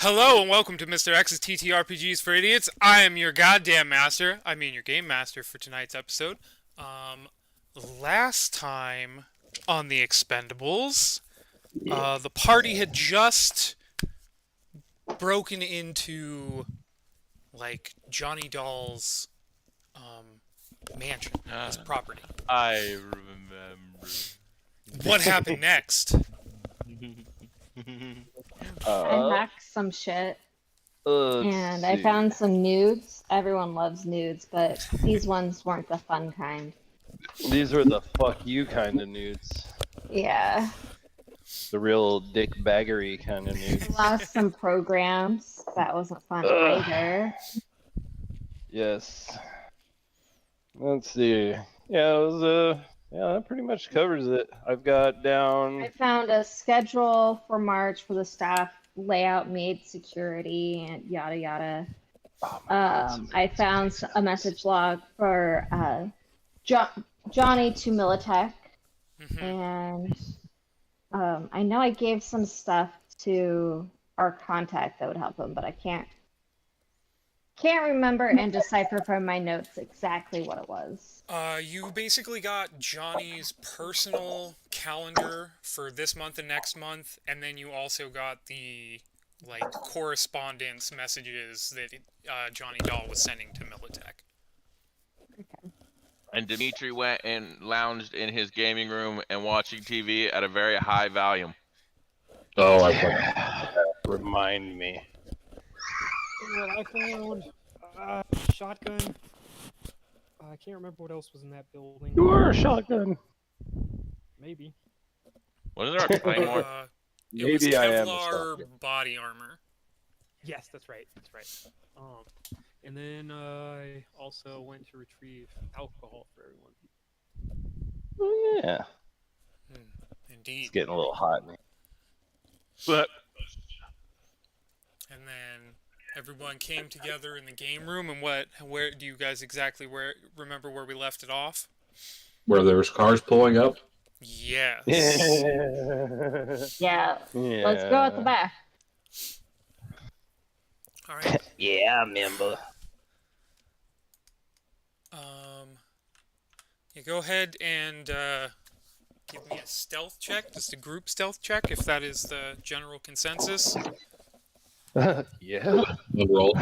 Hello and welcome to Mr. X's TTRPGs for Idiots. I am your goddamn master. I mean your game master for tonight's episode. Um, Last time on the Expendables, the party had just broken into like Johnny Doll's mansion, his property. I remember. What happened next? I hacked some shit and I found some nudes. Everyone loves nudes, but these ones weren't the fun kind. These were the fuck you kind of nudes. Yeah. The real dick baggery kind of nudes. Lost some programs. That wasn't fun Ugh. either. Yes. Let's see. Yeah, it was yeah, that pretty much covers it. I've got down. I found a schedule for March for the staff layout, maid security, and yada yada. Oh my God, I found a message log for Johnny to Militech, and I know I gave some stuff to our contact that would help him, but I can't remember and decipher from my notes exactly what it was. You basically got Johnny's personal calendar for this month and next month, and then you also got the correspondence messages that Johnny Doll was sending to Militech. Okay. And Dimitri went and lounged in his gaming room and watching TV at a very high volume. Oh, Remind me. What I found, shotgun. I can't remember what else was in that building. You are a shotgun. Maybe. Wasn't there a claymore? It was Maybe I am a Kevlar shotgun. body armor. Yes, that's right. And then I also went to retrieve alcohol for everyone. Oh yeah. Indeed. It's getting a little hot in here. But And then everyone came together in the game room, and where do you guys exactly remember where we left it off? where there's cars pulling up. Yes. Yeah. Let's go at the back. All right. Yeah, I remember. Yeah, go ahead and give me a stealth check, just a group stealth check, if that is the general consensus. Yeah. Roll.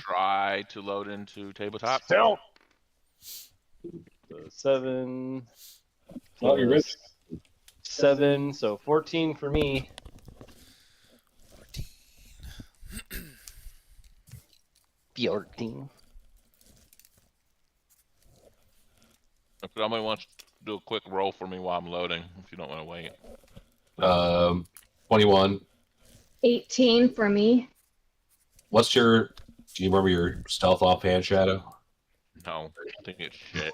try to load into tabletop. Stealth. 7. Oh, you're rich. 7, so 14 for me. 14. If somebody wants to do a quick roll for me while I'm loading, if you don't want to wait. 21. 18 for me. Do you remember your stealth offhand, Shadow? No, I think it's shit.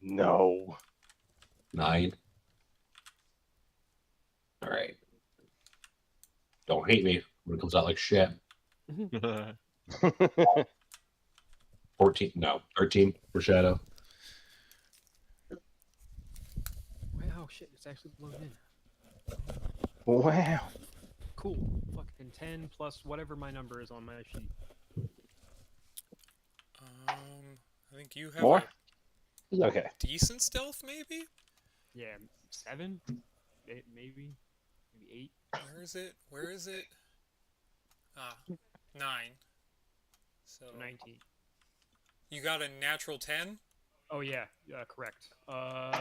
No. 9. All right. Don't hate me when it comes out like shit. 14. No, 13 for Shadow. Wow, shit, it's actually blown in. Wow. Cool. Fucking 10 plus whatever my number is on my sheet. I think you have More? Yeah. Okay. a decent stealth, maybe? Yeah, 7? Maybe 8. Where is it? 9. So 19. you got a natural 10? Oh yeah, correct.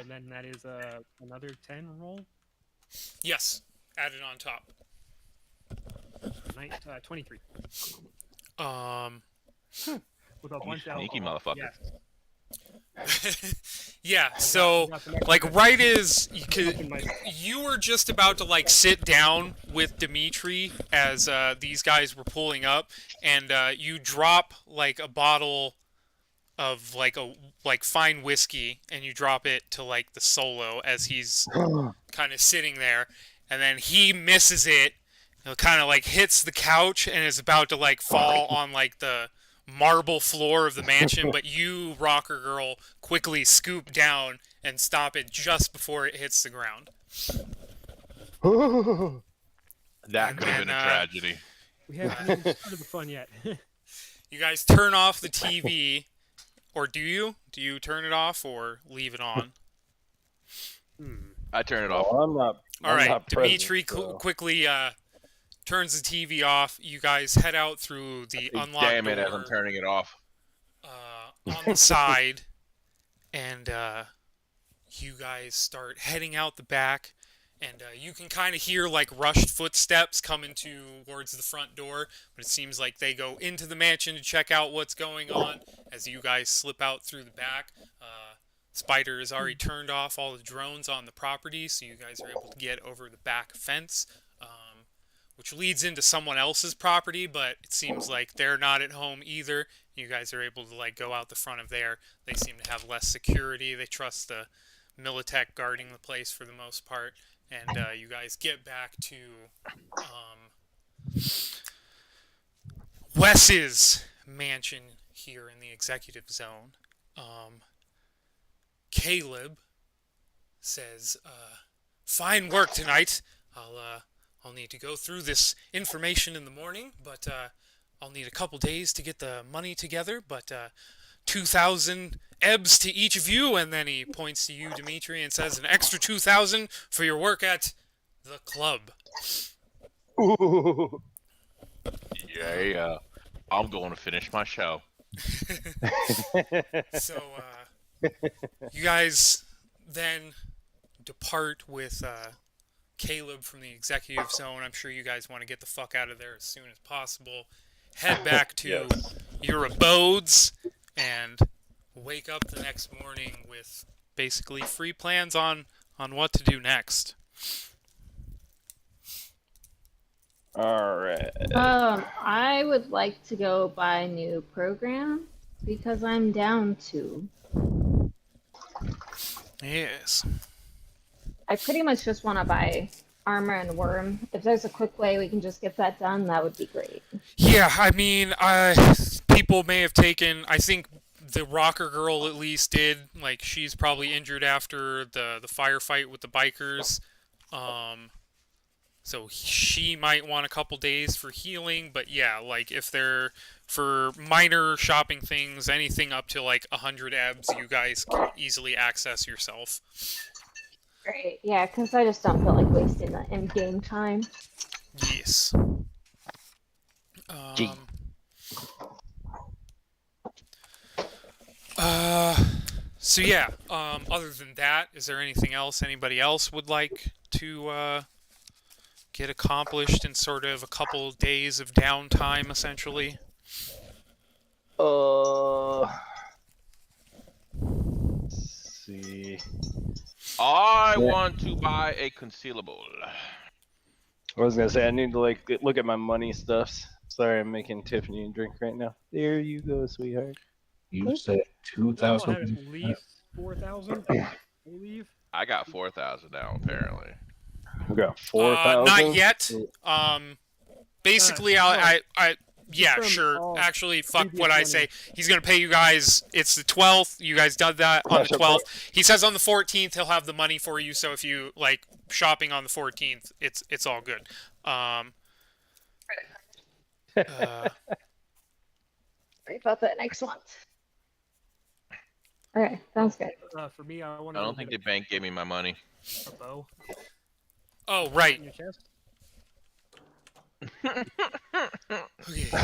Then that is another 10 roll. Yes, added on top. 23. With a bunch of Sneaky alcohol. motherfucker. Yes. Yeah, so right as you were just about to sit down with Dimitri as these guys were pulling up, and you drop a bottle of fine whiskey, and you drop it to the solo as he's kind of sitting there, and then he misses it, kind of hits the couch and is about to fall on the marble floor of the mansion, but you, Rocker Girl, quickly scoop down and stop it just before it hits the ground. That could have been a tragedy. We haven't even started the fun yet. You guys turn off the TV, or do you? Do you turn it off or leave it on? I turn it off. Well, I'm not. All right, not Dimitri present, so. quickly turns the TV off. You guys head out through the unlocked Damn it, door as I'm turning it off. on the side, and you guys start heading out the back. And you can kind of hear like rushed footsteps coming towards the front door, but it seems like they go into the mansion to check out what's going on as you guys slip out through the back. Spider has already turned off all the drones on the property, so you guys are able to get over the back fence, which leads into someone else's property, but it seems like they're not at home either. You guys are able to like go out the front of there. They seem to have less security. They trust the Militech guarding the place for the most part. And you guys get back to Wes's mansion here in the executive zone. Caleb says, "Fine work tonight. I'll need to go through this information in the morning, but I'll need a couple days to get the money together. But 2,000 EBs to each of you," and then he points to you, Dimitri, and says, "An extra 2,000 for your work at the club." Ooh. Yeah. I'm going to finish my show. So, you guys then depart with Caleb from the executive zone. I'm sure you guys want to get the fuck out of there as soon as possible. Head back to your abodes and wake up the next morning with basically free plans on what to do next. All right. I would like to go buy a new program because I'm down to. Yes. I pretty much just want to buy armor and worm. If there's a quick way we can just get that done, that would be great. Yeah, I mean, people may have taken, I think the Rocker Girl at least did, like, she's probably injured after the firefight with the bikers. So she might want a couple days for healing, but yeah, like, if they're for minor shopping things, anything up to like 100 EBs, you guys can easily access yourself. Great. Yeah, because I just don't feel like wasting the in-game time. Yes. So yeah, other than that, is there anything else anybody else would like to get accomplished in sort of a couple days of downtime, essentially? Let's see. I want to buy a concealable. I was gonna say I need to like look at my money stuffs. Sorry, I'm making Tiffany a drink right now. There you go, sweetheart. You said I have 2,000. at least 4,000. I believe. I got 4,000 now, apparently. We got 4,000. Not yet. Basically, yeah, From sure. all Actually, fuck previous what I money. say. He's gonna pay you guys. It's the 12th. You guys done that on the 12th. He says on the 14th he'll have the money for you. So if you like shopping on the 14th, it's all good. Sorry about that. Excellent. Okay, sounds good. For me, I want I don't think the bank gave me my money. a bow Oh right. in your chest. Okay.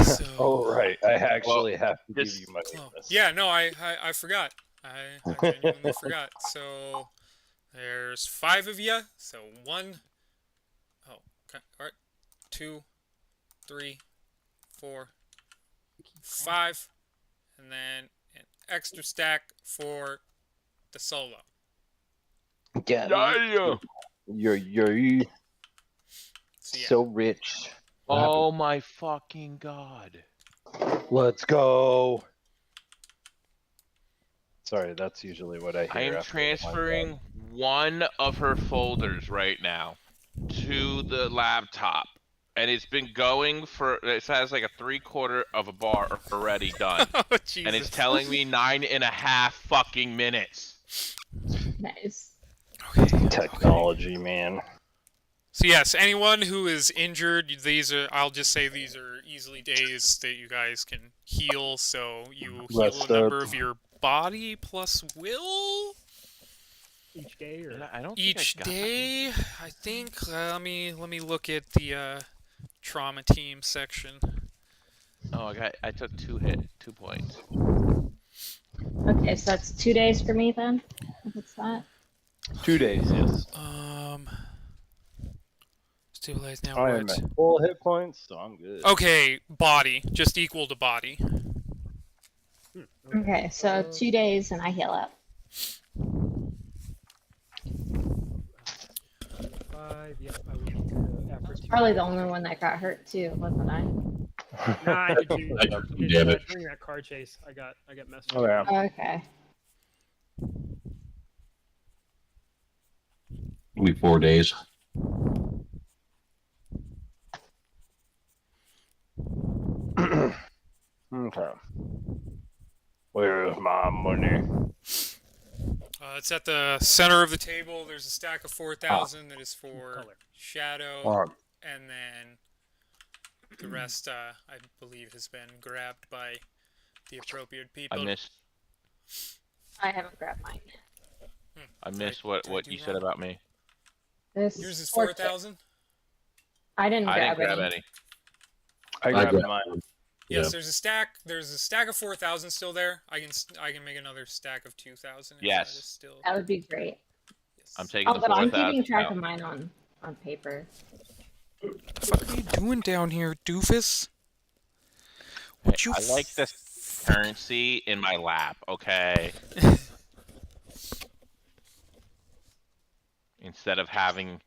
So. Oh right, I actually have to give this- you my Oh, bonus. yeah, no, I forgot. I genuinely forgot. So there's 5 of you. So 1. Oh, okay. All right. 2, 3, 4, 5, and then an extra stack for the solo. Yeah. You're So, yeah. so rich. Oh my fucking god. Let's go. Sorry, that's usually what I hear. I am after transferring one of her folders right now to the laptop. and it's been going for. It has like a 3/4 of a bar already done, Oh, and it's Jesus. telling me 9.5 fucking minutes. Nice. Okay. Technology, man. So yes, anyone who is injured, I'll just say these are easily days that you guys can heal. So you heal Rest a number up. of your body plus will Each day, or I don't think each I got day. I think. Let me look at the trauma team section. Oh, I took 2 points. Okay, so that's 2 days for me then. What's that? 2 days, yes. Stabilize now. I am What? at full hit points, so I'm good. Okay, body, just equal to body. Okay, so 2 days and I heal up. 5. Yeah, I would be good after 2 Probably days. the only one that got hurt too, wasn't I? Nah, I did too. I took some It's, damage. during that car chase, I got messed Oh, up. yeah. Okay. It'll be 4 days. Okay. Where's my money? It's at the center of the table. There's a stack of 4,000 that is for Color. Shadow, Alright. and then the rest, I believe, has been grabbed by the appropriate people. I missed. I haven't grabbed mine. I missed Did I what do you said wrong? about me. This Yours is 4K. 4,000. I didn't I grab, didn't grab any. any. I grabbed mine. Yes, Yeah. there's a stack. There's a stack of 4,000 still there. I can make another stack of 2,000. Yes. That is still. That would be great. Yes. I'm taking Oh, the but I'm 4,000 keeping track out. of mine on paper. What the fuck are you doing down here, doofus? Would you? I like this currency in my lap, okay? Instead of having.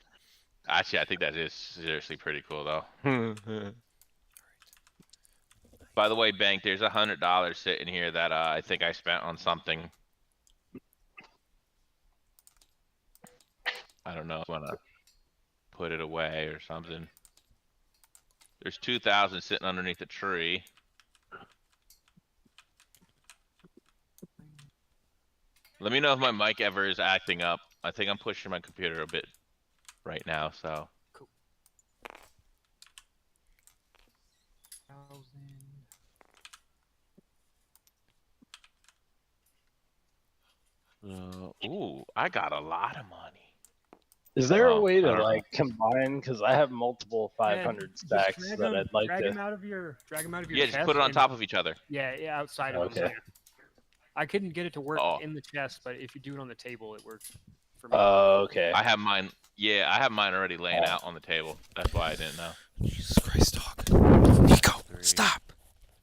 Actually, I think that is seriously pretty cool, though. By the way, Bank, there's $100 sitting here that I think I spent on something. I don't know if I want to put it away or something. There's 2,000 sitting underneath a tree. Let me know if my mic ever is acting up. I think I'm pushing my computer a bit right now, so. Cool. 1,000. Ooh, I got a lot of money. Is there a Oh, way I to don't know. like combine? Because I have multiple 500 Just stacks drag that them- I'd like drag to. them out of your Yeah, just put it on top of each other. Yeah, outside of them. Okay. Yeah. I couldn't get it to work Oh. in the chest, but if you do it on the table, it works for me. Okay. I have mine. Yeah, I have mine already laying out on the table. That's why I didn't know. Jesus Christ, dog. Nico, 3, stop.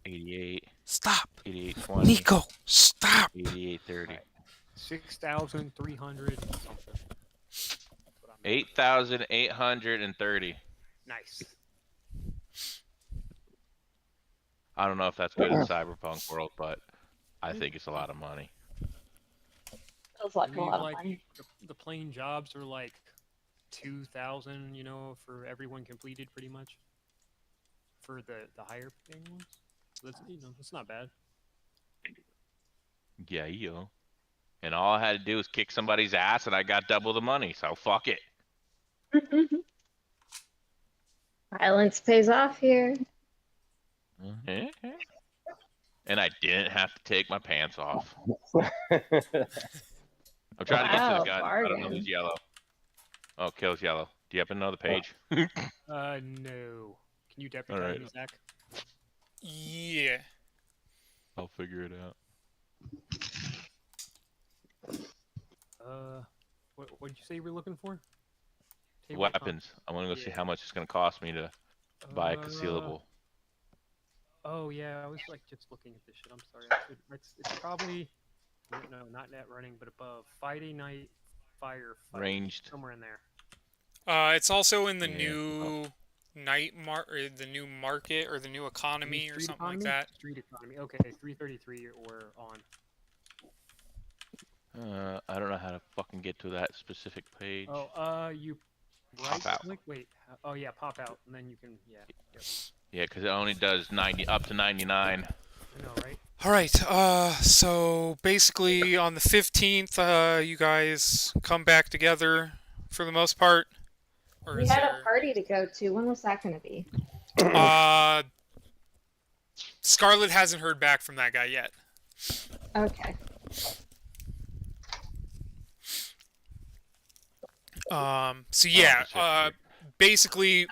88, Stop. 88, 20, Nico, stop. 88, 30. 6,300 something. That's what I'm at. 8,830. Nice. I don't know if that's good in Cyberpunk world, but I think it's a lot of money. Feels like a Leave, lot of like, money. the plain jobs are like 2,000, you know, for everyone completed pretty much. For the higher paying ones. So that's, you know, that's not bad. Yeah, yo. And all I had to do was kick somebody's ass, and I got double the money. So fuck it. Violence pays off here. And I didn't have to take my pants off. I'm trying to get to Wow, the gun. I don't know bargain. who's yellow. Oh, Kill's yellow. Do you happen to know the page? No. Can you deputize Alright. me, Zach? Yeah. I'll figure it out. What did you say you were looking for? Table Weapons. I want to go see Yeah. how much it's going to cost me to buy a concealable. Oh yeah, I was like just looking at this shit. I'm sorry. It's probably no, not net running, but above Friday night firefight. Ranged. Somewhere in there. It's also in the Yeah. new the new market or the new economy or Street something economy? like that. Street economy. Okay, 333 or on. I don't know how to fucking get to that specific page. Oh, you right out. click. Wait. Oh yeah, pop out, and then you can. Yeah. Yep. Yeah, because it only does 90 up to 99. I know, right? All right. So basically, on the 15th, you guys come back together for the most part, or We is had there? a party to go to. When was that going to be? Scarlet hasn't heard back from that guy yet. Okay. So yeah, basically,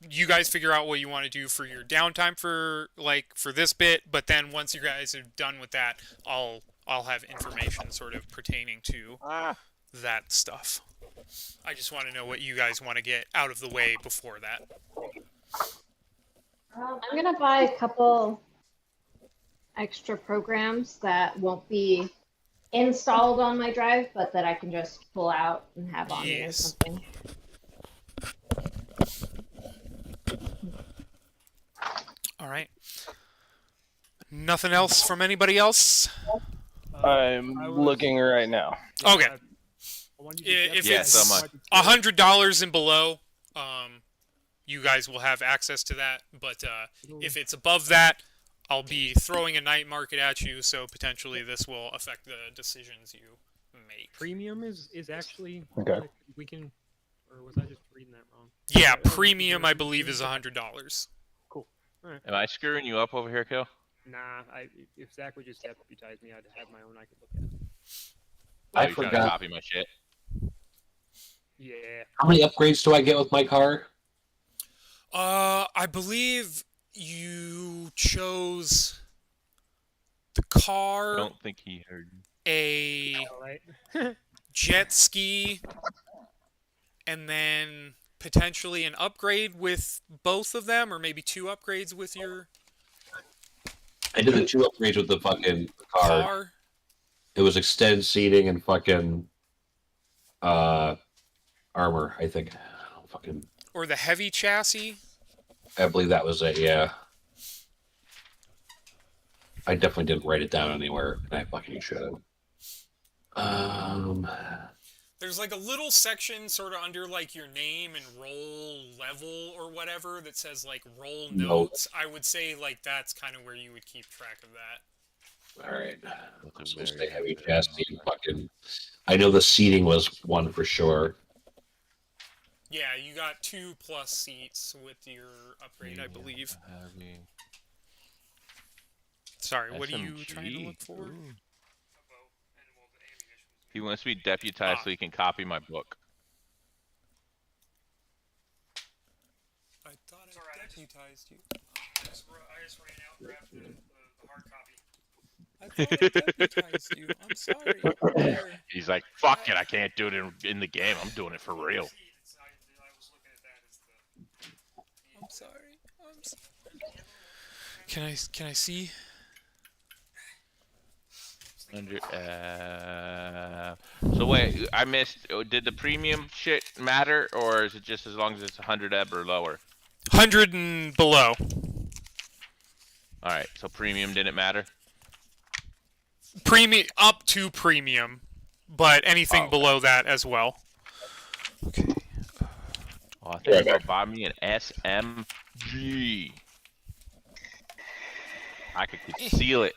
you guys figure out what you want to do for your downtime for this bit, but then once you guys are done with that, I'll have information sort of pertaining to that stuff. I just want to know what you guys want to get out of the way before that. I'm going to buy a couple extra programs that won't be installed on my drive, but that I can just pull out and have on me or Yes. something. All right. Nothing else from anybody else? I'm looking right now. Okay. I wanted you to If deputize it's as so much as $100 and below, you guys will have access to that. But if it's above that, I'll be throwing a night market at you, so potentially this will affect the decisions you make. Premium is actually Okay. we can, or was I just reading that wrong? Yeah, premium I believe is $100. Cool. All right. Am I screwing you up over here, Kill? Nah, if Zach would just deputize me, I'd have my own. I could look at it. Oh, I you're trying to forgot. copy my shit. Yeah. How many upgrades do I get with my car? I believe you chose the car, I don't think he heard. a All right. jet ski, and then potentially an upgrade with both of them, or maybe 2 upgrades with your I did the 2 upgrades with the fucking car. car. It was extended seating and fucking armor, I think. Fucking, Or the heavy chassis. I believe that was it, yeah. I definitely didn't write it down anywhere, and I fucking should have. There's like a little section sort of under like your name and role level or whatever that says like role Nope. notes. I would say like that's kind of where you would keep track of that. Alright. That's So a stay very heavy good chassis and fucking... I know the seating was 1 for sure. Yeah, you got 2 plus seats with your upgrade, I believe. Heavy. Sorry, what are you trying to SMG. look for? Ooh. He wants to be deputized so he can copy my book. I thought I deputized you. I just ran out and grabbed the hard copy. I thought I deputized you. I'm sorry. There. He's like, fuck it, I can't do it in the game. I'm doing it for real. I'm sorry. I'm sorry. Can I see? So wait, I missed. Did the premium shit matter, or is it just as long as it's 100 ebb or lower? 100 and below. All right, so premium didn't matter. Premium up to premium, but anything below that as well. Okay. Oh, I think I'll buy me an SMG. I could conceal it.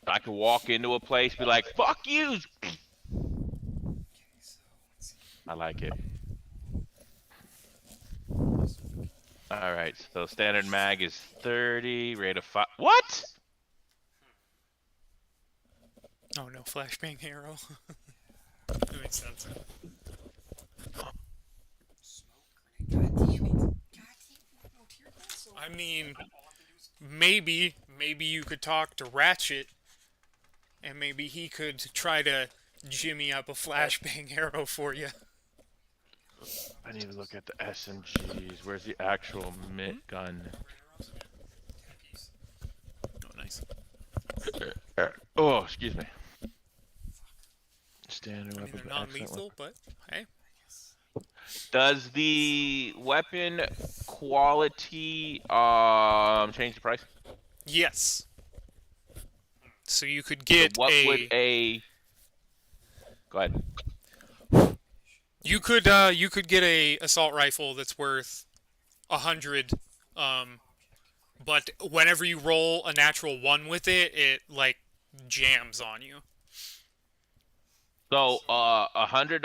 I could walk into a place, be like, "Fuck you!" I like it. All right, so standard mag is 30, rate of 5. What? Oh no, flashbang arrow. That makes sense. I mean, maybe you could talk to Ratchet, and maybe he could try to jimmy up a flashbang arrow for you. I need to look at the SMGs. Where's the actual mitt gun? Oh, nice. Oh, excuse me. Standard I mean, weapon. they're non-lethal, but hey. Does the weapon quality change the price? Yes. So you could So get what a... would a... Go ahead. You could get a assault rifle that's worth 100, but whenever you roll a natural 1 with it, it like jams on you. So, $100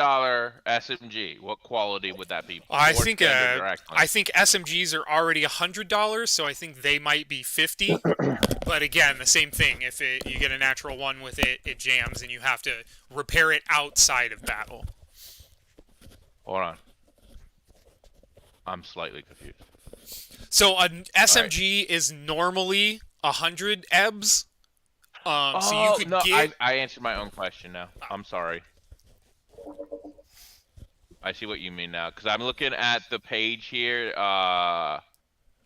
SMG. What quality would that be? I Or think standard or excellent? I think SMGs are already $100, so I think they might be 50. But again, the same thing. If you get a natural 1 with it, it jams, and you have to repair it outside of battle. Hold on. I'm slightly confused. So an SMG is normally 100 EBs. So you could no, get. I answered my own question now. I'm sorry. I see what you mean now, because I'm looking at the page here,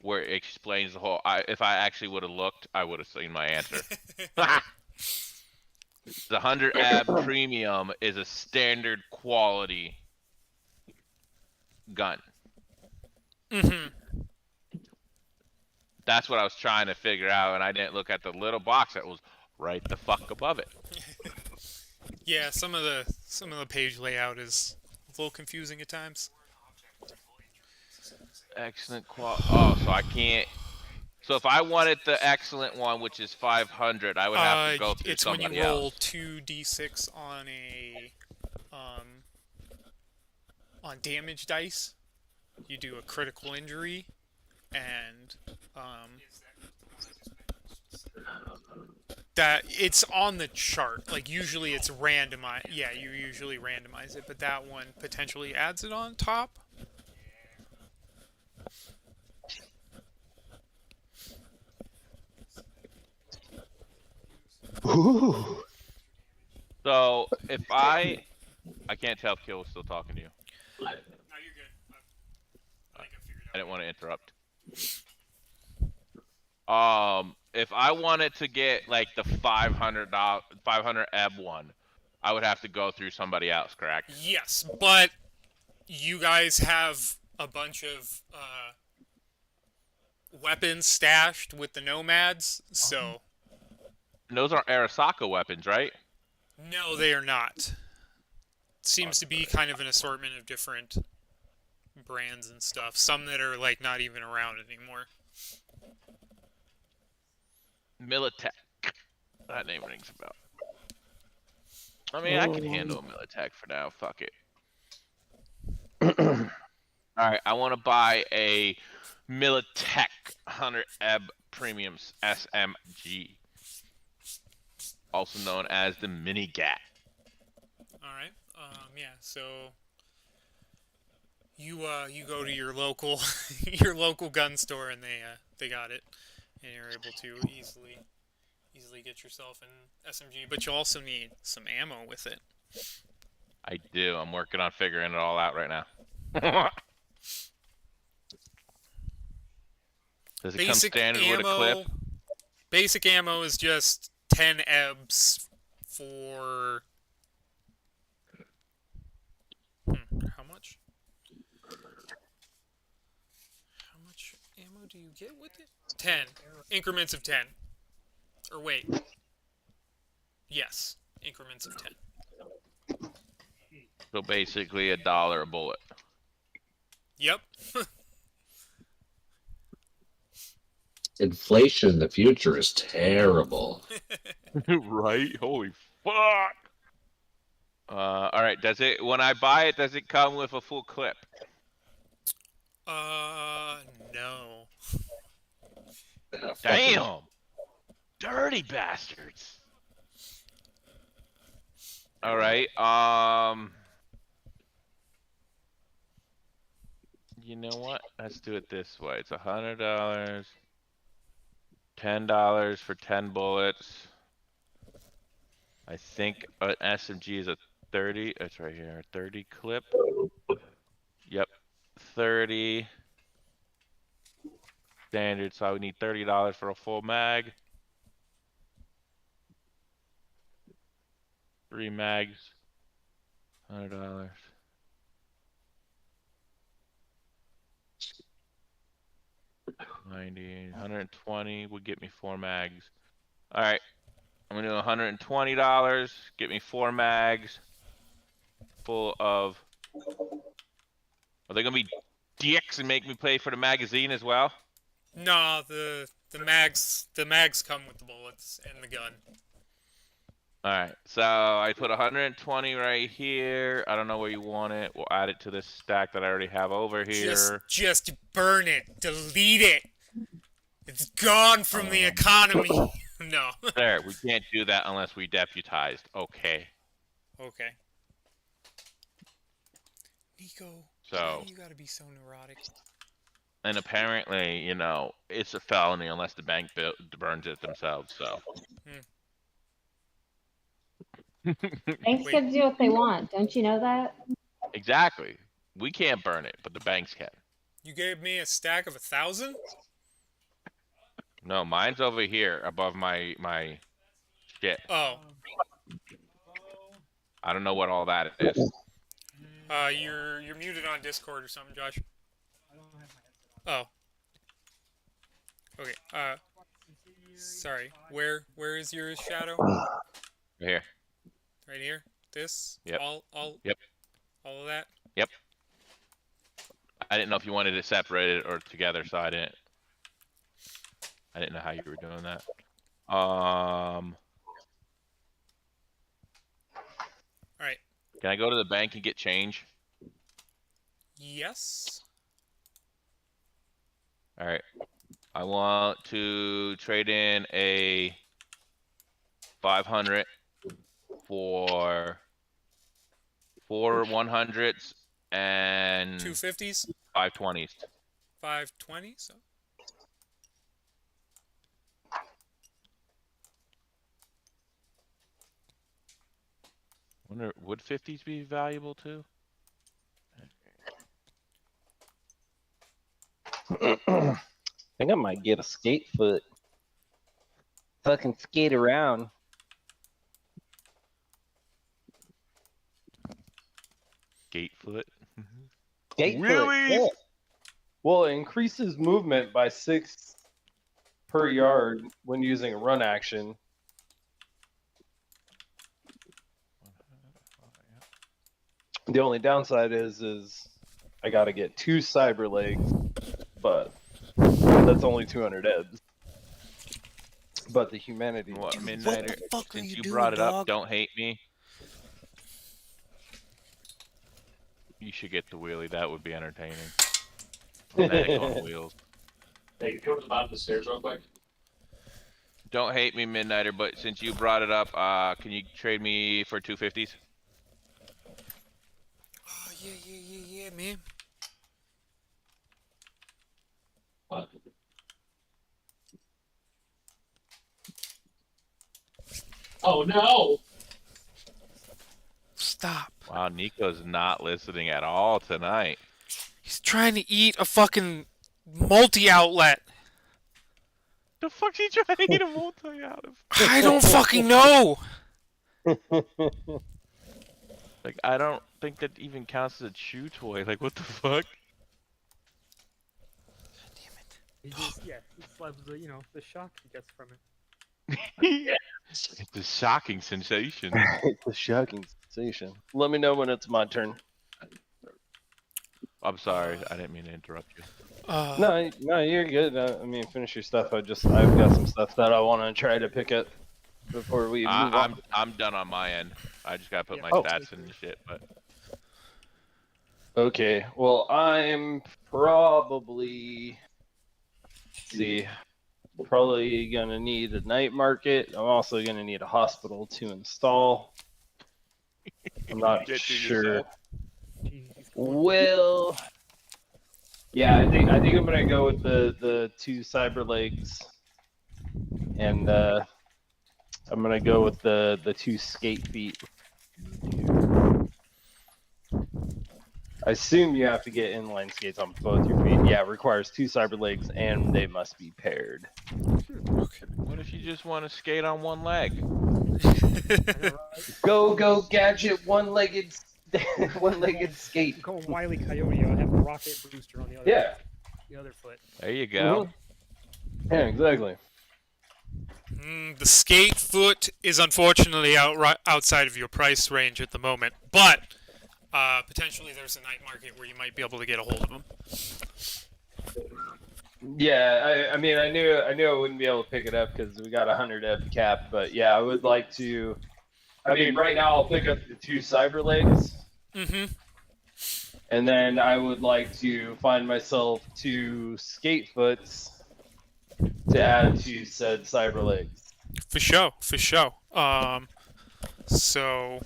where it explains the whole. If I actually would have looked, I would have seen my answer. The 100 AB Premium is a standard quality gun. Mm-hmm. That's what I was trying to figure out, and I didn't look at the little box that was right the fuck above it. Yeah, some of the page layout is a little confusing at times. Excellent quality. Oh, so I can't. So if I wanted the excellent one, which is 500, I would have to go through It's when somebody you roll else. 2d6 on a on damage dice. You do a critical injury, and that it's on the chart. Like usually it's randomized. Yeah, you usually randomize it, but that one potentially adds it on top. Ooh. So if I can't tell if Kill was still talking to you. No, you're good. I think I figured I didn't want to interrupt. If I wanted to get like the $500 EB one, I would have to go through somebody else, correct? Yes, but you guys have a bunch of weapons stashed with the nomads, so And those are Arasaka weapons, right? no, they are not. Seems to be kind of an assortment of different brands and stuff. Some that are like not even around anymore. Militech. That name rings a bell. I mean, I can handle a Militech for now. Fuck it. Alright, I want to buy a Militech 100 EB Premium SMG. Also known as the Mini Gat. All right. Yeah. So you go to your local your local gun store and they got it, and you're able to easily get yourself an SMG. But you also need some ammo with it. I do. I'm working on figuring it all out right now. Does it come standard with a clip? Basic ammo is just 10 EBs for how much? How much ammo do you get with it? 10 increments of 10. Or wait. Yes, increments of 10. So basically $1 a bullet. Yep. Inflation in the future is terrible. Right? Holy fuck! Alright, when I buy it, does it come with a full clip? No. Damn! Dirty bastards! Alright, you know what? Let's do it this way. It's $100. $10 for 10 bullets. I think an SMG is a 30. It's right here. 30 clip. Yep. 30. Standard. So I would need $30 for a full mag. 3 mags. $100. $90. $120 would get me 4 mags. Alright. I'm gonna do $120. Get me 4 mags. Full of Are they gonna be dicks and make me pay for the magazine as well? No, the mags come with the bullets and the gun. Alright, so I put 120 right here. I don't know where you want it. We'll add it to this stack that I already have over here. Just burn it. Delete it. It's gone from the economy. No. There, we can't do that unless we deputized. Okay. Okay. Nico, So, why you gotta be so neurotic? and apparently, you know, it's a felony unless the bank burns it themselves, so. Banks get to do what they want. Don't you know that? Exactly. We can't burn it, but the banks can. You gave me a stack of 1,000? No, mine's over here above my shit. Oh. I don't know what all that is. You're muted on Discord or something, Josh. Oh. Okay. Sorry. Where is your shadow? Right here. Right here. This. Yep. All. Yep. All of that. Yep. I didn't know if you wanted it separated or together, so I didn't know how you were doing that. All right. Can I go to the bank and get change? Yes. All right. I want to trade in a 500 for 4 100s and 250s. 520s. 520. So. Wonder, would 50s be valuable too? I think I might get a skate foot. Fucking skate around. Gatefoot. Skate Really? foot. Yeah. Well, it increases movement by 6 per yard when using a run action. The only downside is I gotta get 2 cyber legs, but that's only 200 ebs. But the humanity. What, Dude, Midnighter? what the fuck are Since you you doing, brought it up, dog? don't hate me. You should get the wheelie. That would be entertaining. Medic on wheels. Hey, go to the bottom of the stairs real quick. Don't hate me, Midnighter, but since you brought it up, can you trade me for 250s? Oh yeah, man. What? Oh no! Stop. Wow, Nico's not listening at all tonight. He's trying to eat a fucking multi-outlet. The fuck's he trying to eat a multi out of? I don't fucking know. Like, I don't think that even counts as a chew toy. Like, what the fuck? He just, yeah, he loves the, you know, the shock he gets from it. It's a shocking sensation. It's a shocking sensation. Let me know when it's my turn. I'm sorry, I didn't mean to interrupt you. No, you're good. I mean, finish your stuff. I've got some stuff that I want to try to pick up before we move on. I'm done on my end. I just gotta put Yeah. my Oh. stats in and shit, but Okay, well, I'm probably, probably gonna need a night market. I'm also gonna need a hospital to install. I'm not Get to sure. yourself. Jeez. Well, yeah, I think I'm gonna go with the 2 cyber legs, and I'm gonna go with the 2 skate feet. I assume you have to get inline skates on both your feet. Yeah, it requires 2 cyber legs, and they must be paired. What if you just want to skate on one leg? I know, right? Go gadget, one-legged skate. Go Wile E. Coyote. I have a rocket booster on the other. Yeah. The other foot. There you go. Yeah, exactly. The skate foot is unfortunately outside of your price range at the moment, but potentially there's a night market where you might be able to get a hold of them. Yeah, I mean, I knew I wouldn't be able to pick it up because we got a 100 ep cap. But yeah, I would like to. I mean, right now I'll pick up the 2 cyber legs, Mm-hmm. and then I would like to find myself 2 skate foots to add to said cyber legs. For sure, for sure. So,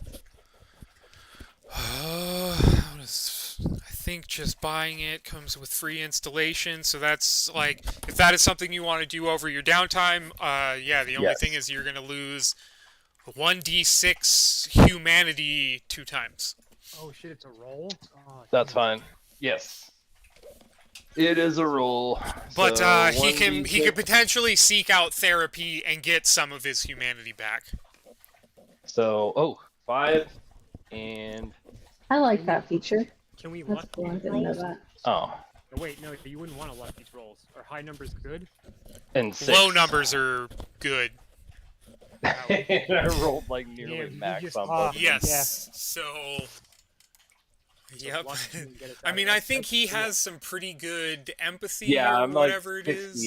I think just buying it comes with free installation. So that's like, if that is something you want to do over your downtime, yeah, the only thing is you're gonna lose 1d6 humanity 2 times. Oh shit, it's a roll? Oh, That's damn. fine. Yes. It is a roll. But So he can 1d6. potentially seek out therapy and get some of his humanity back. So 5 and I like that feature. Can we That's luck cool. I these didn't know rolls? that. oh Oh, wait, no, you wouldn't want to luck these rolls. Are high numbers good? and 6. Low numbers are good. And I rolled like nearly Yeah, max you just- on both. of them. Yes. So. So Yep. luck can get us I out mean, of I that. think he That's- has some pretty good empathy Yeah, or I'm like whatever it is.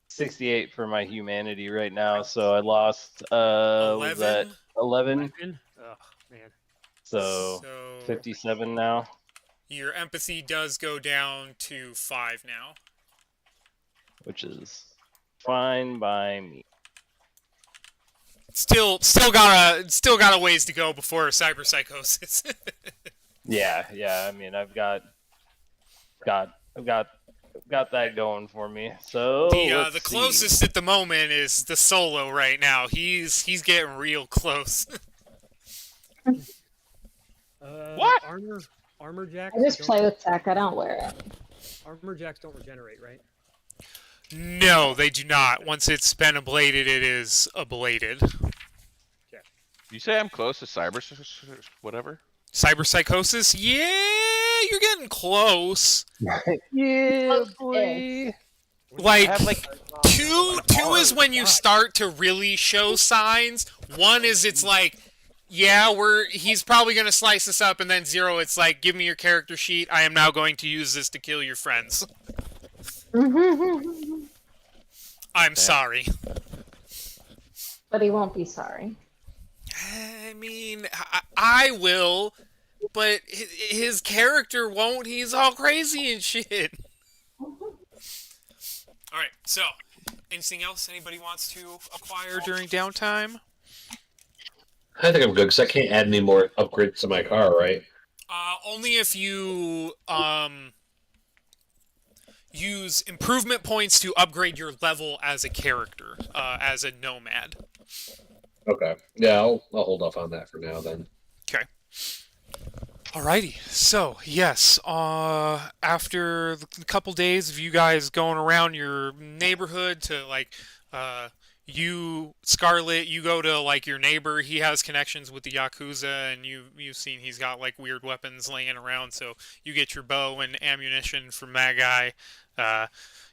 68 for my humanity right now. So I lost was that 11? Weapon? Ugh, man. So 57 now. Your empathy does go down to 5 now. Which is fine by me. Still got a ways to go before cyberpsychosis. Yeah. I mean, I've got that going for me. So the let's closest at the moment is the solo right now. He's getting real close. What? Armor jacks? I just don't- play with tech. I don't wear it. Armor jacks don't regenerate, right? No, they do not. Once it's been ablated, it is ablated. You say I'm close to cyber whatever? Cyberpsychosis? Yeah, you're getting close. Yeah, boy. Like, I have like two is when you start to really show signs. 1 is it's like, yeah, he's probably gonna slice us up, and then 0, it's like, give me your character sheet. I am now going to use this to kill your friends. I'm sorry. But he won't be sorry. I mean, I will, but his character won't. He's all crazy and shit. Alright, so, anything else anybody wants to acquire during downtime? I think I'm good because I can't add any more upgrades to my car, right? Only if you, use improvement points to upgrade your level as a character, as a nomad. Okay. Yeah, I'll hold off on that for now then. Okay. Alrighty. So, yes, after a couple days of you guys going around your neighborhood to, like, you, Scarlet, you go to, like, your neighbor. He has connections with the Yakuza, and you've seen he's got, like, weird weapons laying around, so you get your bow and ammunition from that guy.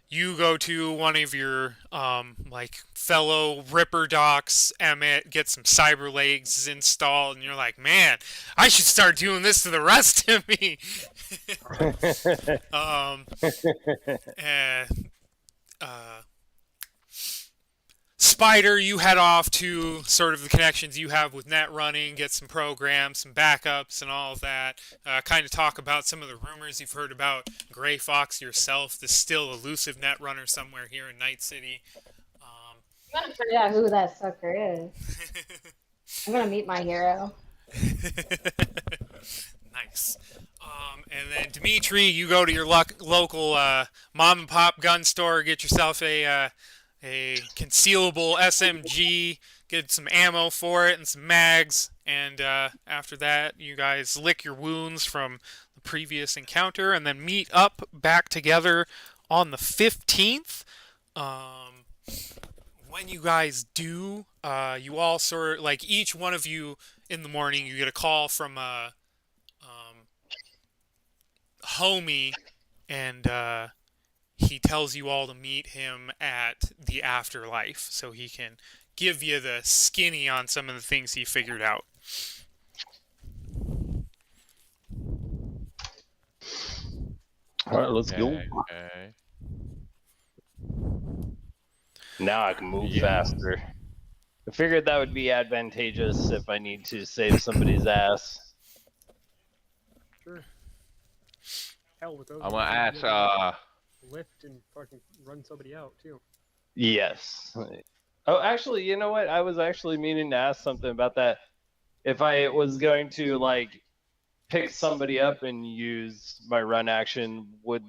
You go to one of your, like, fellow Ripper docs, Emmett, get some cyber legs installed, and you're like, man, I should start doing this to the rest of me. Spider, you head off to sort of the connections you have with net running, get some programs, some backups, and all of that. Kind of talk about some of the rumors you've heard about Gray Fox yourself, the still elusive net runner somewhere here in Night City. I'm gonna figure out who that sucker is. I'm gonna meet my hero. Nice. And then Dimitri, you go to your local mom and pop gun store, get yourself a concealable SMG, get some ammo for it and some mags, and after that you guys lick your wounds from the previous encounter and then meet up back together on the 15th. When you guys do, you all sort of, like, each one of you in the morning, you get a call from a homie, and he tells you all to meet him at the afterlife so he can give you the skinny on some of the things he figured out. All right, let's go. Okay. Now I can move Yeah. faster. I figured that would be advantageous if I need to save somebody's ass. Sure. Hell, with those. I'm gonna weapons, you ask. have to lift and fucking run somebody out too. Yes. Oh, actually, you know what? I was actually meaning to ask something about that. If I was going to like pick somebody up and use my run action, would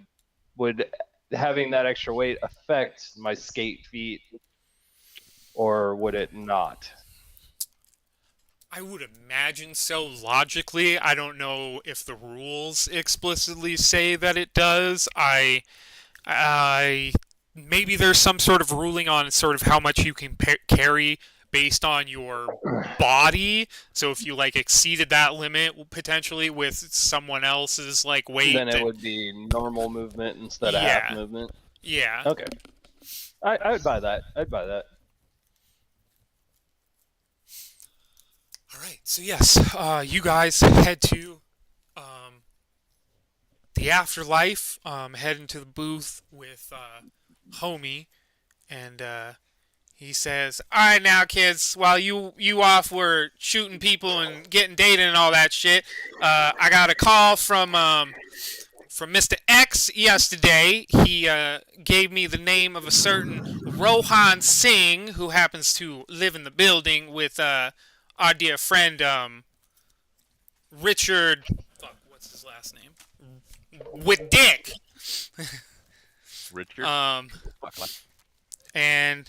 having that extra weight affect my skate feet, or would it not? I would imagine so logically. I don't know if the rules explicitly say that it does. I maybe there's some sort of ruling on sort of how much you can carry based on your body. So if you like exceeded that limit potentially with someone else's like weight, Then it would be normal movement instead of Yeah. half movement. Yeah. Okay. I would buy that. I'd buy that. All right. So yes, you guys head to the afterlife. Head into the booth with Homie, and he says, "All right, now, kids, while you off were shooting people and getting data and all that shit, I got a call from Mr. X yesterday. He gave me the name of a certain Rohan Singh, who happens to live in the building with our dear friend Richard. Fuck, what's his last name? With Dick. Richard. And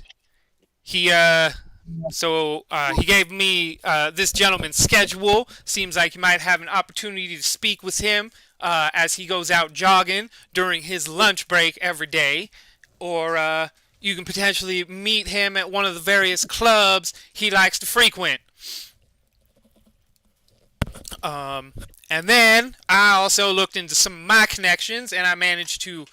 he he gave me this gentleman's schedule. Seems like you might have an opportunity to speak with him as he goes out jogging during his lunch break every day, or you can potentially meet him at one of the various clubs he likes to frequent. And then I also looked into some of my connections, and I managed to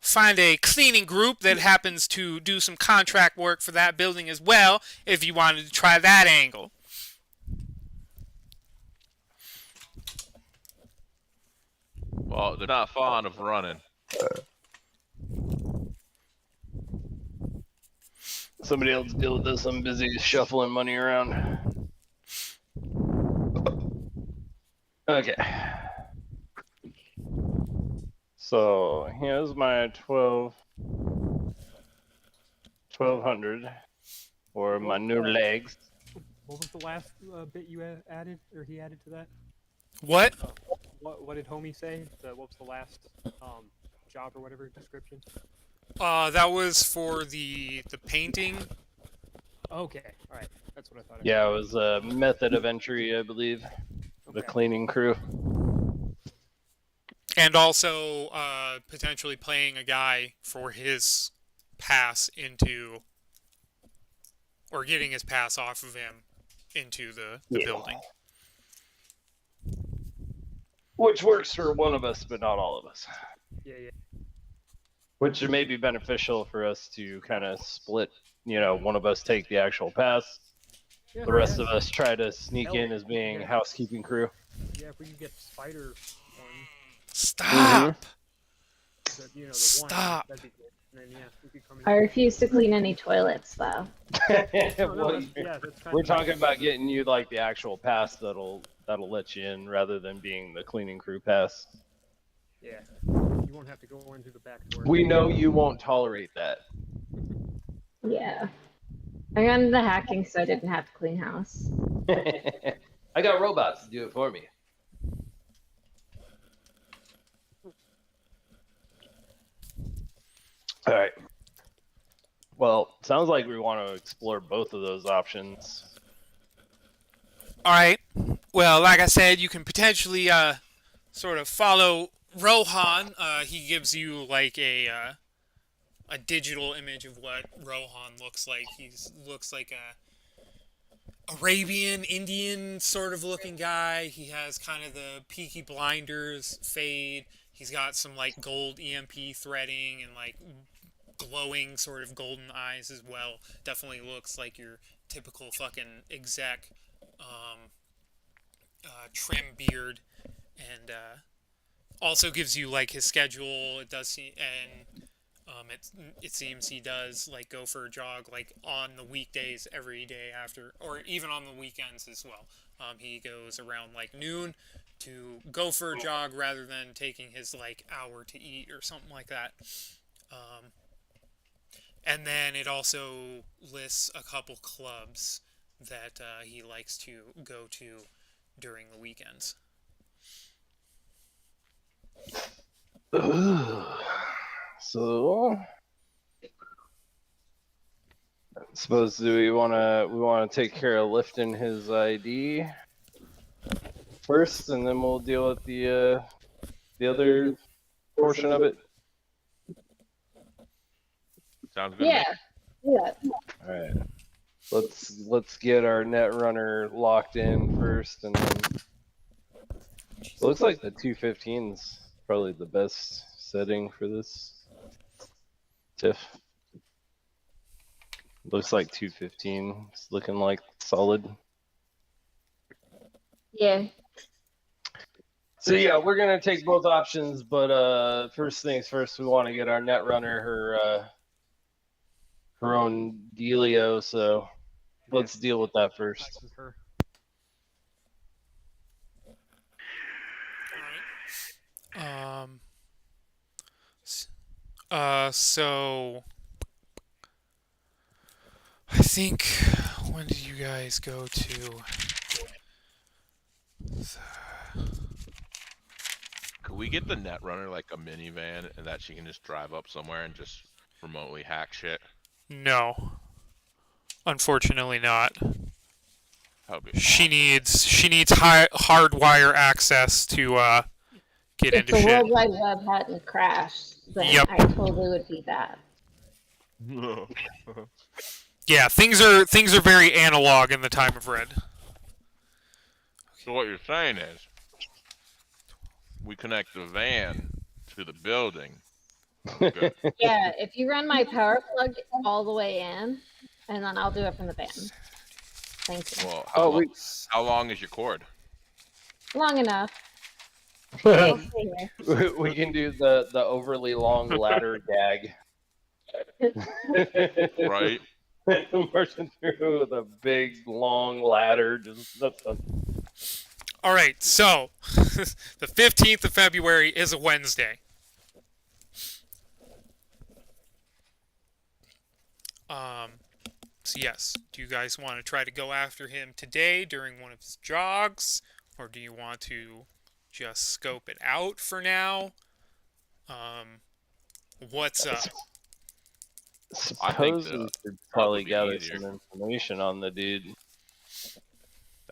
find a cleaning group that happens to do some contract work for that building as well, if you wanted to try that angle. Well, they're not fond of running. Somebody else deal with this. I'm busy shuffling money around. Okay. So here's my 1200 for my new legs. What was the last bit you added, or he added to that? What? What did Homie say? What was the last job or whatever description? That was for the painting. Okay, all right, that's what I thought. Yeah, it was a method of entry, I believe. The cleaning crew. And also potentially playing a guy for his pass into, or getting his pass off of him into the building. Which works for one of us, but not all of us. Yeah. Which may be beneficial for us to kind of split, one of us take the actual pass. Yeah, The rest of us try to sneak in as being housekeeping crew. Yeah, if we could get the spider one. Stop! The Stop! One, that'd be good. And then, we could come in. I refuse to clean any toilets, though. We're talking about getting you like the actual pass that'll let you in, rather than being the cleaning crew pass. Yeah, you won't have to go in through the back door. We know you won't tolerate that. Yeah. I got into hacking, so I didn't have to clean house. I got robots to do it for me. All right. Well, sounds like we want to explore both of those options. Alright. Well, like I said, you can potentially sort of follow Rohan. He gives you like a digital image of what Rohan looks like. He looks like a Arabian, Indian sort of looking guy. He has kind of the Peaky Blinders fade. He's got some like gold EMP threading and like glowing sort of golden eyes as well. Definitely looks like your typical fucking exec. Trim beard and also gives you like his schedule. It does see, and it seems he does like go for a jog like on the weekdays every day after, or even on the weekends as well. He goes around like noon to go for a jog rather than taking his like hour to eat or something like that. Um, and then it also lists a couple clubs that he likes to go to during the weekends. So, suppose do we wanna take care of lifting his ID first, and then we'll deal with the other portion of it. Sounds good. Yeah. Yeah. All right. Let's get our net runner locked in first, and then it looks like the 215's probably the best setting for this TIFF. Looks like 215. It's looking like solid. Yeah. So yeah, we're gonna take both options, but first things first, we want to get our net runner her own dealio. So let's deal with that I first. concur. So I think when did you guys go to? Could we get the net runner like a minivan and that she can just drive up somewhere and just remotely hack shit? No, unfortunately not. That would be She needs hardwire access to get If into the shit. World Wide Web hadn't crashed, then Yep. I totally would be that. Yeah, things are very analog in the time of Red. So what you're saying is, we connect the van to the building. Good. Yeah, if you run my power plug all the way in, and then I'll do it from the van. Thank you. Well, how long is your cord? Long enough. I'll stay here. We can do the overly long ladder gag. Right? Marching through with a big long ladder. Just that's All right, so the 15th of February is a Wednesday. So yes, do you guys want to try to go after him today during one of his jogs, or do you want to just scope it out for now? What's up? I think suppose we should probably probably gather easier. some information on the dude.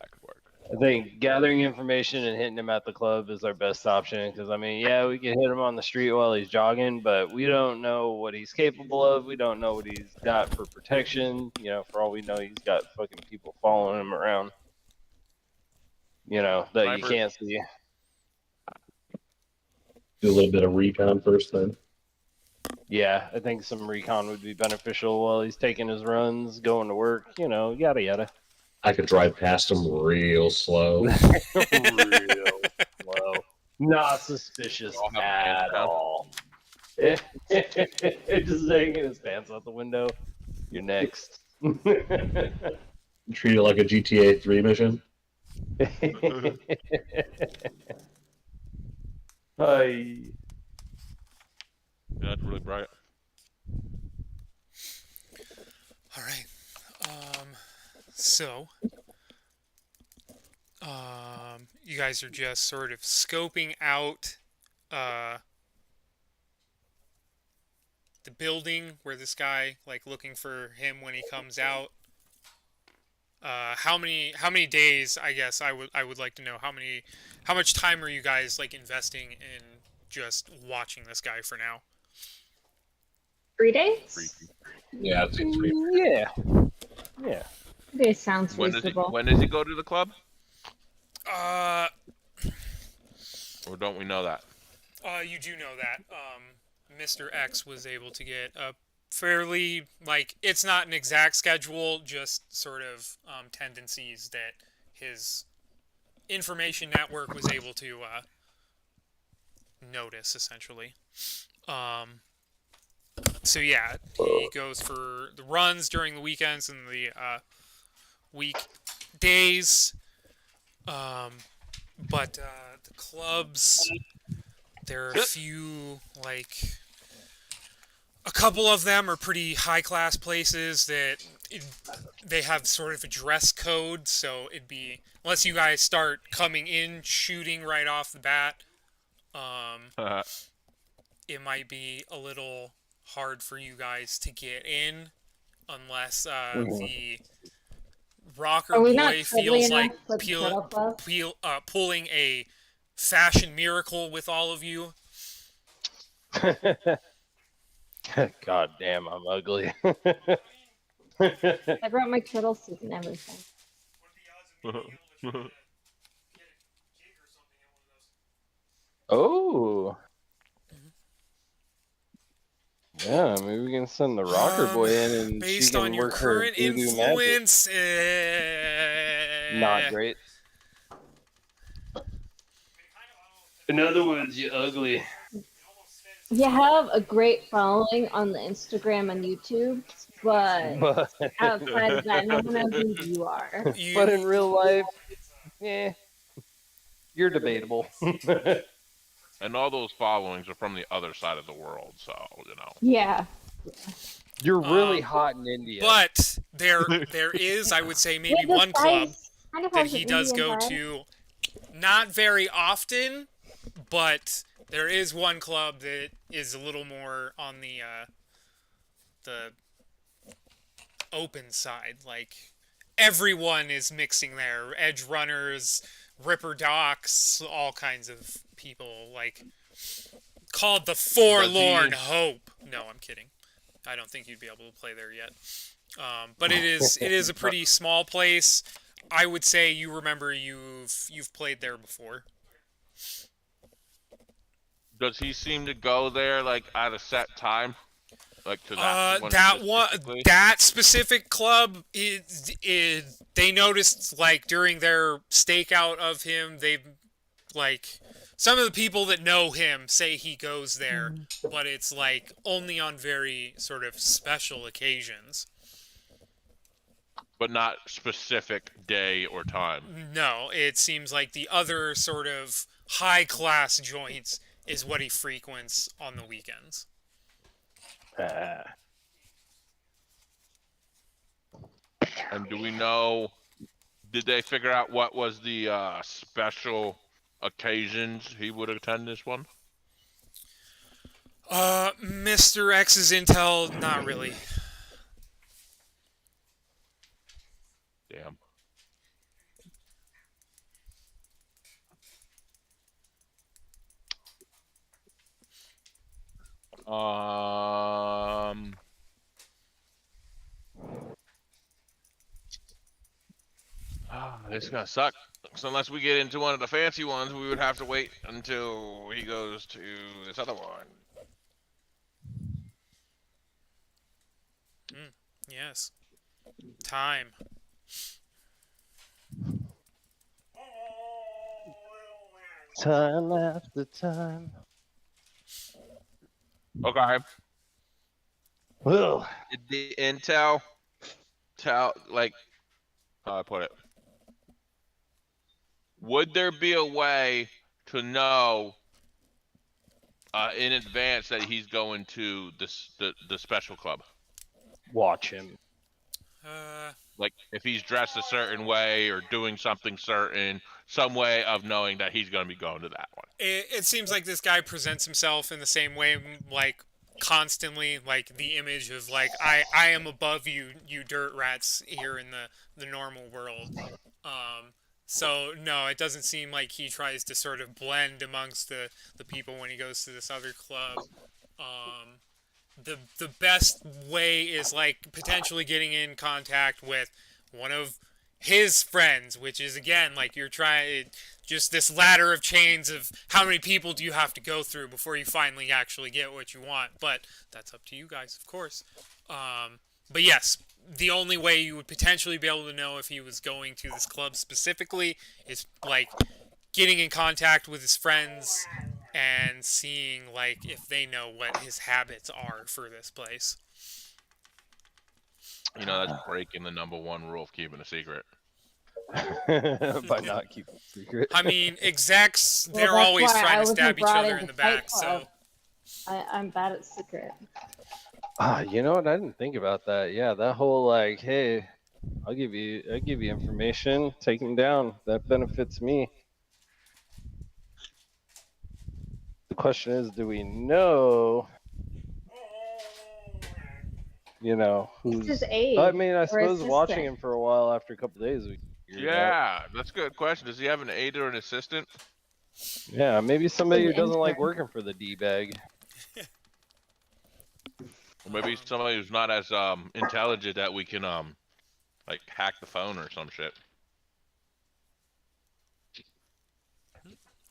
That could work. I think gathering information and hitting him at the club is our best option, because I mean, yeah, we can hit him on the street while he's jogging, but we don't know what he's capable of. We don't know what he's got for protection. You know, for all we know, he's got fucking people following him around. You know, that you Sniper. can't see. Do a little bit of recon first, then. Yeah, I think some recon would be beneficial while he's taking his runs, going to work, you know, yada yada. I could drive past him real slow. Real slow. Not suspicious I'll have at my hands all. Just hanging his pants out the window. You're next. Treat it like a GTA 3 mission. Hi. Yeah, that's really bright. All right. So, you guys are just sort of scoping out the building where this guy, like, looking for him when he comes out. How many days? I guess I would like to know how much time are you guys like investing in just watching this guy for now? 3 days? Freaky. Yeah, I'd say 3. Yeah. Yeah. 3 days sounds When reasonable. does he go to the club? Uh, Or don't we know that? You do know that Mr. X was able to get a fairly, like, it's not an exact schedule, just sort of tendencies that his information network was able to notice, essentially. So yeah, he goes for the runs during the weekends and the weekdays. But the clubs, there are a few, like, a couple of them are pretty high-class places that they have sort of a dress code, so it'd be, unless you guys start coming in shooting right off the bat, it might be a little hard for you guys to get in unless the rocker Are we not boy cuddly feels like enough for the cuddle club? pulling a fashion miracle with all of you. God damn, I'm ugly. I brought my turtle suit and everything. Oh. Yeah, maybe we can send the rocker boy in and she Based can on your work her current voodoo magic. influence, Not great. In other words, you're ugly. You have a great following on the Instagram and YouTube, but outside of that, no one knows who you are. But in real life, you're debatable. And all those followings are from the other side of the world, so, you know. Yeah. You're really hot in India. But there is, I would say, maybe one club that he does go to, not very often, but there is one club that is a little more on the open side. Like, everyone is mixing there. Edge runners, Ripper Docs, all kinds of people, like, called the Forlorn Hope. No, I'm kidding. I don't think you'd be able to play there yet. But it is a pretty small place. I would say you remember you've played there before. Does he seem to go there, like, at a set time? Like, to that specific club, they noticed, like, during their stakeout of him, like, some of the people that know him say he goes there, but it's, like, only on very sort of special occasions. But not specific day or time. No, it seems like the other sort of high-class joints is what he frequents on the weekends. And do we know, did they figure out what was the special occasions he would attend this one? Mr. X's intel, not really. Damn. This is gonna suck. So unless we get into one of the fancy ones, we would have to wait until he goes to this other one. Yes. Time. Time after time. Okay. Well, Did the intel tell, like, how I put it? Would there be a way to know in advance that he's going to the special club? watch him. Like, if he's dressed a certain way or doing something certain, some way of knowing that he's going to be going to that one. It seems like this guy presents himself in the same way, like, constantly, like, the image of, like, I am above you, you dirt rats here in the normal world. So, no, it doesn't seem like he tries to sort of blend amongst the people when he goes to this other club. The best way is, like, potentially getting in contact with one of his friends, which is, again, like, you're trying, just this ladder of chains of how many people do you have to go through before you finally actually get what you want. But that's up to you guys, of course. But yes, the only way you would potentially be able to know if he was going to this club specifically is, like, getting in contact with his friends and seeing like if they know what his habits are for this place. You know, that's breaking the #1 rule of keeping a secret. By not keeping it secret. I mean, execs, Well, they're that's always why I trying to wasn't stab each brought other in into the Fight back, Club. so I'm bad at secret. You know what? I didn't think about that. Yeah, that whole like, hey, I'll give you information, take him down. That benefits me. The question is, do we know? You know It's who's? his aide. I mean, I or suppose watching assistant. him for a while after a couple days, we can figure it out. Yeah, that's a good question. Does he have an aide or an assistant? Yeah, maybe somebody who An doesn't like intern. working for the D-bag. Or maybe somebody who's not as intelligent that we can like hack the phone or some shit.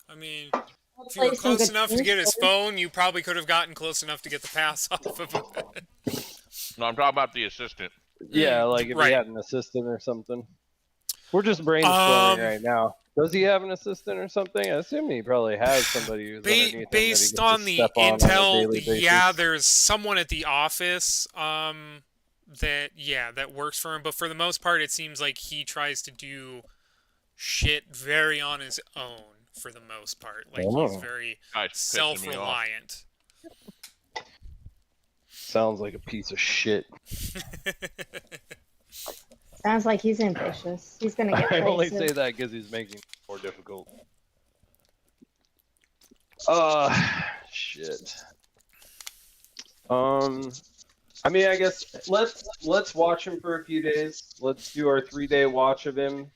I mean, I'll if you were play some close good enough to games get his for you. phone, you probably could have gotten close enough to get the pass off of him. No, I'm talking about the assistant. Yeah, like if right. he had an assistant or something. We're just brainstorming right now. Does he have an assistant or something? I assume he probably has somebody who's underneath him that he gets Based to on the step on a intel, daily basis. yeah, there's someone at the office that works for him, but for the most part it seems like he tries to do shit very on his own for the most part. Like he's very Guy's pissing me off. self-reliant. Sounds like a piece of shit. Sounds like he's ambitious. He's gonna get I only places. say that because he's making it more difficult. Shit. I mean, I guess let's watch him for a few days. Let's do our 3-day watch of him.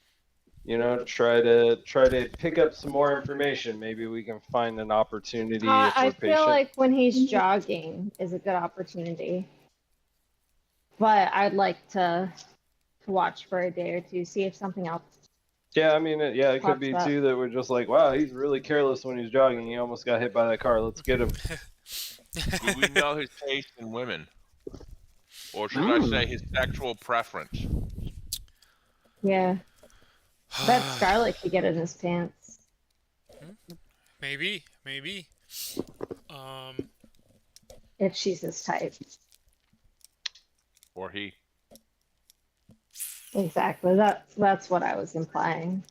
You know, try to pick up some more information. Maybe we can find an opportunity if we're I feel patient. like when he's jogging is a good opportunity. But I'd like to watch for a day or two, see if something else. Yeah, I mean, it could Pops be up. too that we're just like, wow, he's really careless when he's jogging. He almost got hit by that car. Let's get him. Do we know his taste in women? Or should I say his sexual preference? Yeah. Bet Scarlet could get in his pants. Maybe. If she's his type. Or he? Exactly. That's what I was implying.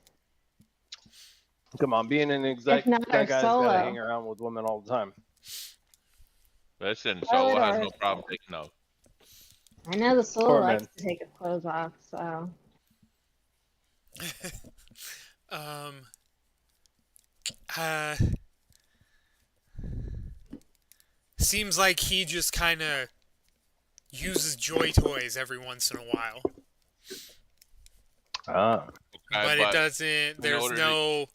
Come on, being an exec, If not, that our guy's solo. got to hang around with women all the time. Listen, Well, Solo has or- no problem taking notes. I know the soul Poor likes man. to take his clothes off, so Seems like he just kind of uses joy toys every once in a while. Ah. But it doesn't, there's order to- no,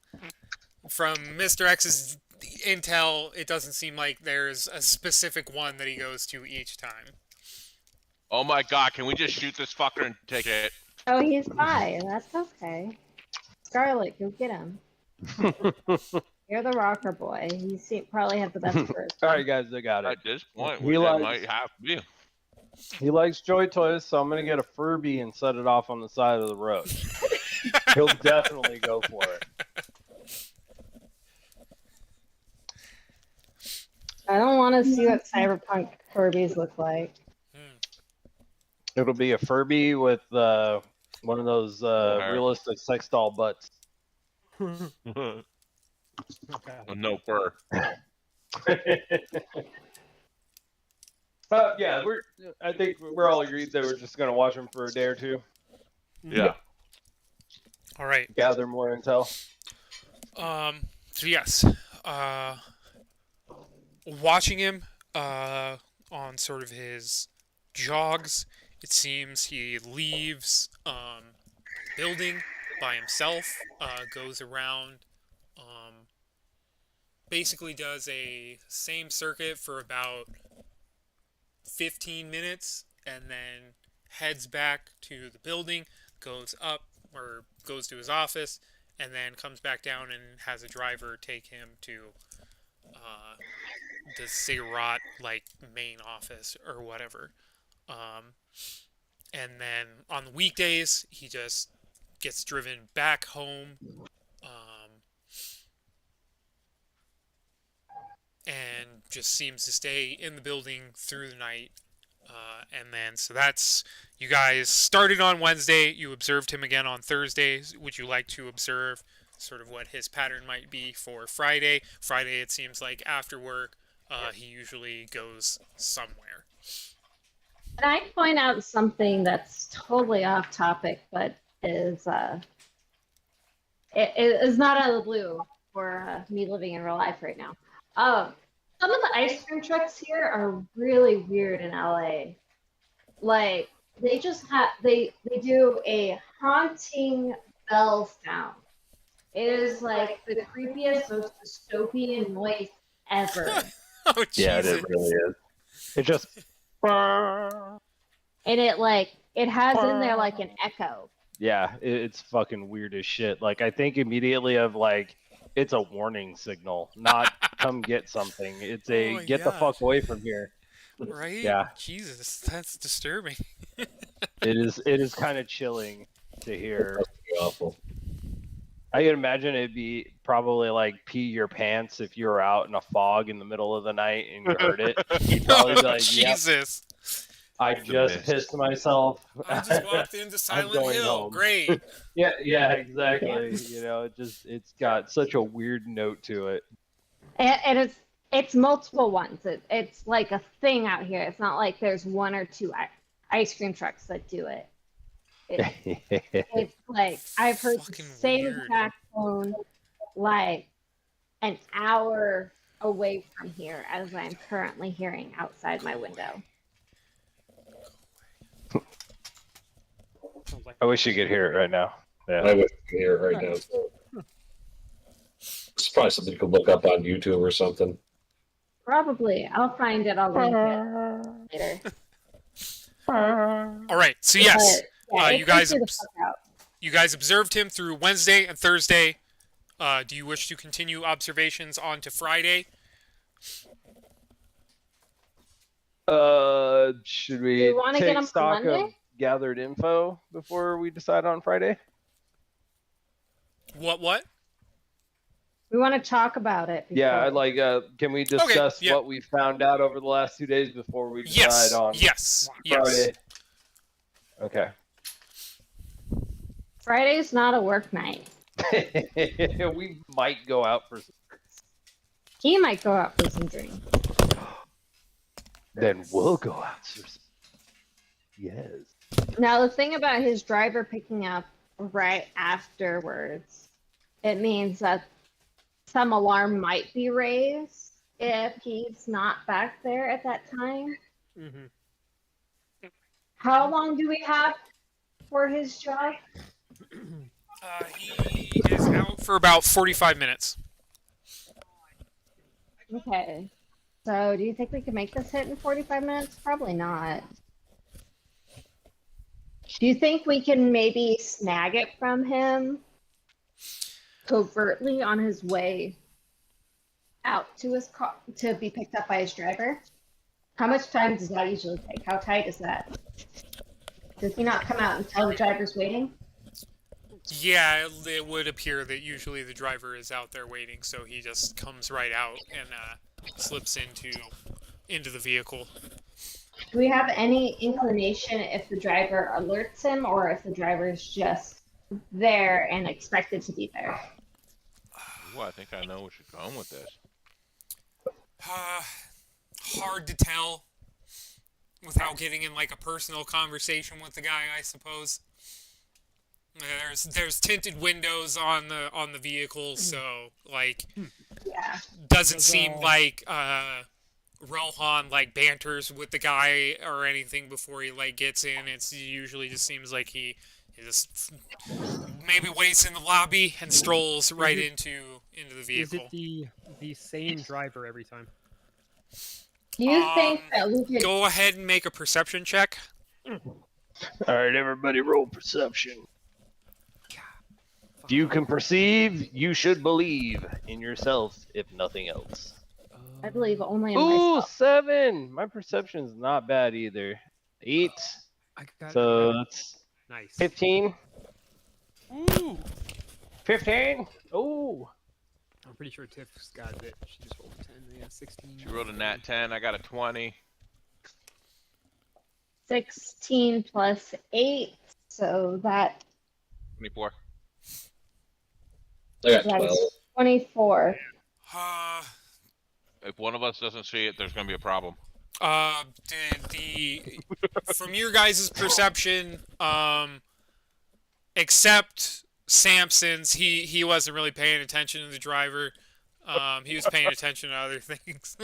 from Mr. X's intel, it doesn't seem like there's a specific one that he goes to each time. Oh my god, can we just shoot this fucker and take it? oh, he's by. That's okay. Scarlet, go get him. You're the rocker boy. Probably have the best first. All right, guys, I got it. At this point, He that likes- might have to be. He likes joy toys, so I'm gonna get a Furby and set it off on the side of the road. He'll definitely go for it. I don't want to see what Cyberpunk Furbies look like. It'll be a Furby with one of those realistic sex doll butts. No fur. Yeah, I think we're all agreed that we're just gonna watch him for a day or two, Yeah. All right. gather more intel. So yes, watching him on sort of his jogs, it seems he leaves building by himself, goes around, basically does a same circuit for about 15 minutes, and then heads back to the building, goes up or goes to his office, and then comes back down and has a driver take him to the Ziggurat main office or whatever. And then on the weekdays, he just gets driven back home. and just seems to stay in the building through the night. And then, so that's, you guys started on Wednesday, you observed him again on Thursday. Would you like to observe sort of what his pattern might be for Friday? Friday, it seems like after work, he usually goes somewhere. Can I point out something that's totally off topic, but is it is not out of the blue for me living in real life right now. Some of the ice cream trucks here are really weird in LA. Like they just have they do a haunting bell sound. It is like the creepiest, most dystopian noise ever. Oh, Yeah, Jesus. it really is. It just. And it has in there like an echo. Yeah, it's fucking weird as shit. Like, I think immediately of like, it's a warning signal, not come get something. It's Oh a my get the gosh. fuck away from here. Right? Yeah. Jesus, that's disturbing. It is kind of chilling to hear. That's pretty awful. I can imagine it'd be probably like pee your pants if you were out in a fog in the middle of the night and you heard it. You'd probably be Oh, like, yep, Jesus. I The just mist. pissed myself. I just walked into Silent going Hill. home. Great. Yeah, exactly. You know, it's got such a weird note to it. And it's multiple ones. It's like a thing out here. It's not like there's one or two ice cream trucks that do it. It's like I've heard the Fucking same weird. exact phone like an hour away from here as I'm currently hearing outside my window. Sounds like I wish you could hear it right now. I Yeah. wish you could hear it right now. Too. It's probably something you could look up on YouTube or something. Probably. I'll find it. I'll link it later. All right. So, yes, But, yeah, you it guys- freaks me the fuck out. you guys observed him through Wednesday and Thursday. Do you wish to continue observations on to Friday? Should Do we you wanna get take 'em for stock of Monday? gathered info before we decide on Friday? What? We want to talk about it. Yeah, before. I'd like. Can we discuss yeah. what we found out over the last 2 days before we decide Yes. on Yes. Friday? Okay. Friday's not a work night. We might go out for. He might go out for some drinks. Then we'll go out for. Yes. Now, the thing about his driver picking up right afterwards, it means that some alarm might be raised if he's not back there at that time. Mm-hmm. How long do we have for his job? He is out for about 45 minutes. Okay. So, do you think we can make this hit in 45 minutes? Probably not. Do you think we can maybe snag it from him covertly on his way out to his car to be picked up by his driver? How much time does that usually take? How tight is that? Does he not come out until the driver's waiting? Yeah, it would appear that usually the driver is out there waiting, so he just comes right out and slips into the vehicle. Do we have any inclination if the driver alerts him or if the driver's just there and expected to be there? Ooh, I think I know where you're going with this. Hard to tell without getting in like a personal conversation with the guy, I suppose. There's tinted windows on the vehicle, so like Yeah. doesn't seem like Relhan like banters with the guy or anything before he like gets in. It usually just seems like he just maybe waits in the lobby and strolls right into the Is vehicle. it the same driver every time? Do you think that we could Go ahead and make a perception check. All right, everybody, roll perception. If you can perceive, you should believe in yourself, if nothing else. I believe only in Ooh, myself. 7. My perception's not bad either. 8. I got So that's nice. 15. Ooh. 15. Ooh. I'm pretty sure Tiff's got it. She just rolled a 10. Yeah, 16. She rolled a nat 10. I got a 20. 16 plus 8, so that 24. I got that 12. is 24. If one of us doesn't see it, there's gonna be a problem. From your guys' perception, except Samson's, he wasn't really paying attention to the driver. He was paying attention to other things.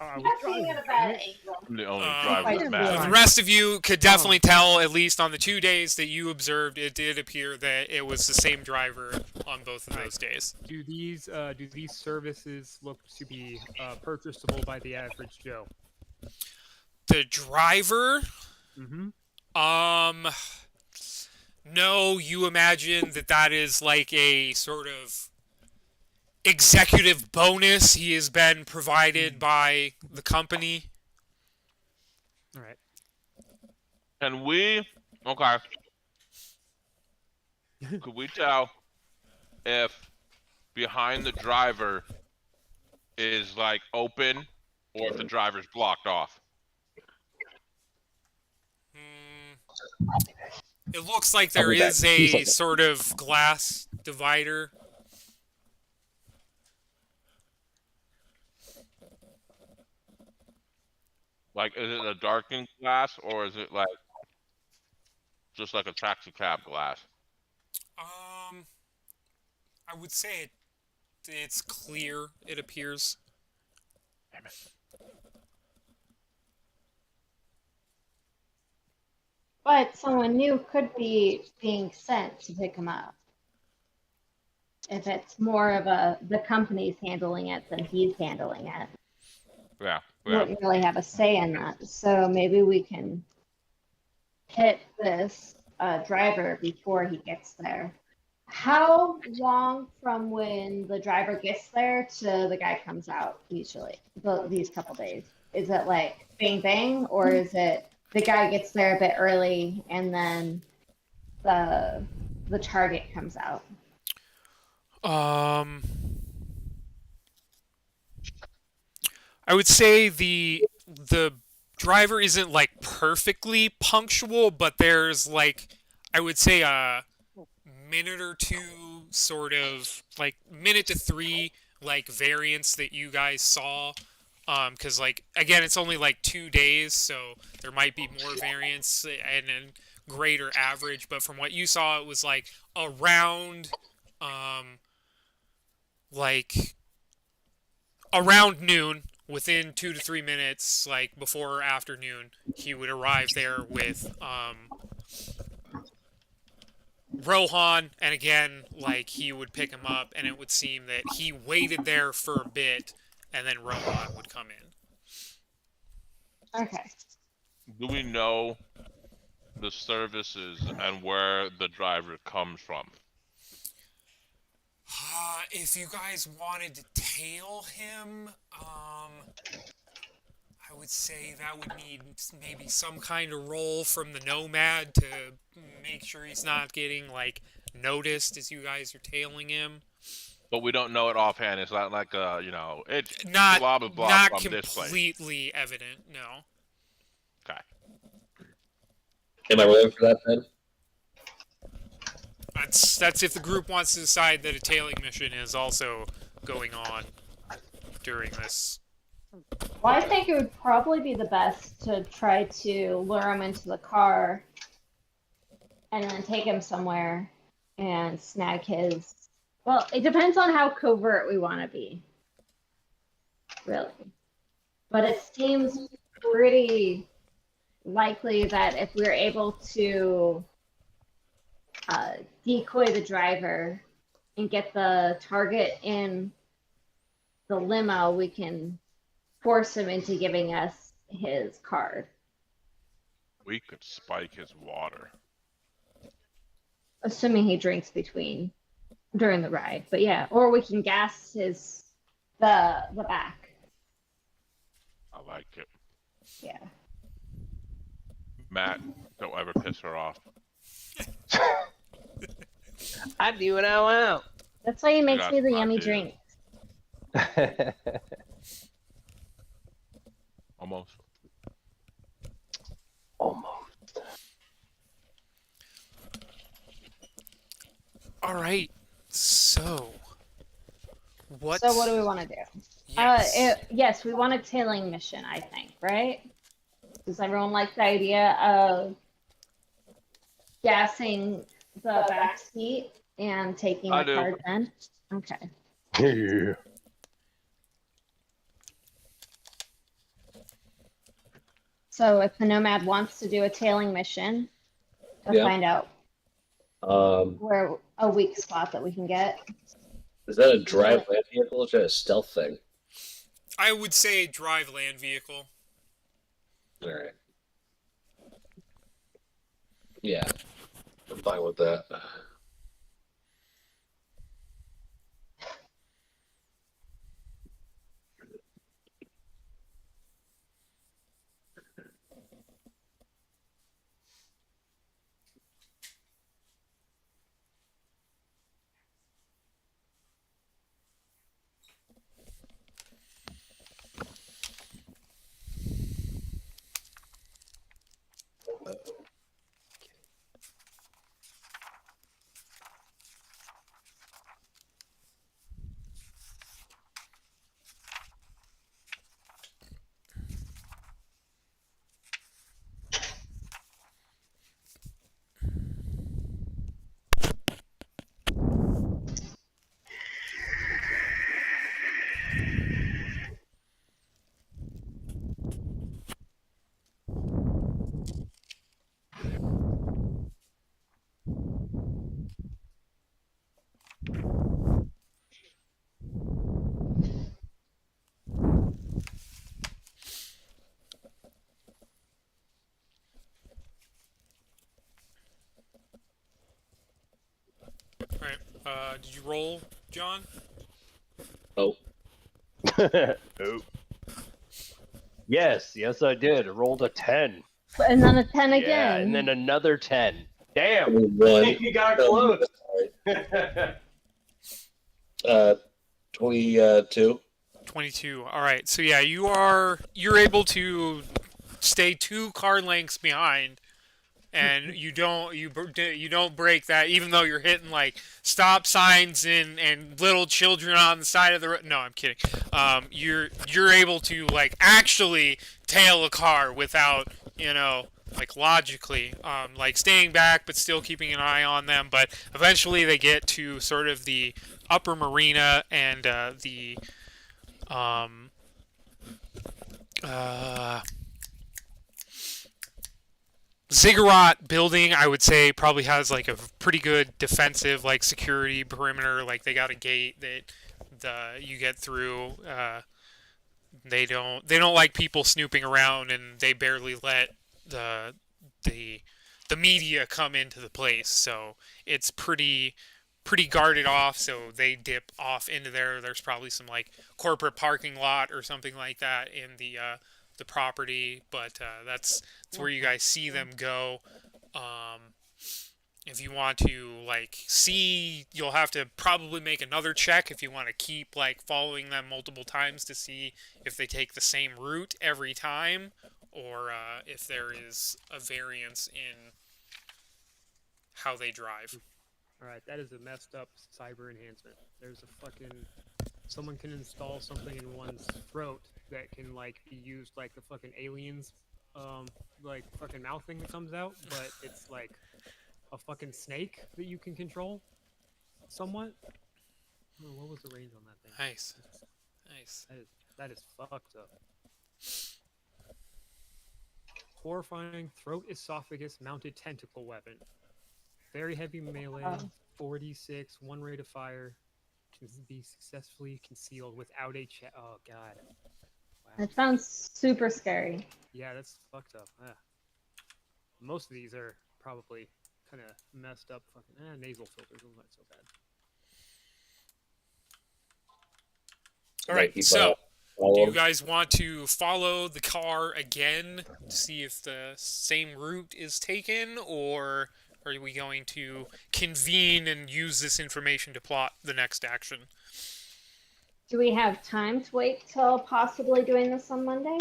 I was Not being driving. at a bad angle. I'm the only Uh, driver that But matters. The rest of you could definitely tell, at least on the 2 days that you observed, it did appear that it was the same driver on both of those days. Do these services look to be purchasable by the average Joe? The driver, Mm-hmm. no, you imagine that is like a sort of executive bonus he has been provided by the company. All right. Can we? Okay. Could we tell if behind the driver is like open, or if the driver's blocked off? It looks like there is a sort of glass divider. Like, is it a darkened glass, or is it like just like a taxi cab glass? I would say it's clear, it appears. Damn it. But someone new could be being sent to pick him up. If it's more of the company's handling it than he's handling it. Yeah. Wouldn't really have a say in that. So maybe we can hit this driver before he gets there. How long from when the driver gets there to the guy comes out usually? These couple days. Is it like bang bang, or is it the guy gets there a bit early and then the target comes out? I would say the driver isn't like perfectly punctual, but there's like, I would say a minute or two, sort of like minute to 3 like variance that you guys saw. Because like again, it's only like 2 days, so there might be more variance and a greater average. But from what you saw, it was like around around noon, within 2 to 3 minutes, like before or after noon, he would arrive there with Rohan, and again, like he would pick him up, and it would seem that he waited there for a bit, and then Rohan would come in. Okay. Do we know the services and where the driver comes from? If you guys wanted to tail him, I would say that would need maybe some kind of roll from the Nomad to make sure he's not getting, like, noticed as you guys are tailing him. But we don't know it offhand. It's not like, it's Not, blah, blah, blah not from this place. completely evident, no. Okay. Am I rolling for that then? That's if the group wants to decide that a tailing mission is also going on during this. Well, I think it would probably be the best to try to lure him into the car and then take him somewhere and snag his. Well, it depends on how covert we want to be. Really. But it seems pretty likely that if we're able to decoy the driver and get the target in the limo, we can force him into giving us his card. We could spike his water. Assuming he drinks during the ride. But yeah, or we can gas the back. I like it. Yeah. Matt, don't ever piss her off. I do what I want. That's why he makes Got me the my yummy dude. drink. Almost. Almost. All right. So, what? So what do we want to do? Yes. Yes, we want a tailing mission, I think, right? Does everyone like the idea of gassing the back seat and taking I the do. card then? Okay. Yeah. So if the Nomad wants to do a tailing mission to Yeah. find out Um, where a weak spot that we can get. is that a drive land vehicle or is that a stealth thing? I would say drive land vehicle. All right. Yeah, I'm fine with that. All right. Did you roll, John? Oh, Oh. Yes, I did. I rolled a 10. And then a 10 Yeah, again. and then another 10. Damn! one. You got close. 22. 22. All right. So yeah, you're able to stay 2 car lengths behind, and you don't break that, even though you're hitting like stop signs and little children on the side of the road. No, I'm kidding. You're able to like actually tail a car without like logically like staying back but still keeping an eye on them. But eventually they get to sort of the upper marina and the Ziggurat building, I would say, probably has like a pretty good defensive like security perimeter. Like they got a gate that you get through. They don't like people snooping around, and they barely let the the media come into the place. So it's pretty guarded off. So they dip off into there. There's probably some like corporate parking lot or something like that in the property, but that's where you guys see them go. If you want to like see, you'll have to probably make another check if you want to keep like following them multiple times to see if they take the same route every time, or if there is a variance in how they drive. Alright, that is a messed up cyber enhancement. There's a fucking... Someone can install something in one's throat that can, like, be used like the fucking aliens, like, fucking mouth thing that comes out, but it's like a fucking snake that you can control somewhat. Oh, what was the range on that thing? Nice. Nice. That is fucked up. Horrifying throat esophagus mounted tentacle weapon. Very heavy melee, 46, 1 rate of fire, can be successfully concealed without a check. Oh god. Wow. That sounds super scary. Yeah, that's fucked up. Most of these are probably kind of messed up. Fucking nasal filters, those aren't so bad. All right, so do you guys want to follow the car again to see if the same route is taken, or are we going to convene and use this information to plot the next action? Do we have time to wait till possibly doing this on Monday?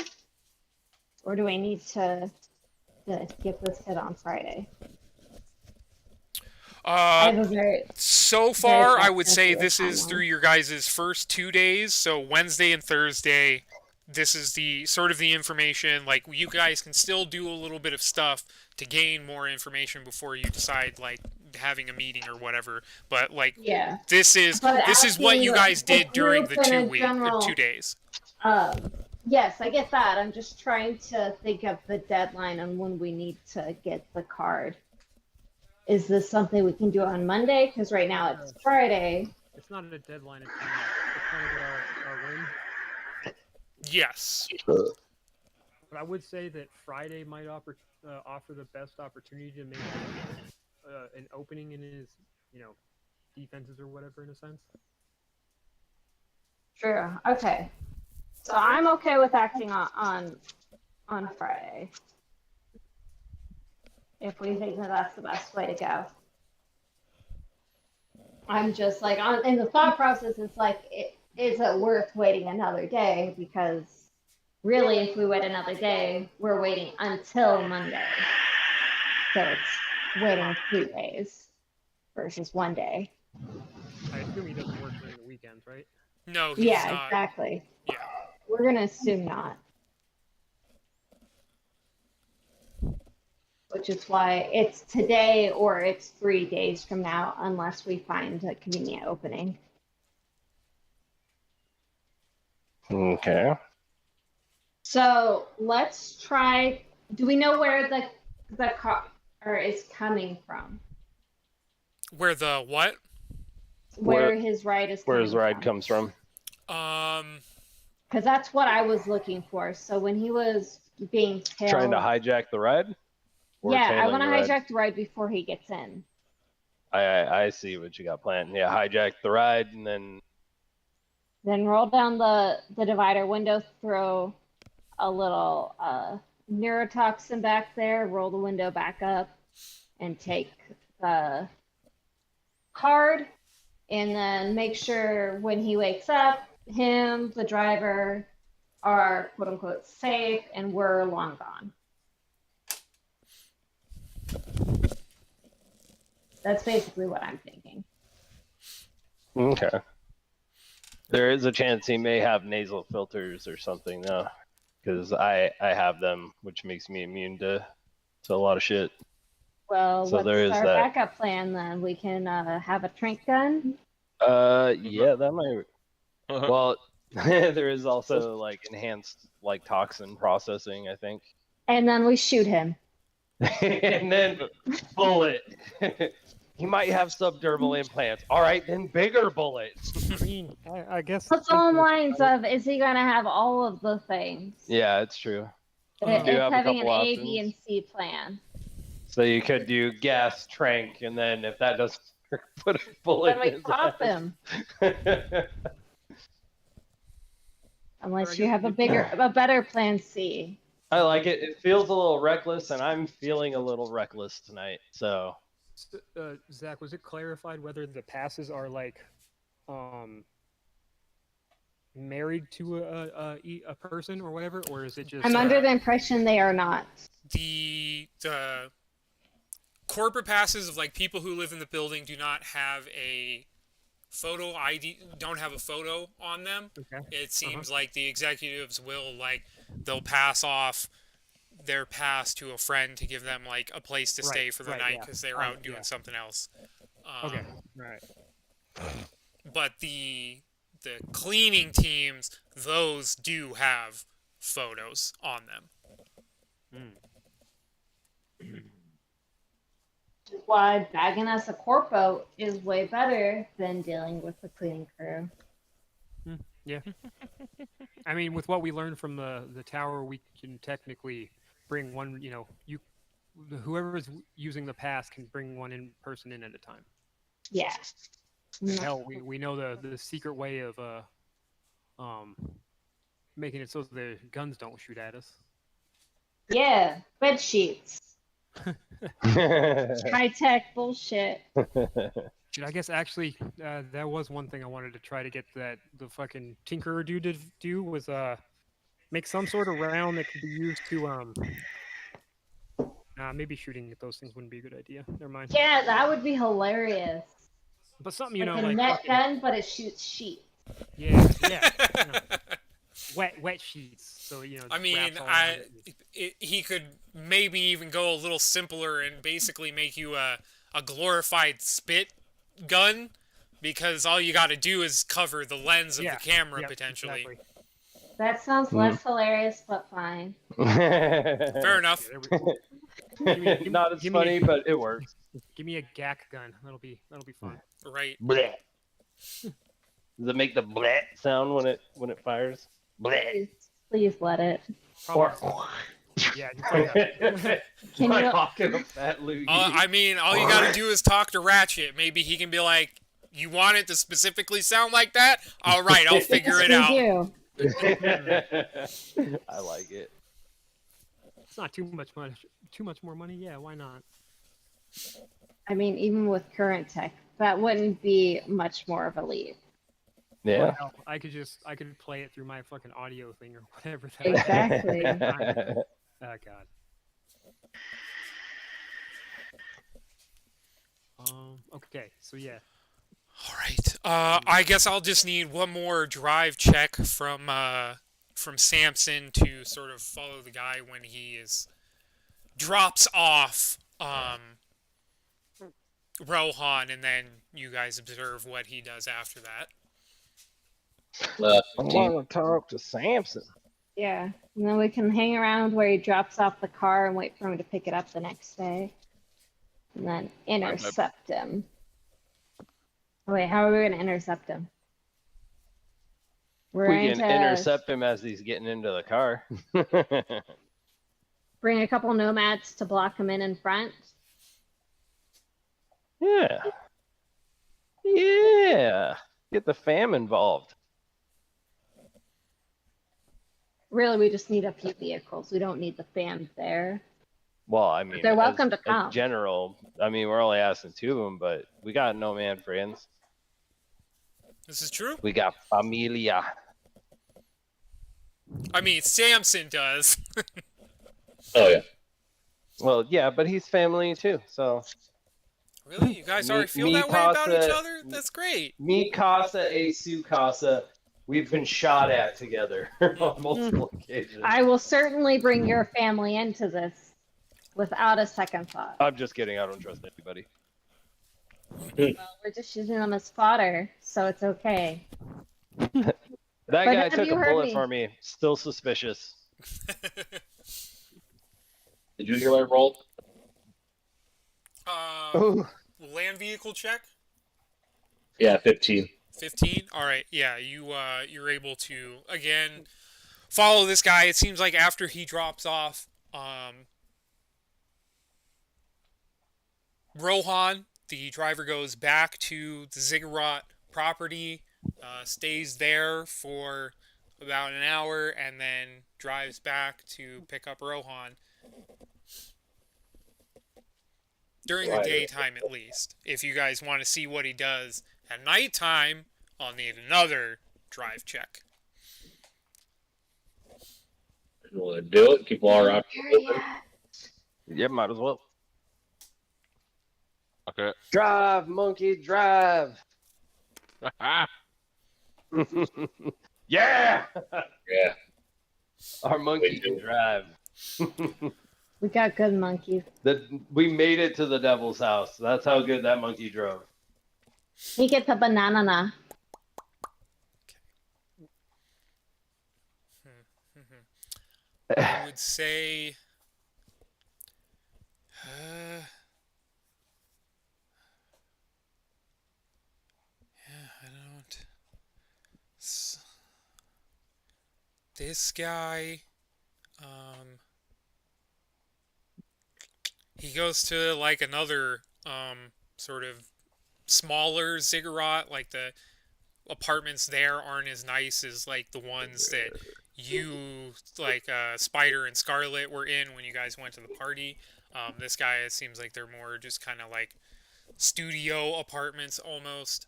Or do we need to get this hit on Friday? I have a very So far, I would say sensitive this is timeline. through your guys' first 2 days. So Wednesday and Thursday, this is the sort of the information. Like you guys can still do a little bit of stuff to gain more information before you decide like having a meeting or whatever. But like Yeah. this is But what you guys asking did during the group in a 2 general- 2 days. Yes, I get that. I'm just trying to think of the deadline on when we need to get the card. Is this something we can do on Monday? Because right now it's Friday. It's not a deadline. It's trying to get our win. Yes. But I would say that Friday might offer the best opportunity to make an opening in his, defenses or whatever in a sense. Sure. Okay. So I'm okay with acting on Friday. If we think that that's the best way to go. I'm just like in the thought process, it's like, is it worth waiting another day? Because really, if we wait another day, we're waiting until Monday. So it's waiting 3 days versus 1 day. I assume he doesn't work during the weekends, right? No, he's Yeah, not. exactly. Yeah. We're gonna assume not. Which is why it's today or it's 3 days from now, unless we find a convenient opening. Okay. So let's try. Do we know where the car is coming from? Where the what? Where his ride is Where coming his ride from? comes from. Because that's what I was looking for. So when he was being tailed, Trying to hijack the ride? Or yeah, I tailing want to the ride? hijack the ride before he gets in. I see what you got planned. Yeah, hijack the ride and Then roll down the divider window, throw a little neurotoxin back there, roll the window back up, and take the card. And then make sure when he wakes up, him, the driver, are quote unquote safe and we're long gone. That's basically what I'm thinking. Okay. There is a chance he may have nasal filters or something, though. Because I have them, which makes me immune to a lot of shit. Well, So what's there is our that. backup plan then? We can have a trank gun. Yeah, that might. Well, there is also like enhanced like toxin processing, I think. And then we shoot him. And then bullet. He might have subdermal implants. All right, then bigger bullets. I mean, I guess. What's along lines of, is he going to have all of the things? Yeah, it's true. It's do have a having an couple A, B, options. and C plan. So you could do gas trank, and then if that doesn't work, put a bullet Then we in his pop ass. him. Unless you have a better plan C. I like it. It feels a little reckless, and I'm feeling a little reckless tonight. So Zach, was it clarified whether the passes are like married to a person or whatever, or is it just? I'm under the impression they are not. The corporate passes of like people who live in the building do not have a photo ID, don't have a photo on them. Okay. It seems like the executives will they'll pass off their pass to a friend to give them like a place to stay for the night because they're out doing something else. Okay. Right. But the cleaning teams, those do have photos on them. Which is why bagging us a corpo is way better than dealing with the cleaning crew. Yeah. I mean, with what we learned from the tower, we can technically bring one. Whoever is using the pass can bring one person in at a time. Yeah. Hell, we know the secret way of making it so the guns don't shoot at us. Yeah, bed sheets. High tech bullshit. Dude, I guess actually, that was one thing I wanted to try to get the fucking Tinkerer dude to do was make some sort of round that could be used to maybe shooting at those things wouldn't be a good idea. Never mind. Yeah, that would be hilarious. But something you Like know, a like net fucking, gun, but it shoots sheep. yeah, you know, wet sheets. So you know. I mean, wraps all around it. he could maybe even go a little simpler and basically make you a glorified spit gun, because all you got to do is cover the lens of Yeah, the camera yep, potentially. exactly. That sounds less hilarious, but fine. Fair enough. Yeah, there we- Not as give me funny, a- but it works. Give me a gack gun. That'll be fun. Right. Bleh. Does it make the bleh sound when it fires? Bleh. Please let it. Probably. Yeah. Just like a, Can Like you? hawking a fat loogie. I mean, all you got to do is talk to Ratchet. Maybe he can be like, "You want it to specifically sound like that? All right, I'll figure it We out." do. I like it. it's not too much money. Too much more money? Yeah, why not? I mean, even with current tech, that wouldn't be much more of a leap. Yeah. Well, hell, I could play it through my fucking audio thing or whatever. That is. Exactly. Oh god. Okay, so yeah. All right. I guess I'll just need one more drive check from Samson to sort of follow the guy when he drops off Rohan, and then you guys observe what he does after that. I want to talk to Samson. Yeah. And then we can hang around where he drops off the car and wait for him to pick it up the next day. And then intercept him. Wait, how are we going to intercept him? We're We going can to intercept him as he's getting into the car. bring a couple nomads to block him in front. Yeah. Yeah. Get the fam involved. Really, we just need a few vehicles. We don't need the fam there. Well, I mean, They're welcome to as come. general, I mean, we're only asking two of them, but we got no man friends. This is true? We got familia. I mean, Samson does. Oh yeah. Well, yeah, but he's family too. So Really? You guys already feel Me that way about each casa- other? That's great. mi casa e su casa, we've been shot at together on multiple occasions. I will certainly bring your family into this without a second thought. I'm just kidding. I don't trust anybody. Well, we're just using them as fodder, so it's okay. That But guy have took you a heard bullet me? for me. Still suspicious. Did you hear my roll? Ooh. Land vehicle check? Yeah, 15. 15? Alright, yeah, you're able to, again, follow this guy. It seems like after he drops off Rohan, the driver goes back to the Ziggurat property, stays there for about an hour, and then drives back to pick up Rohan. During the Right. daytime, at least. If you guys want to see what he does at nighttime, I'll need another drive check. You want to do it? Keep all our options open. Yeah, might as well. Okay. Drive, monkey, drive. Yeah. Yeah. Our monkey can drive. We got good monkeys. We made it to the devil's house. That's how good that monkey drove. He gets a banana. I would say... yeah, I don't... This guy... he goes to, like, another, sort of smaller ziggurat. Like, the apartments there aren't as nice as, like, the ones that you, like, Spider and Scarlet were in when you guys went to the party. This guy, it seems like they're more just kind of, like, studio apartments almost.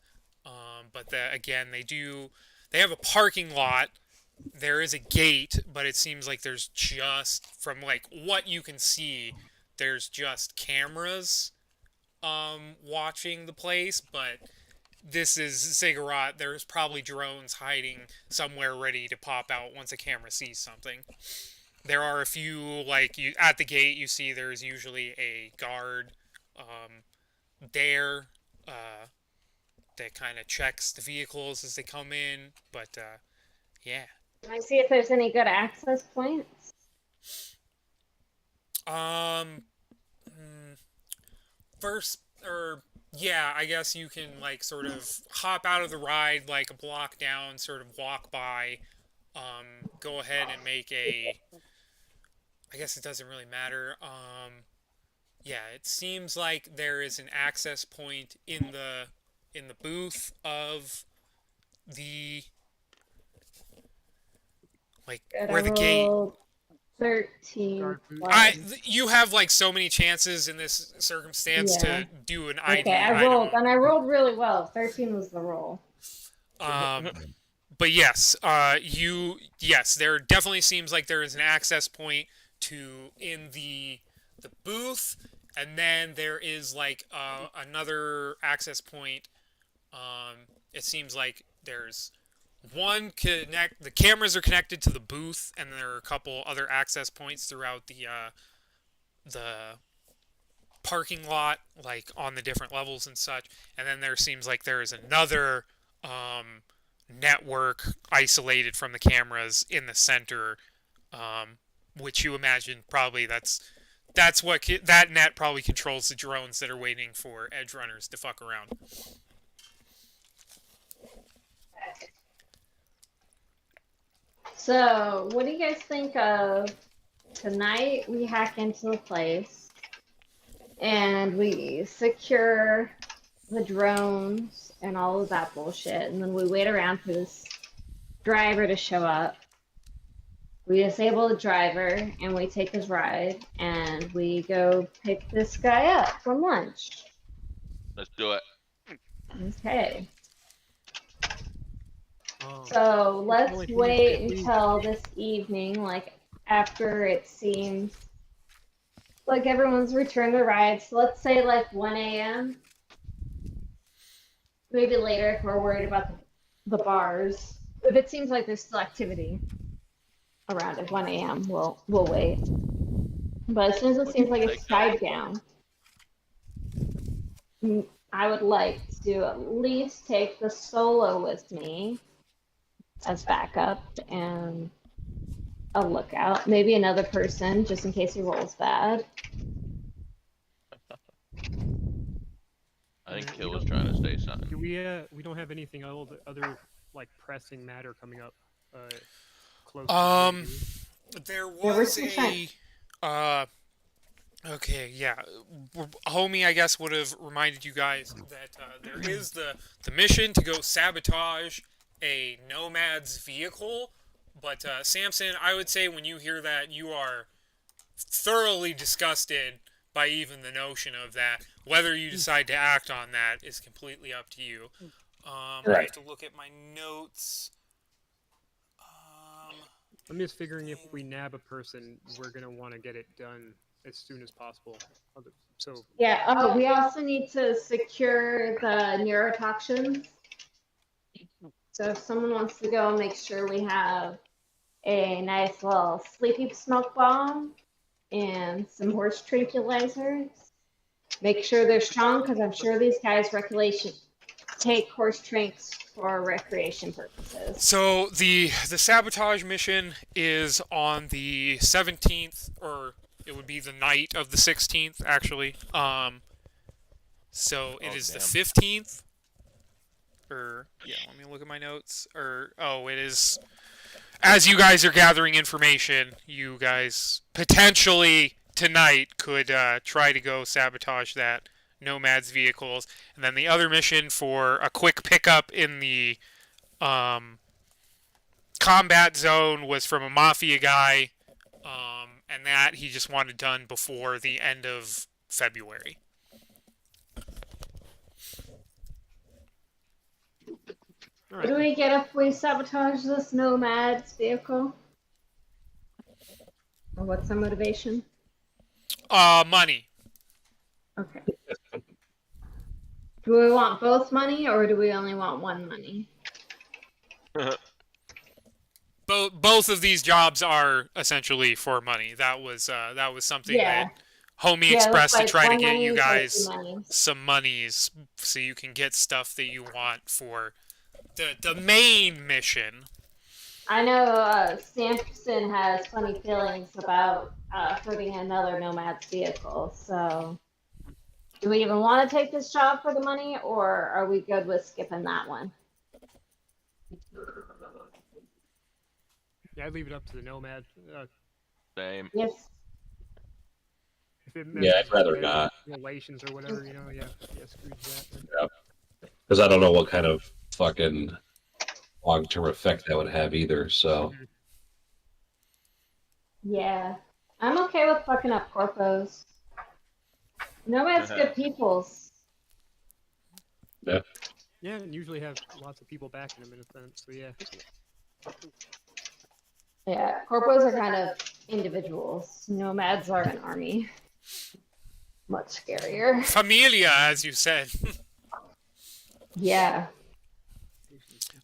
But again, they have a parking lot. There is a gate, but it seems like there's just, from like what you can see, there's just cameras watching the place, but this is Ziggurat. There's probably drones hiding somewhere ready to pop out once a camera sees something. There are a few, like, at the gate you see there's usually a guard there that kind of checks the vehicles as they come in, but yeah. Can I see if there's any good access points? First, or yeah, I guess you can like sort of hop out of the ride like a block down, sort of walk by, go ahead and make a. I guess it doesn't really matter. Yeah, it seems like there is an access point in the booth of the like Good, where I the gate. rolled 13. Guard booth. You have like so many chances in this circumstance Yeah. to do an ID. Okay, I rolled really well. 13 was the roll. But yes, there definitely seems like there is an access point in the booth, and then there is like another access point. It seems like there's the cameras are connected to the booth, and there are a couple other access points throughout the parking lot, like on the different levels and such. And then there seems like there is another network isolated from the cameras in the center, which you imagine probably that's what that net probably controls the drones that are waiting for edge runners to fuck around. So, what do you guys think of tonight? We hack into the place and we secure the drones and all of that bullshit, and then we wait around for this driver to show up. We disable the driver and we take his ride and we go pick this guy up from lunch. Let's do it. Okay. Oh, So let's only wait Tuesday week. until this evening, like after it seems like everyone's returned their rides. So let's say like 1 a.m. Maybe later if we're worried about the bars. If it seems like there's still activity around at 1 a.m., we'll wait. But as soon as it seems like it's died down, I would like to at least take the solo with me as backup and a lookout. Maybe another person just in case he rolls bad. I think Kill was trying to say something. Do we don't have anything other like pressing matter coming up close. There where's was the okay, yeah. Homie, I guess, would have reminded you guys that there is the mission to go sabotage a Nomad's vehicle. But, Samson, I would say when you hear that, you are thoroughly disgusted by even the notion of that. Whether you decide to act on that is completely up to you. I have to look at my notes. I'm just figuring if we nab a person, we're gonna want to get it done as soon as possible. So Yeah, oh, we also need to secure the neurotoxins. So if someone wants to go and make sure we have a nice little sleepy smoke bomb and some horse tranquilizers, make sure they're strong because I'm sure these guys take horse tranks for recreation purposes. So the sabotage mission is on the 17th, or it would be the night of the 16th, actually. So it is the 15th. Or yeah, let me look at my notes. It is. As you guys are gathering information, you guys potentially tonight could try to go sabotage that Nomad's vehicles, and then the other mission for a quick pickup in the combat zone was from a mafia guy, and that he just wanted done before the end of February. All What do right. we get if we sabotage this nomad's vehicle? Or what's our motivation? Money. Okay. Do we want both money or do we only want one money? Both of these jobs are essentially for money. That was something that Homie Yeah, it looks expressed to like try to one get money you is like guys two monies. some monies so you can get stuff that you want for the main mission. I know Sampson has funny feelings about hurting another nomad's vehicle, so do we even want to take this job for the money, or are we good with skipping that one? Yeah, I'd leave it up to the nomad. Same. Yes. If it Yeah, I'd messes rather with their not. relations or whatever, you know, yeah, screw that. Yeah. Because I don't know what kind of fucking long-term effect that would have either. So Yeah. I'm okay with fucking up corpos. Nomad's good peoples. Yeah, and usually have lots of people backing them in a sense. So yeah. Yeah, corpos are kind of individuals. Nomads are an army. Much scarier. Familia, as you said. Yeah.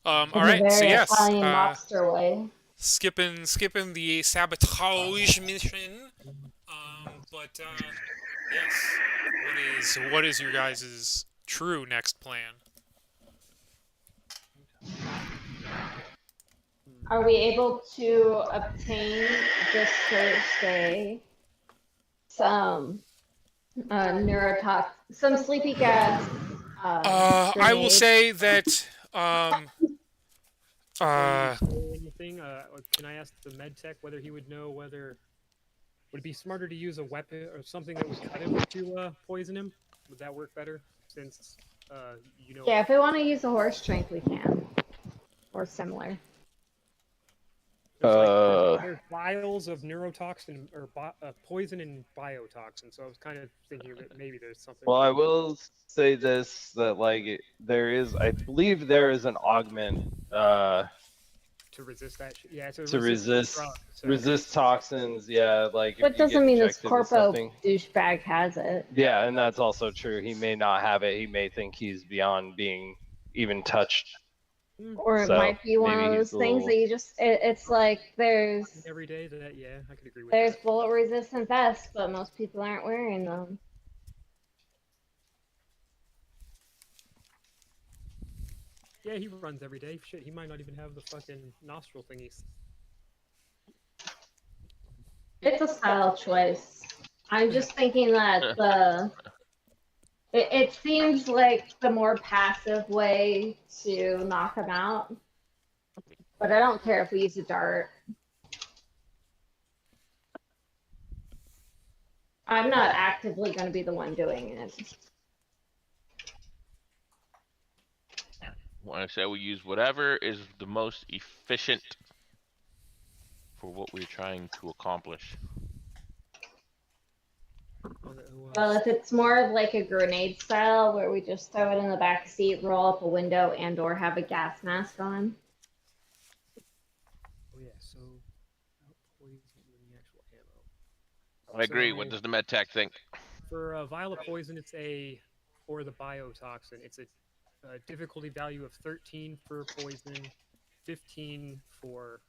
All In a right, so very yes, Italian mobster way. skipping the sabotage mission. But yes, what is your guys' true next plan? Are we able to obtain this Thursday some some sleepy gas? I will grenades? say that Anything? Can I ask the med tech whether he would know whether would it be smarter to use a weapon or something that would cut him to poison him? Would that work better? Since you know. Yeah, if we want to use a horse drink, we can, or similar. There's vials of neurotoxin or poison and biotoxin, so I was kind of thinking that maybe there's something. Well, I will say this, that like I believe there is an augment to resist that. Yeah, to resist drug, so. resist toxins. Yeah, like. But doesn't mean this injected with corpo something. douchebag has it. Yeah, and that's also true. He may not have it. He may think he's beyond being even touched. Or it So, might be one maybe of he's those a things little- that you just, it's like there's Every day that, yeah, I could agree with there's that. bullet resistant vests, but most people aren't wearing them. Yeah, he runs every day. Shit, he might not even have the fucking nostril thingies. It's a style choice. I'm just thinking that it seems like the more passive way to knock him out. But I don't care if we use a dart. I'm not actively going to be the one doing it. When I say we use whatever is the most efficient for what we're trying to accomplish. Well, if it's more of like a grenade style where we just throw it in the back seat, roll up a window, and or have a gas mask on. Oh yeah, so poison in the actual ammo. I agree. What does the med tech think? For a vial of poison, it's or the biotoxin, it's a difficulty value of 13 for poison, 15 for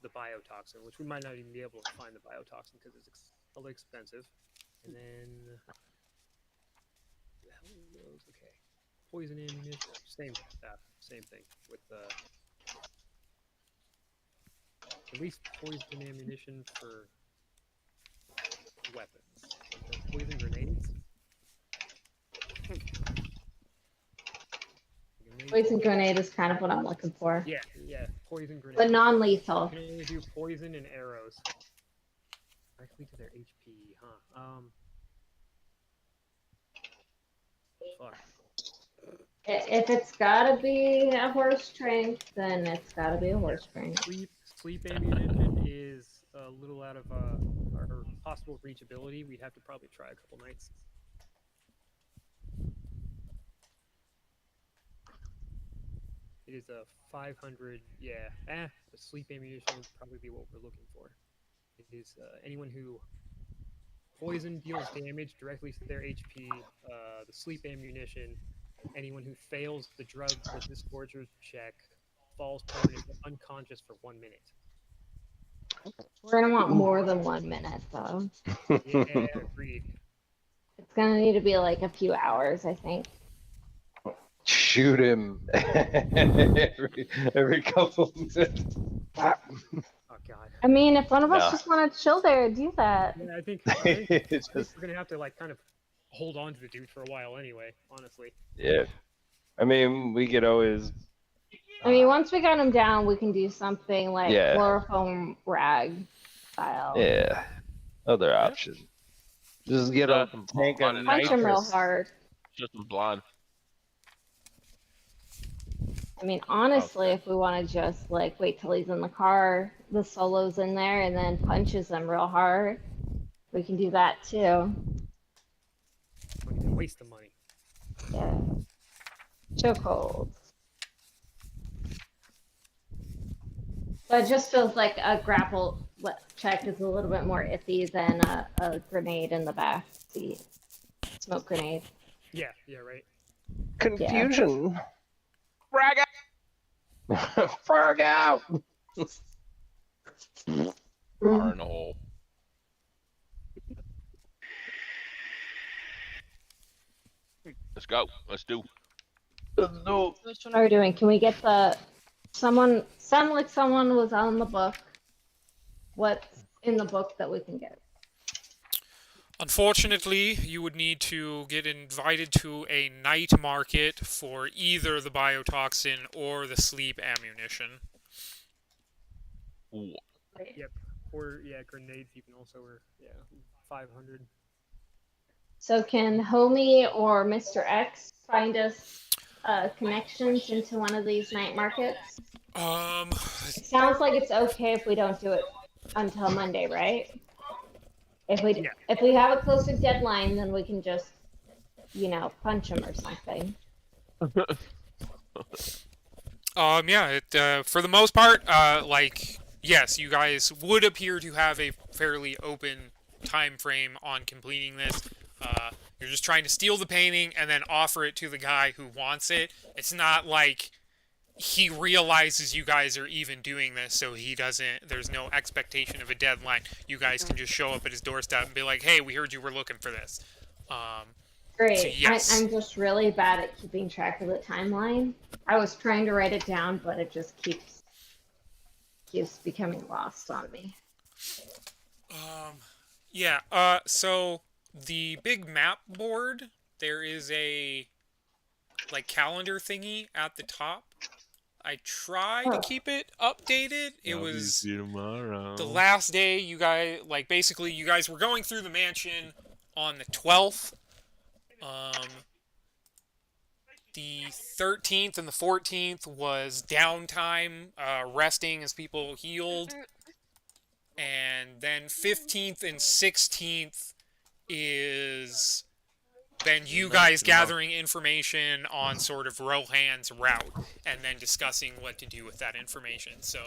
the biotoxin, which we might not even be able to find the biotoxin because it's a little expensive. And then the hell are those? Okay, poison ammunition, same thing with at least poison ammunition for weapons. Poison grenades. Poison grenade is kind of what I'm looking for. Yeah, poison grenade. But non-lethal. You can only do poison and arrows. Directly to their HP, huh? Fuck. If it's gotta be a horse drink, then it's gotta be a horse drink. Sleep ammunition is a little out of our possible reachability. We'd have to probably try a couple nights. It is a 500. Yeah, the sleep ammunition would probably be what we're looking for. It is anyone who poison deals damage directly to their HP. The sleep ammunition. Anyone who fails the drug the disgorger check falls permanently unconscious for 1 minute. We're gonna want more than 1 minute though. Yeah, agreed. It's gonna need to be like a few hours, I think. Shoot him every couple minutes. Oh god. I mean, if one of us No. just want to chill there, do that. Yeah, I think It's just, we're gonna have to like kind of hold on to the dude for a while anyway. Honestly. yeah. I mean, we could always. I mean, once we got him down, we can do something like Yeah. chloroform rag style. Yeah. Other option. Just get a tank of Punch him real nitrous. hard. Just some blood. I mean, honestly, if we want to just like wait till he's in the car, the solo's in there, and then punches him real hard, we can do that too. Don't even waste the money. Yeah. Chokehold. But it just feels like a grapple check is a little bit more iffy than a grenade in the back seat. Smoke grenade. Yeah, right. Confusion. Frag out! Frag out! Arnold. Let's go. Let's do. No. Which one are we doing? Can we get someone sound like someone was on the book? What's in the book that we can get? Unfortunately, you would need to get invited to a night market for either the biotoxin or the sleep ammunition. Ooh. Yep. Or grenades even also are 500. So can Homie or Mr. X find us connections into one of these night markets? It sounds like it's okay if we don't do it until Monday, right? If we have a closer deadline, then we can just, punch him or something. For the most part, yes, you guys would appear to have a fairly open time frame on completing this. You're just trying to steal the painting and then offer it to the guy who wants it. It's not like he realizes you guys are even doing this, so there's no expectation of a deadline. You guys can just show up at his doorstep and be like, hey, we heard you were looking for this. Great. So yes. I'm just really bad at keeping track of the timeline. I was trying to write it down, but it just keeps becoming lost on me. So the big map board, there is a calendar thingy at the top. I try to keep it updated. It was the last day you guys, basically you guys were going through the mansion on the 12th. The 13th and the 14th was downtime, resting as people healed. And then 15th and 16th is then you guys gathering information on sort of Rohan's route and then discussing what to do with that information. So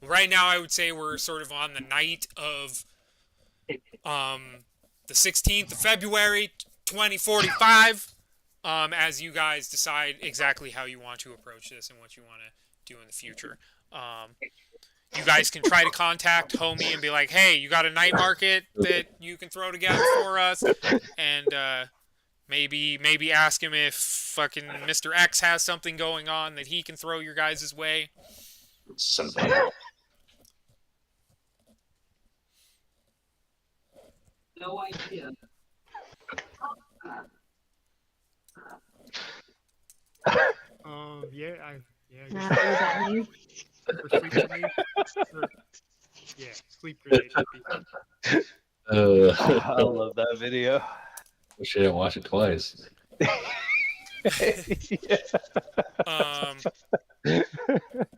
right now I would say we're sort of on the night of the 16th of February 2045 as you guys decide exactly how you want to approach this and what you want to do in the future. You guys can try to contact Homie and be like, hey, you got a night market that you can throw together for us? And maybe ask him if fucking Mr. X has something going on that he can throw your guys' way. Simple. No idea. Not what that means. For sleep grenade. Sleep grenade should be. I love that video. Wish I didn't watch it twice.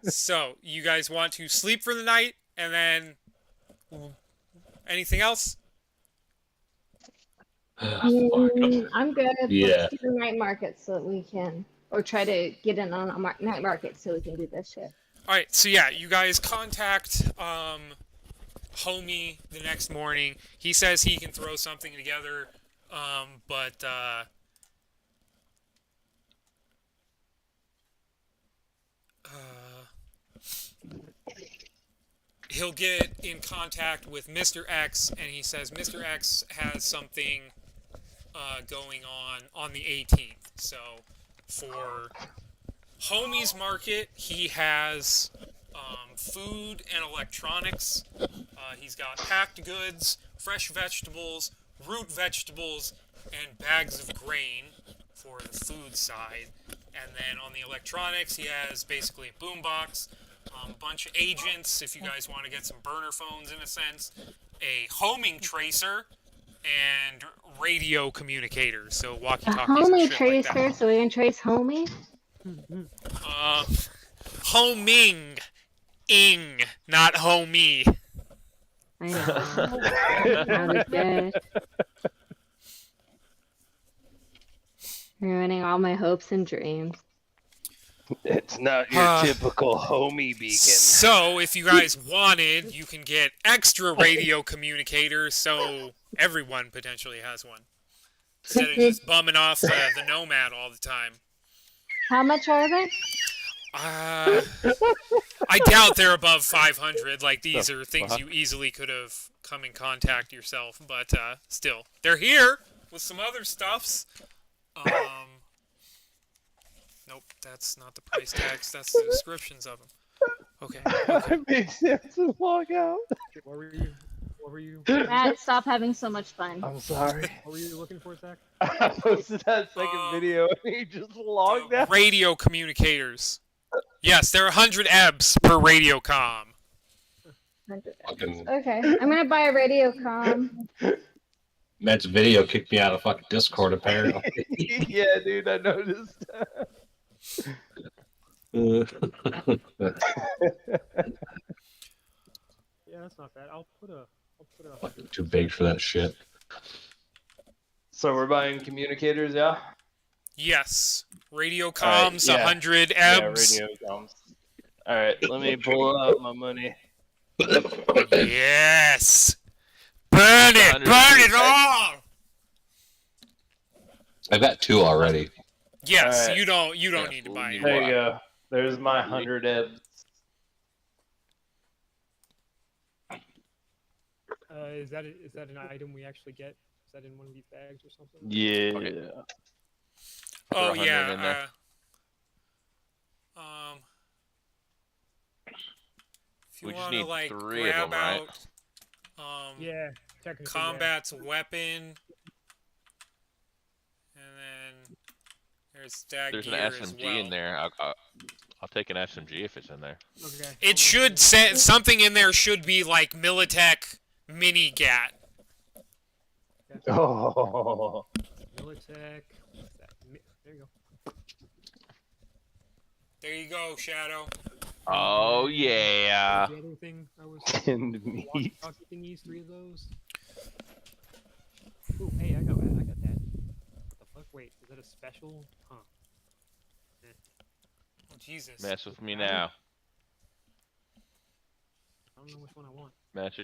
So you guys want to sleep for the night and then anything else? I'm good. Yeah. Let's do the night market so that we can or try to get in on a night market so we can do this shit. All right, so yeah, you guys contact Homie the next morning. He says he can throw something together, but he'll get in contact with Mr. X, and he says Mr. X has something going on the 18th. So for Homie's Market, he has food and electronics. He's got packed goods, fresh vegetables, root vegetables, and bags of grain for the food side. And then on the electronics, he has basically a boombox, a bunch of agents, if you guys want to get some burner phones in a sense, a homing tracer, and radio communicators, so A walkie-talkies homie and shit like tracer, that. so we can trace homie. Homing. Ing, not homie. I know. Now he's dead. Ruining all my hopes and dreams. It's not your typical homie beacon. So, if you guys wanted, you can get extra radio communicators, so everyone potentially has one. Instead of just bumming off the Nomad all the time. How much are they? I doubt they're above 500. Like, these are things you easily could have come in contact yourself, but still. They're here with some other stuffs. Nope, that's not the price tags. That's the descriptions of them. Okay. I made Samson walk out. What were you? What were you? Matt, stop having so much fun. I'm sorry. What were you looking for, Zach? I posted that second video and he just logged out. Radio communicators. Yes, they're 100 EBs per radio comm. Fucking Okay, I'm gonna buy a radio comm. Matt's video kicked me out of fucking Discord apparently. Yeah, dude, I noticed. Yeah, that's not bad. I'll put a. Fucking too big for that shit. So we're buying communicators, yeah? Yes. Radio All right, comms, yeah. 100 Yeah, EBs. radio comms. Alright, let me pull out my money. Yes. Burn it! Burn it all! I've got 2 already. Yes, Alright. you don't Yeah, need to buy There any. you go. There's my 100 ebs. Is that an item we actually get? Is that in one of these bags or something? Yeah. Okay. Oh 100 in yeah. there. If you We just want to need like 3 of grab them, right? out Yeah, technically. combat's weapon, and then there's that There's an gear as SMG well. in there. I'll take an SMG if it's in there. Yeah. Okay. It should say something in there should be like Militech mini gat. Oh. Militech. What's that? There you go. There you go, Shadow. Oh yeah. The other thing I was Tinned meat. walkie-talkie thingies, 3 of those. Ooh, hey, I got that. What the fuck? Wait, is that a special? Huh. Oh Jesus. Mess with me now. I don't know which one I want. Mess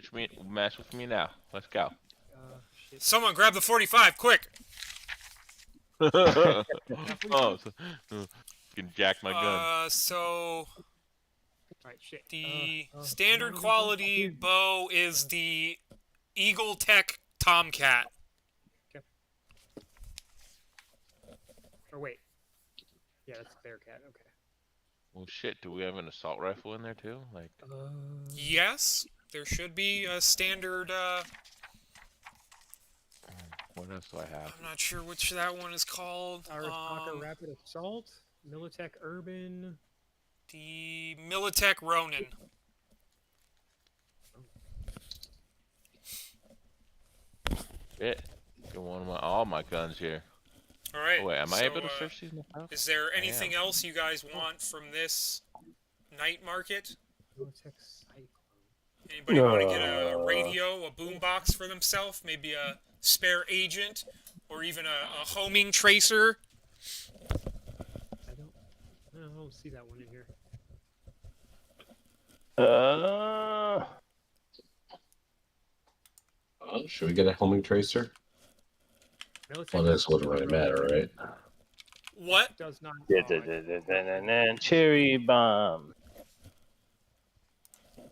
with me now. Let's go. Shit. Someone grab the 45, quick! Oh, you can jack my gun. So Alright, shit. the no, standard no, quality no. bow is the Eagle Tech Tomcat. Or wait. Yeah, that's a Bearcat. Okay. Well, shit. Do we have an assault rifle in there too? Like, Yes, there should be a standard. what else do I have? I'm not sure which that one is called. Arataka Rapid Assault, Militech Urban. The Militech Ronin. Shit. Get one of all my guns here. All right. Oh, wait, am I so, able to search these myself? Is there anything am. else you guys want from this night market? Militech Cyclone. Anybody want to get a radio, a boombox for themselves? Maybe a spare agent, or even a homing tracer? I don't don't see that one in here. Should we get a homing tracer? Well, this wouldn't really matter, right? What? Does not. Cherry bomb. Now,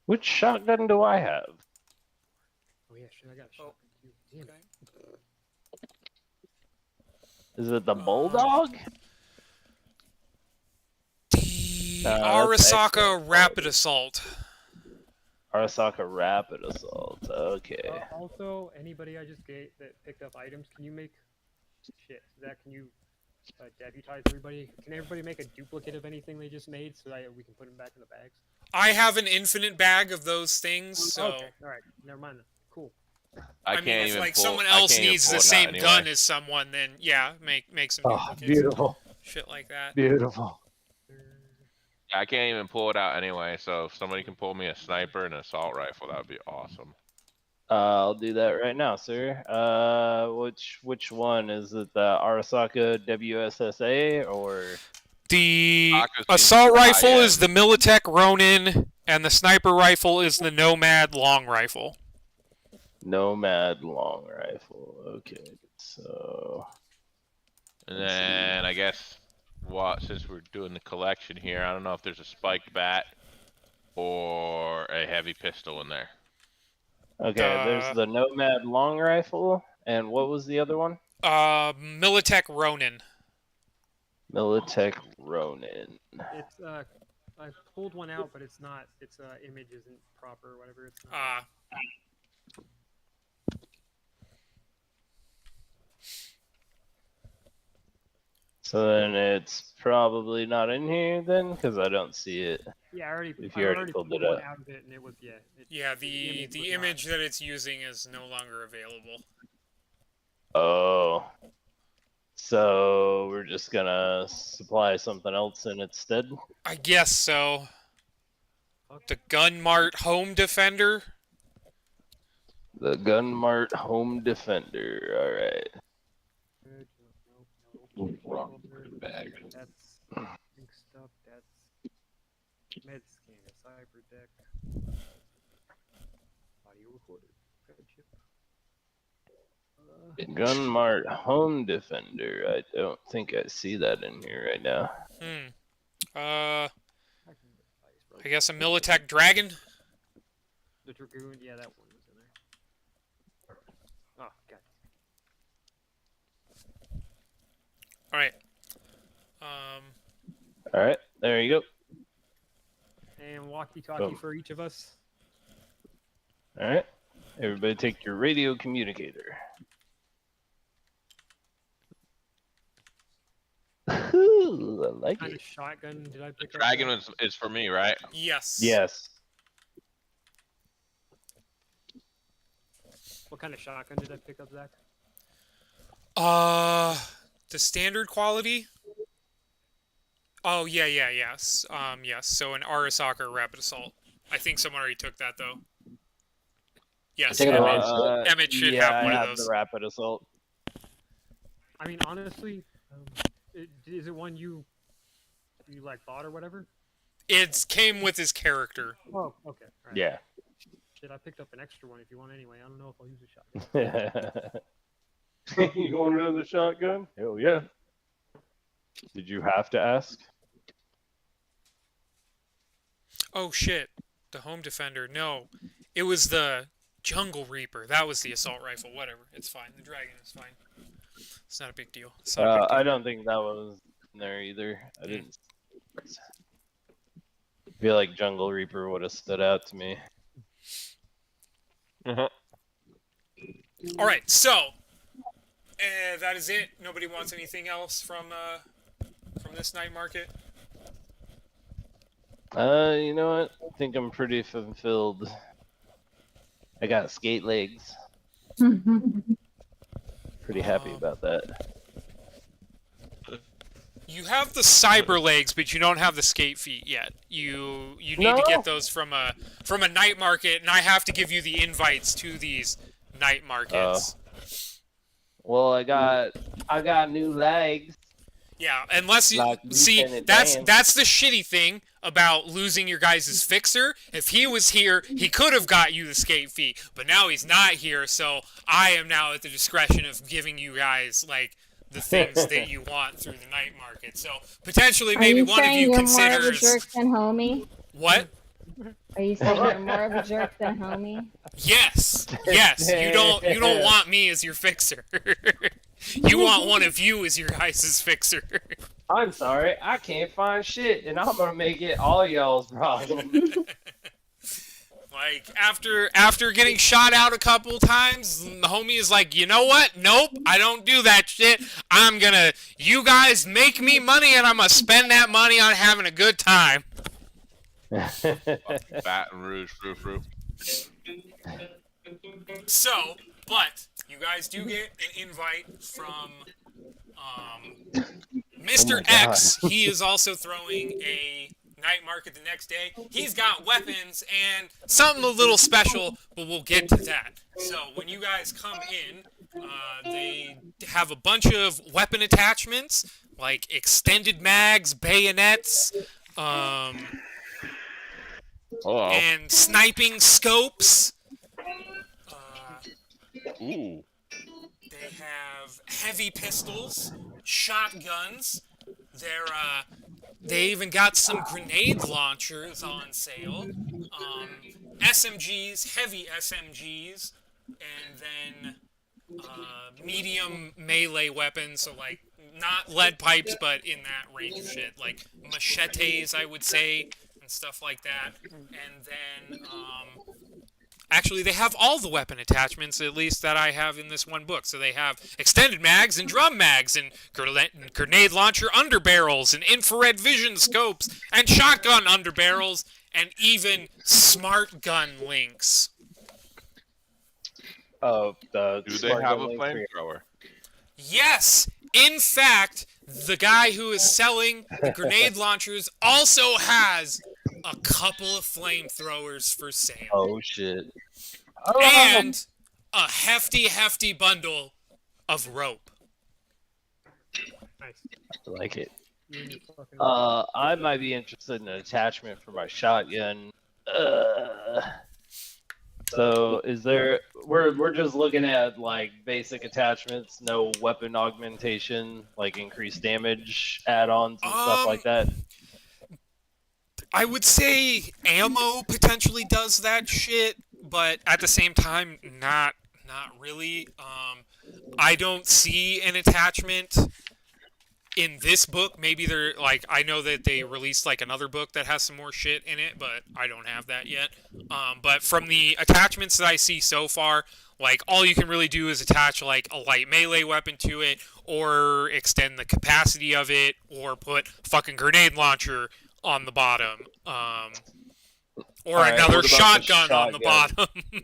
Which shotgun do I have? oh yeah, shit, I got a shotgun too. Damn it. Is it the bulldog? The that's Arasaka excellent. Rapid Assault. Arasaka Rapid Assault. Okay. Also, anybody I just gave that picked up items, can you make shit? Zach, can you deputize everybody? Can everybody make a duplicate of anything they just made so that we can put them back in the bags? I have an infinite bag of those things, so Okay, all right, never mind. Cool. I mean, can't if even like pull- someone I can't else even needs pull the it out same anyway. gun as someone, then yeah, make some Oh, duplicates. beautiful. Shit like that. Beautiful. I can't even pull it out anyway, so if somebody can pull me a sniper and an assault rifle, that would be awesome. I'll do that right now, sir. Which one is it? The Arasaka WSSA or? The Aka's assault being rifle high-end. is the Militech Ronin, and the sniper rifle is the Nomad long rifle. Nomad long rifle. Okay, so And then I guess since we're doing the collection here, I don't know if there's a spiked bat or a heavy pistol in there. okay, there's the Nomad long rifle, and what was the other one? Militech Ronin. Militech Ronin. It's I pulled one out, but it's not. Its image isn't proper or whatever. It's not. So then it's probably not in here then, because I don't see it. Yeah, I already. If I you already already pulled pulled it one up. out of it, and it was Yeah, the image the was image not- that it's using is no longer available. Oh. So we're just gonna supply something else in its stead? I guess so. The Gunmart Home Defender. The Gunmart Home Defender, alright. Wrong bag. That's ink stuff. That's med scan. A cyber deck. Audio recorder. Red chip. Gunmart Home Defender. I don't think I see that in here right now. I guess a Militech Dragon. The Dragoon. Yeah, that one was in there. Oh god. All right. Alright, there you go. And walkie-talkie for each of us. Alright. Everybody take your radio communicator. Ooh, I like Kind it. of shotgun did I The pick up? dragon there? is for me, right? Yes. Yes. What kind of shotgun did I pick up, Zach? The standard quality. Oh yes. Yes. So an Arasaka Rapid Assault. I think someone already took that though. Yes. Take it Emmett. away. Emmett should yeah, have one I of have those. the Rapid Assault. I mean, honestly, is it one you like bought or whatever? It came with his character. Oh, okay. All right. Yeah. Shit, I picked up an extra one if you want anyway. I don't know if I'll use a shotgun. You going to the shotgun? Hell yeah. Did you have to ask? Oh shit. The Home Defender. No. It was the Jungle Reaper. That was the assault rifle. Whatever. It's fine. The dragon is fine. It's not a big deal. It's not a big deal. I don't think that was in there either. I didn't. I feel like Jungle Reaper would have stood out to me. All right, so that is it. Nobody wants anything else from this night market. You know what? I think I'm pretty fulfilled. I got skate legs. Pretty happy about that. You have the cyber legs, but you don't have the skate feet yet. You need to No. get those from a night market, and I have to give you the invites to these night markets. Well, I got new legs. Yeah, unless you Like see, Lieutenant that's Dan. that's the shitty thing about losing your guys' fixer. If he was here, he could have got you the skate fee, but now he's not here, so I am now at the discretion of giving you guys like the things that you want through the night market. So potentially, Are maybe you one of saying you you're more of a considers jerk than homie? what? Are you saying you're more of a jerk than homie? Yes, yes. You don't want me as your fixer. You want one of you as your guys' fixer. I'm sorry, I can't find shit, and I'm gonna make it all y'all's problem. Like after getting shot out a couple times, the homie is like, you know what? Nope, I don't do that shit. You guys make me money, and I'm gonna spend that money on having a good time. Baton Rouge, roof, roof. So, but you guys do get an invite from Mr. X. He is also throwing a night market the next day. He's got weapons and something a little special, but we'll get to that. So when you guys come in, they have a bunch of weapon attachments like extended mags, bayonets, and sniping scopes. Ooh. They have heavy pistols, shotguns. They even got some grenade launchers on sale. SMGs, heavy SMGs, and then medium melee weapons. So like not lead pipes, but in that range of shit, like machetes, I would say, and stuff like that. And then actually, they have all the weapon attachments, at least that I have in this one book. So they have extended mags and drum mags and grenade launcher underbarrels and infrared vision scopes and shotgun underbarrels and even smart gun links. Oh, Do they have a flamethrower? Yes! In fact, the guy who is selling the grenade launchers also has a couple of flamethrowers for sale. Oh shit! And a hefty bundle of rope. Nice. I like it. You and your fucking- I might be interested in an attachment for my shotgun. So is there? We're just looking at like basic attachments, no weapon augmentation, like increased damage add-ons and stuff like that. I would say ammo potentially does that shit, but at the same time, not really. I don't see an attachment in this book. Maybe they're like, I know that they released like another book that has some more shit in it, but I don't have that yet. But from the attachments that I see so far, like all you can really do is attach like a light melee weapon to it, or extend the capacity of it, or put fucking grenade launcher on the bottom, or Alright, another what about the shotgun on the shotgun? bottom.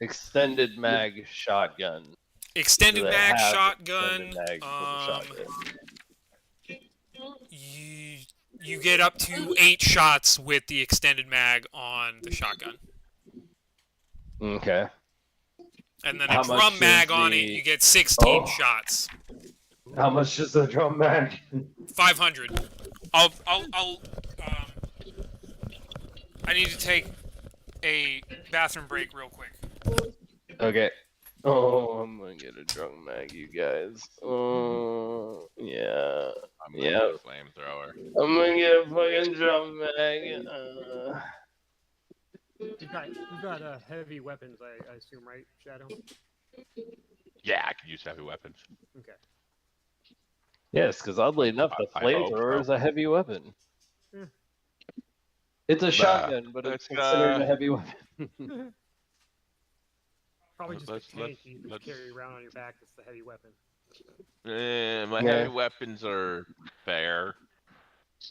Extended mag shotgun. Extended Do they mag have shotgun. extended mag for the shotgun? You get up to 8 shots with the extended mag on the shotgun, Okay. and then How a much drum is mag on it. the- You get 16 Oh. shots. How much is the drum mag? 500. I need to take a bathroom break real quick. Okay. Oh, I'm gonna get a drum mag, you guys. Oh, yeah. I'm gonna Yeah. get a flamethrower. I'm gonna get a fucking drum mag. You've got heavy weapons, I assume, right, Shadow? Yeah, I can use heavy weapons. Okay. Yes, because oddly enough, the I hope flamethrower so. is a heavy weapon. Hmm. It's a shotgun, but it's considered a heavy weapon. Probably just Let's- a tank you let's- carry around on your back that's the heavy weapon. My Yeah. heavy weapons are fair.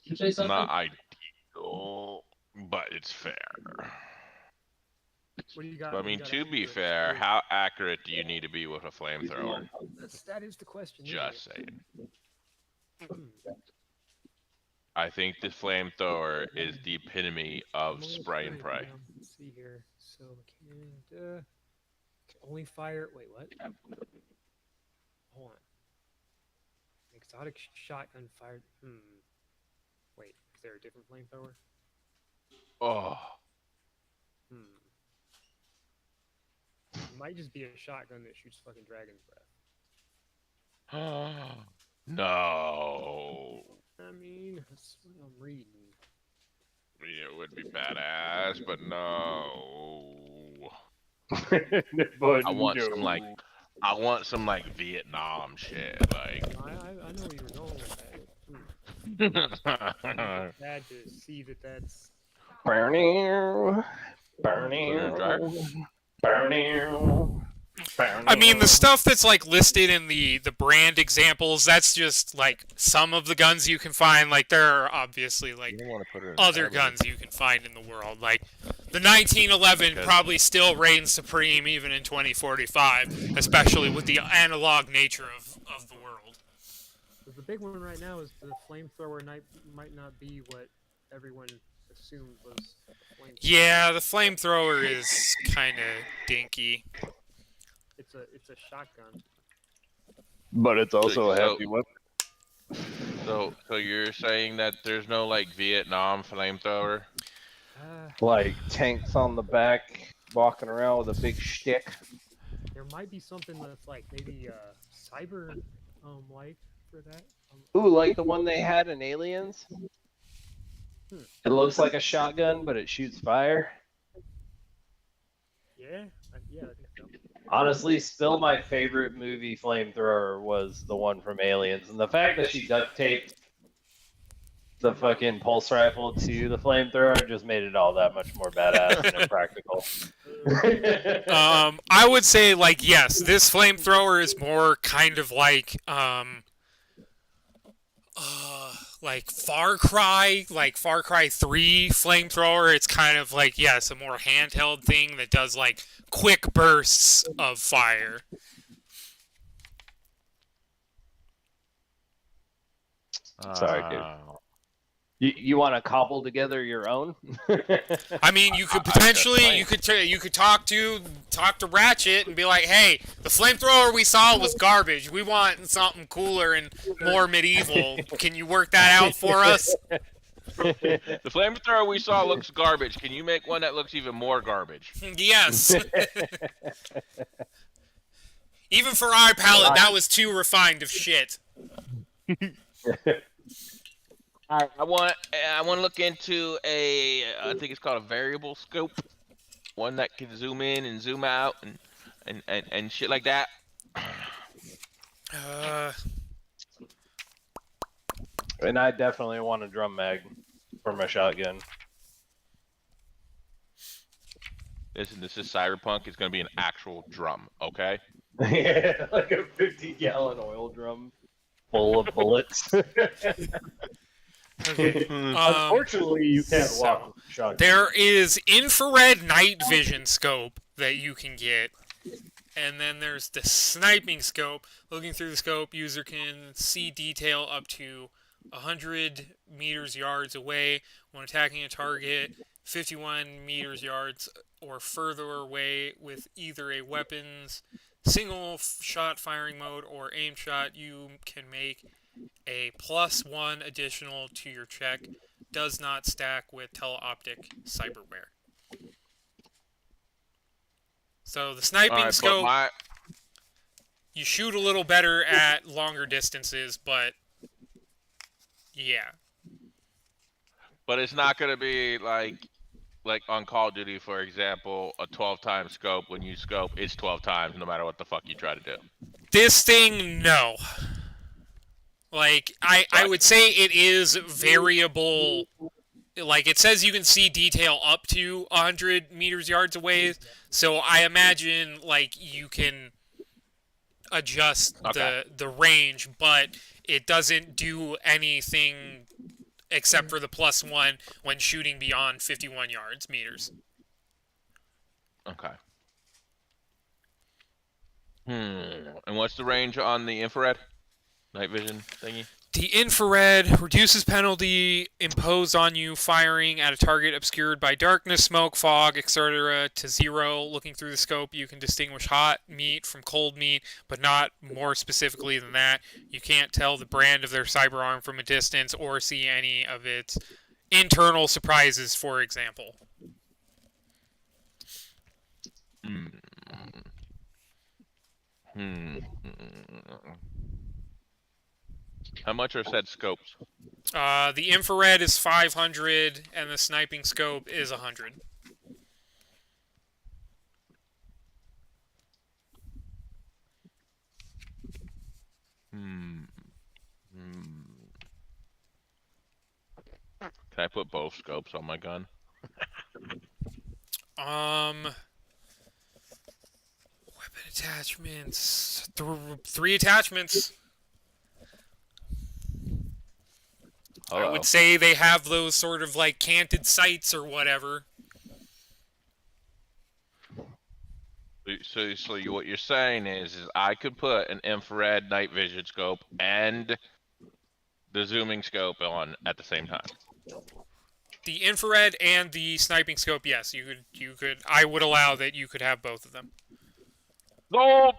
Did you say something? Not ideal, but it's fair. What do you got? But I what do you mean, got to after be it? fair, Wait, how accurate do you need to be with a flamethrower? that is the question. isn't Just it? saying. Hmm. I think the flamethrower is the epitome I'm of almost spray and ready pray. now. Let's see here. So can only fire. Wait, what? Hold on. Exotic shotgun fired. Wait, is there a different flamethrower? Oh. It might just be a shotgun that shoots fucking dragon's breath. No. I mean, that's what I'm reading. Yeah, it would be badass, but no. But I want no. some like, Vietnam shit, like. I know where you were going with that. It's sad to see that that's. Burning. I mean, the stuff that's like listed in the brand examples, that's just like some of the guns you can find. Like there are obviously like other guns you can find in the world. Like the 1911 probably still reigns supreme even in 2045, especially with the analog nature of the world. The big one right now is the flamethrower might not be what everyone assumed was a flamethrower. Yeah, the flamethrower is kind of dinky. It's a shotgun. But it's also a heavy weapon. So you're saying that there's no like Vietnam flamethrower? Like tanks on the back, walking around with a big shtick. There might be something that's like maybe cyber like for that. Ooh, like the one they had in Aliens. It looks like a shotgun, but it shoots fire. Yeah, I think so. Honestly, still my favorite movie flamethrower was the one from Aliens, and the fact that she duct taped the fucking pulse rifle to the flamethrower just made it all that much more badass and impractical. I would say like yes, this flamethrower is more kind of like Far Cry 3 flamethrower. It's kind of like, yes, a more handheld thing that does like quick bursts of fire. Sorry, dude. You want to cobble together your own? I mean, you could potentially you could talk to Ratchet and be like, "Hey, the flamethrower we saw was garbage. We want something cooler and more medieval. Can you work that out for us?" The flamethrower we saw looks garbage. Can you make one that looks even more garbage? Yes. Even for our palate, that was too refined of shit. I want to look into I think it's called a variable scope, one that can zoom in and zoom out and shit like that. And I definitely want a drum mag for my shotgun. Listen, this is Cyberpunk. It's gonna be an actual drum, okay? Yeah, like a 50-gallon oil drum full of bullets. Unfortunately, you can't walk with a shotgun. There is infrared night vision scope that you can get. And then there's the sniping scope. Looking through the scope, user can see detail up to 100 meters yards away when attacking a target, 51 meters yards or further away with either a weapon's single shot firing mode or aim shot. You can make a +1 additional to your check. Does not stack with teleoptic cyberware. So the sniping scope, you shoot a little better at longer distances, but yeah. But it's not gonna be like on Call of Duty, for example, a 12-time scope. When you scope, it's 12 times, no matter what the fuck you try to do. This thing, no. Like, I would say it is variable. Like, it says you can see detail up to 100 meters yards away, so I imagine, like, you can adjust the range, but it doesn't do anything except for the +1 when shooting beyond 51 meters. Okay. And what's the range on the infrared night vision thingy? The infrared reduces penalty imposed on you firing at a target obscured by darkness, smoke, fog, etc. to 0. Looking through the scope, you can distinguish hot meat from cold meat, but not more specifically than that. You can't tell the brand of their cyberarm from a distance or see any of its internal surprises, for example. How much are said scopes? The infrared is 500, and the sniping scope is 100. Can I put both scopes on my gun? Weapon attachments. 3 attachments. Hello. I would say they have those sort of like canted sights or whatever. So what you're saying is I could put an infrared night vision scope and the zooming scope on at the same time. The infrared and the sniping scope, yes, you could. I would allow that you could have both of them. No.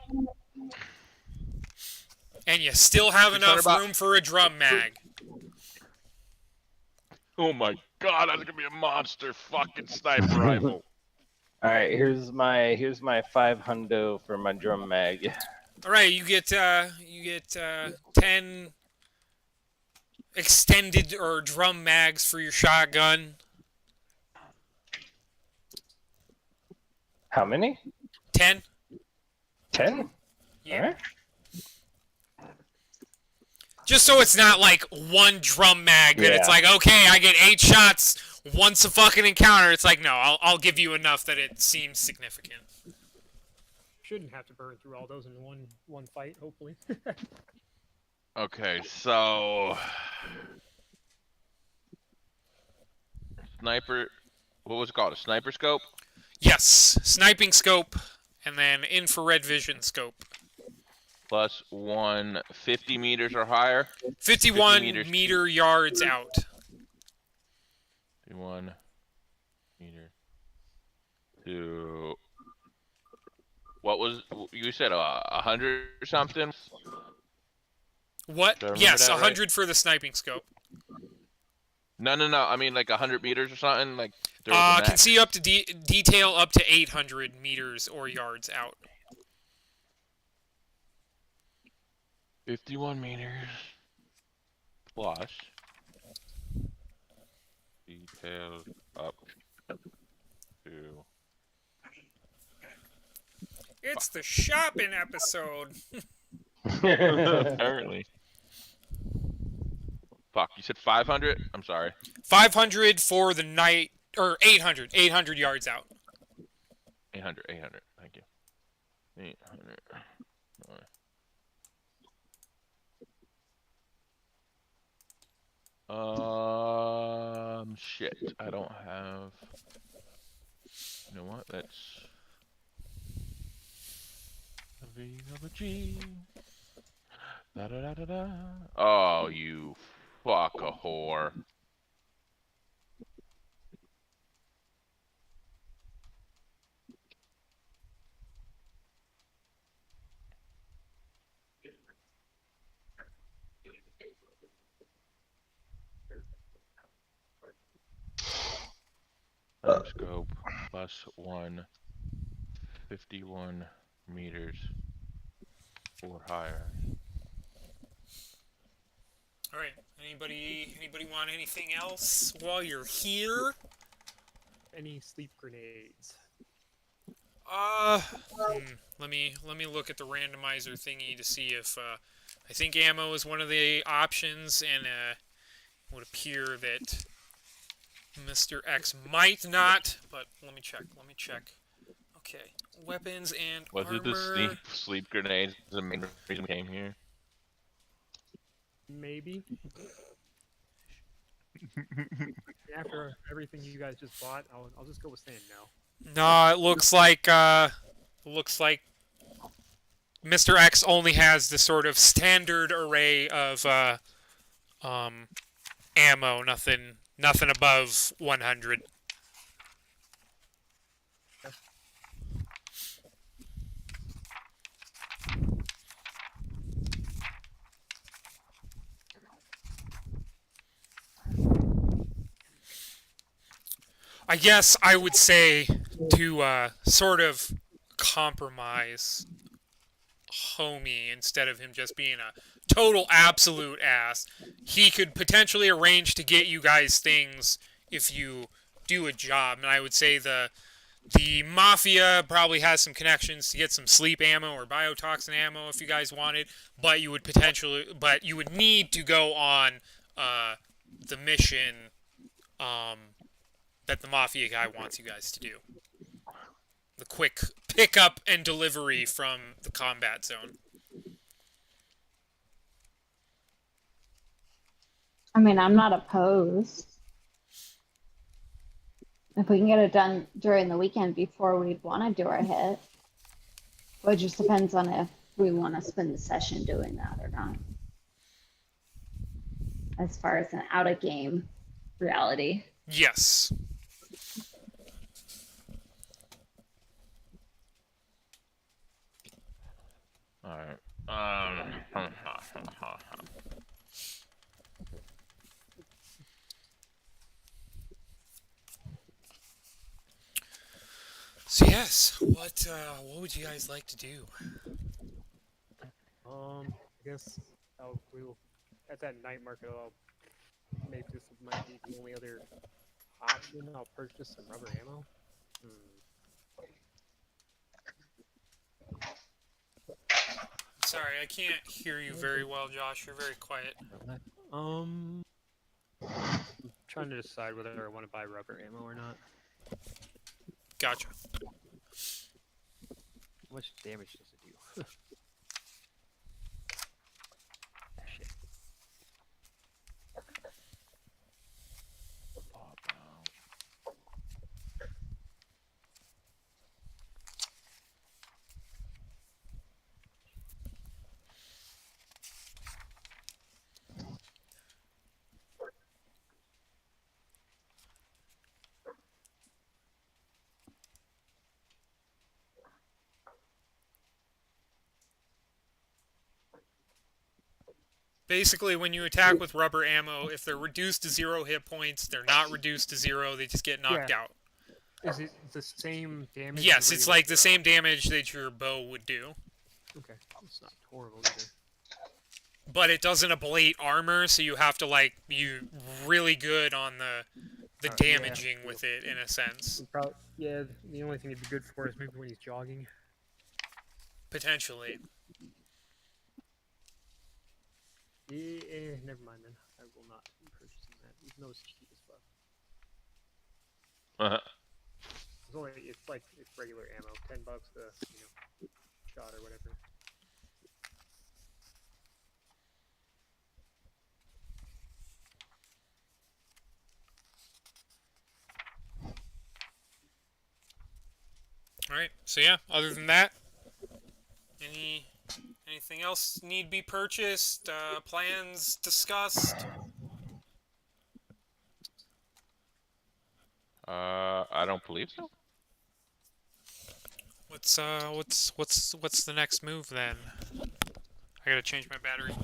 And you still have enough room for a drum mag. Oh my god, that's gonna be a monster fucking sniper rifle. All right, here's my 500 for my drum mag. All right, you get 10 extended or drum mags for your shotgun. How many? 10. 10? Yeah. All right. Just so it's not like one drum mag that it's Yeah. like, okay, I get 8 shots once a fucking encounter. It's like, no, I'll give you enough that it seems significant. Shouldn't have to burn through all those in one fight, hopefully. Okay, so sniper. What was it called? A sniper scope? Yes, sniping scope, and then infrared vision scope. Plus 1 50 meters or higher. 51 meters. meter yards out. 51 meter to. What was you said? 100 or something? What? Do I remember Yes, that right? 100 for the sniping scope. No. I mean like 100 meters or something. Like there was a Can max. see up to detail up to 800 meters or yards out. 51 meters plus details up to. It's the shopping episode. Apparently. Fuck, you said 500? I'm sorry. 500 for the night, or 800 yards out. 800. Thank you. 800. Shit. I don't have. You know what? That's. V of a G. Da da da da da. Oh, you fuck a whore. Scope plus 1 51 meters or higher. All right. Anybody want anything else while you're here? Any sleep grenades? Let me look at the randomizer thingy to see if I think ammo is one of the options, and it would appear that Mr. X might not, but let me check. Okay, weapons and Was armor. it the sleep grenades the main reason we came here? Maybe. After everything you guys just bought, I'll just go with saying no. No, it looks like Mr. X only has the sort of standard array of ammo, nothing above 100. I guess I would say to sort of compromise Homie instead of him just being a total absolute ass. He could potentially arrange to get you guys things if you do a job, and I would say the Mafia probably has some connections to get some sleep ammo or biotoxin ammo if you guys wanted, but you would need to go on the mission that the Mafia guy wants you guys to do. The quick pickup and delivery from the combat zone. I mean, I'm not opposed. If we can get it done during the weekend before we'd want to do our hit. Well, it just depends on if we want to spend the session doing that or not. As far as an out-of-game reality. Yes. Alright. So yes, what would you guys like to do? I guess we'll at that night market. Maybe this might be the only other option. I'll purchase some rubber ammo. Sorry, I can't hear you very well, Josh. You're very quiet. I'm trying to decide whether I want to buy rubber ammo or not. Gotcha. How much damage does it do? Shit. Basically, when you attack with rubber ammo, if they're reduced to 0 hit points, they're not reduced to 0, they just get knocked out. Is it the same damage? Yes, it's like the same damage that your bow would do. Okay, it's not horrible either. But it doesn't ablate armor, so you have to be really good on the damaging with it in a sense. Yeah, the only thing it'd be good for is maybe when he's jogging. Potentially. Yeah, never mind then. I will not be purchasing that, even though it's cheap as fuck. It's regular ammo, $10 a shot or whatever. Alright, so yeah, other than that, anything else need be purchased? Plans discussed? I don't believe so. What's the next move then? I gotta change my battery.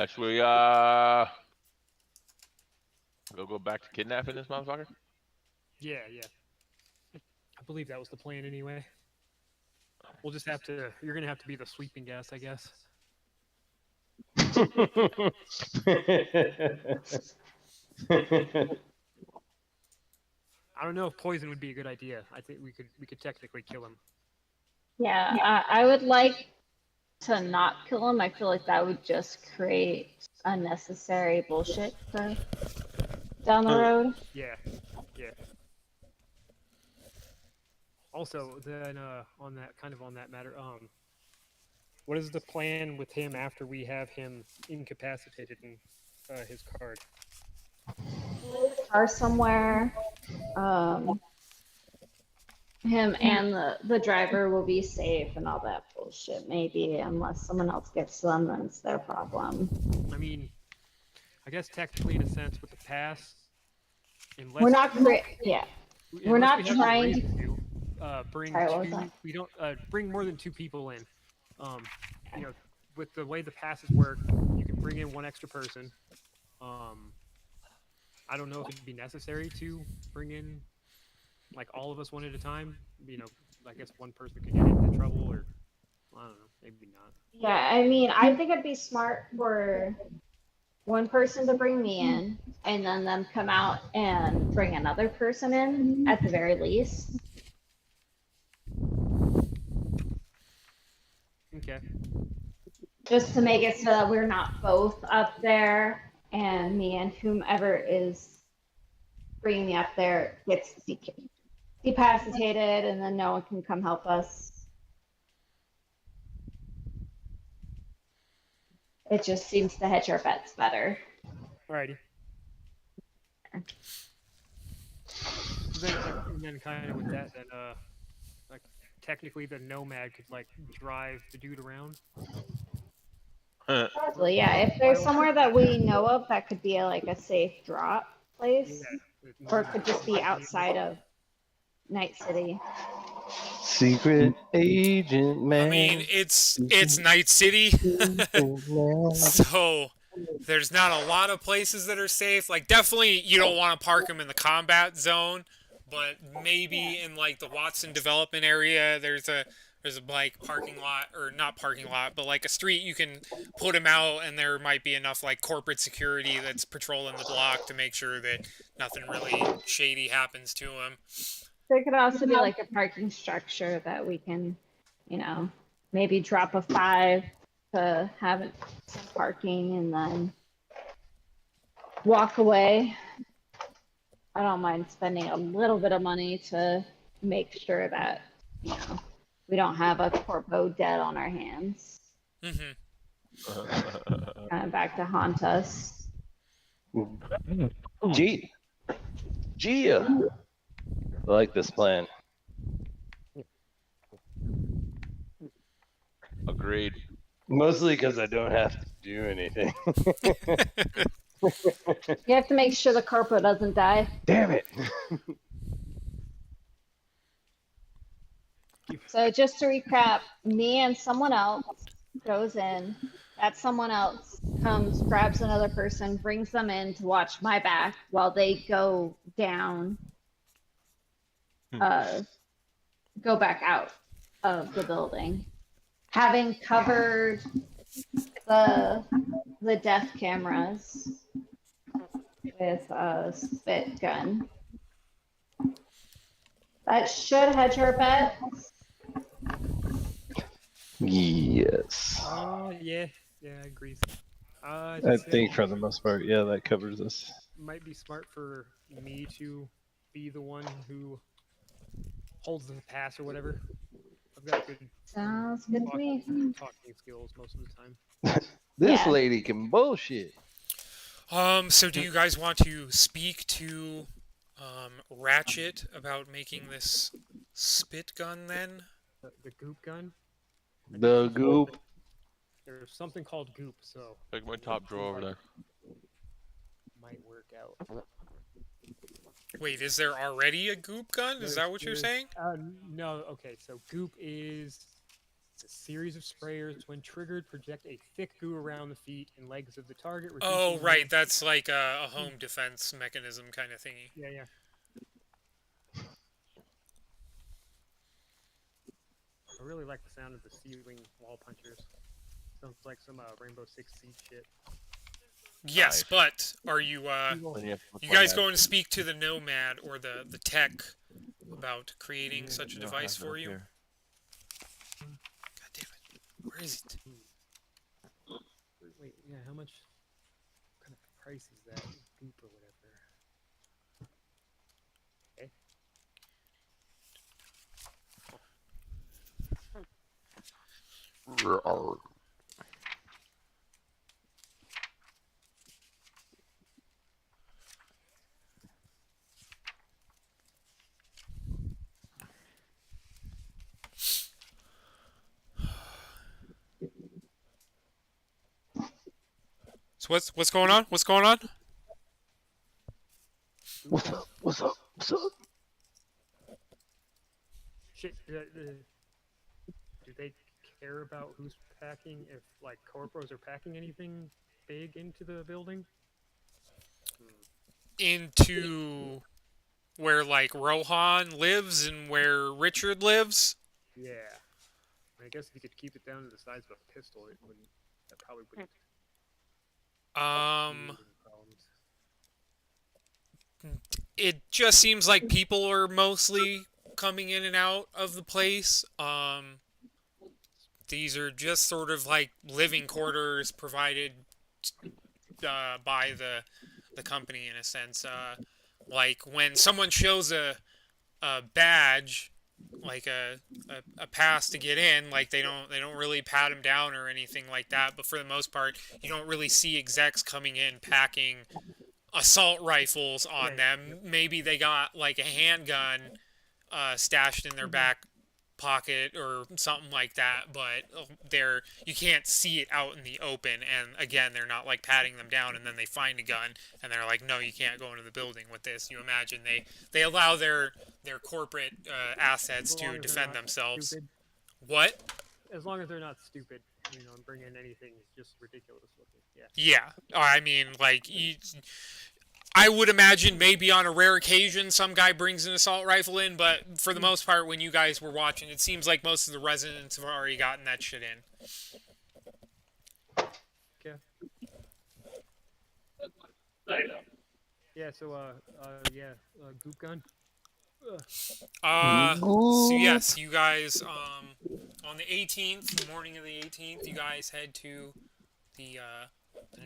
Should we go back to kidnapping this motherfucker? Yeah. I believe that was the plan anyway. We'll just have to. You're gonna have to be the sweeping gas, I guess. I don't know if poison would be a good idea. I think we could technically kill him. Yeah, I would like to not kill him. I feel like that would just create unnecessary bullshit for down the road. Yeah, yeah. Also, then on that matter, what is the plan with him after we have him incapacitated in his card? Car somewhere. Him and the driver will be safe and all that bullshit. Maybe unless someone else gets them, then it's their problem. I mean, I guess technically, in a sense, with the pass, unless We're not yeah. We're unless not we have the trying reason to bring Sorry, what was two. that? We don't bring more than 2 people in. You know, with the way the passes work, you can bring in 1 extra person. I don't know if it'd be necessary to bring in like all of us one at a time. You know, I guess one person could get into trouble, or I don't know, maybe not. Yeah, I mean, I think it'd be smart for one person to bring me in and then them come out and bring another person in at the very least. Okay. Just to make it so that we're not both up there and me and whomever is bringing me up there gets decapacitated and then no one can come help us. It just seems to hedge our bets better. Alrighty. Then kind of with that, then like technically the nomad could like drive the dude around. Probably, yeah. If there's somewhere that we know of that could be like a safe drop place, or it could just be outside of Night City. Secret agent man. I mean, it's Night City, so there's not a lot of places that are safe. Like, definitely you don't want to park them in the combat zone, but maybe in like the Watson development area, there's a like parking lot, or not parking lot, but like a street you can put them out, and there might be enough like corporate security that's patrolling the block to make sure that nothing really shady happens to them. There could also be like a parking structure that we can, you know, maybe drop a 5 to have it parking and then walk away. I don't mind spending a little bit of money to make sure that, you know, we don't have a corpo debt on our hands. Kind of back to haunt us. Gia. I like this plan. Agreed. Mostly because I don't have to do anything. You have to make sure the corpo doesn't die. Damn it. So just to recap, me and someone else goes in. That someone else comes, grabs another person, brings them in to watch my back while they go down, go back out of the building. Having covered the death cameras with a spit gun. That should hedge our bets. Yes. Yeah, I agree. I think for the most part, yeah, that covers us. Might be smart for me to be the one who holds the pass or whatever. I've got good Sounds good to me. talking skills most of the time. This Yeah. lady can bullshit. So do you guys want to speak to Ratchet about making this spit gun then? The goop gun. The goop. There's something called goop, so Take my top drawer over there. might work out. Wait, is there already a goop gun? Is that what you're saying? No. Okay, so goop is a series of sprayers. When triggered, project a thick goo around the feet and legs of the target. Oh, reducing right. That's like a home defense mechanism kind of thingy. Yeah. I really like the sound of the ceiling wall punchers. Sounds like some Rainbow Six Siege shit. Yes, Nice. but are you you guys going to speak to the Nomad or the tech about creating such a device for you? God damn it. Where is it? Wait, yeah, how much? What kind of price is that? Goop or whatever. So what's going on? What's going on? What's up? What's up? What's up? Shit. Do they care about who's packing? If like corporos are packing anything big into the building? Into where like Rohan lives and where Richard lives? Yeah. I guess if you could keep it down to the size of a pistol, it wouldn't. That probably wouldn't. Problems. It just seems like people are mostly coming in and out of the place. These are just sort of like living quarters provided by the company in a sense. Like when someone shows a badge, like a pass to get in, like they don't really pat them down or anything like that. But for the most part, you don't really see execs coming in packing assault rifles on them. Maybe they got like a handgun stashed in their back pocket or something like that, but you can't see it out in the open. And again, they're not like patting them down and then they find a gun and they're like, no, you can't go into the building with this. You imagine they allow their corporate assets to defend themselves. Stupid. What? As long as they're not stupid, and bring in anything just ridiculous looking. Yeah. Yeah, I mean, like, I would imagine maybe on a rare occasion some guy brings an assault rifle in, but for the most part, when you guys were watching, it seems like most of the residents have already gotten that shit in. Okay. Yeah. So goop gun. So yes, you guys, on the 18th, the morning of the 18th, you guys head to the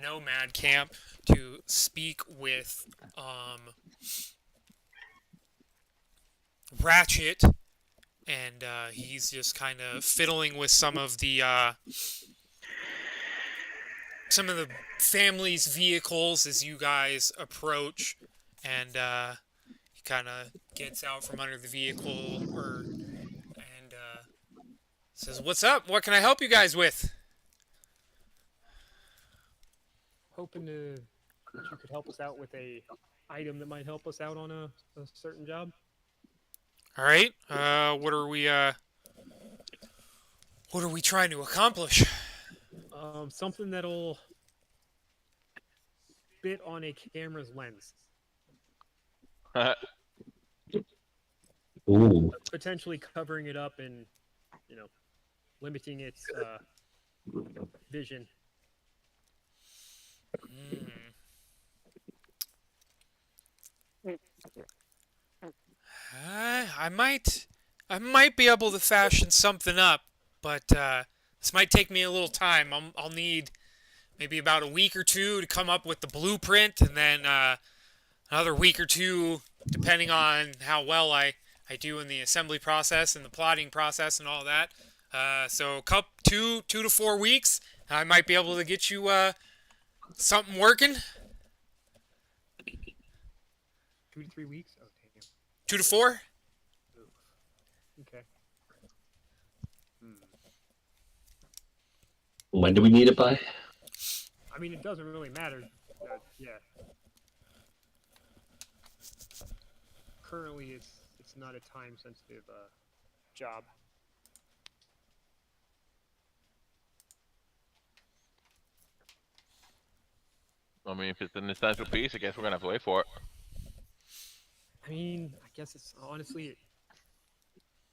Nomad camp to speak with Ratchet, and he's just kind of fiddling with some of the family's vehicles as you guys approach, and he kind of gets out from under the vehicle and says, "What's up? What can I help you guys with?" Hoping that you could help us out with a item that might help us out on a certain job. All right. What are we trying to accomplish? Something that'll fit on a camera's lens. Ooh. Potentially covering it up and, limiting its vision. I might be able to fashion something up, but this might take me a little time. I'll need maybe about a week or two to come up with the blueprint, and then another week or two, depending on how well I do in the assembly process and the plotting process and all that. So 2 to 4 weeks, I might be able to get you something working. 2 to 3 weeks? Oh, damn. 2 to 4? Okay. When do we need it by? I mean, it doesn't really matter. Yeah. Currently, it's not a time-sensitive job. I mean, if it's an essential piece, I guess we're gonna have to wait for it. I mean, I guess it's honestly,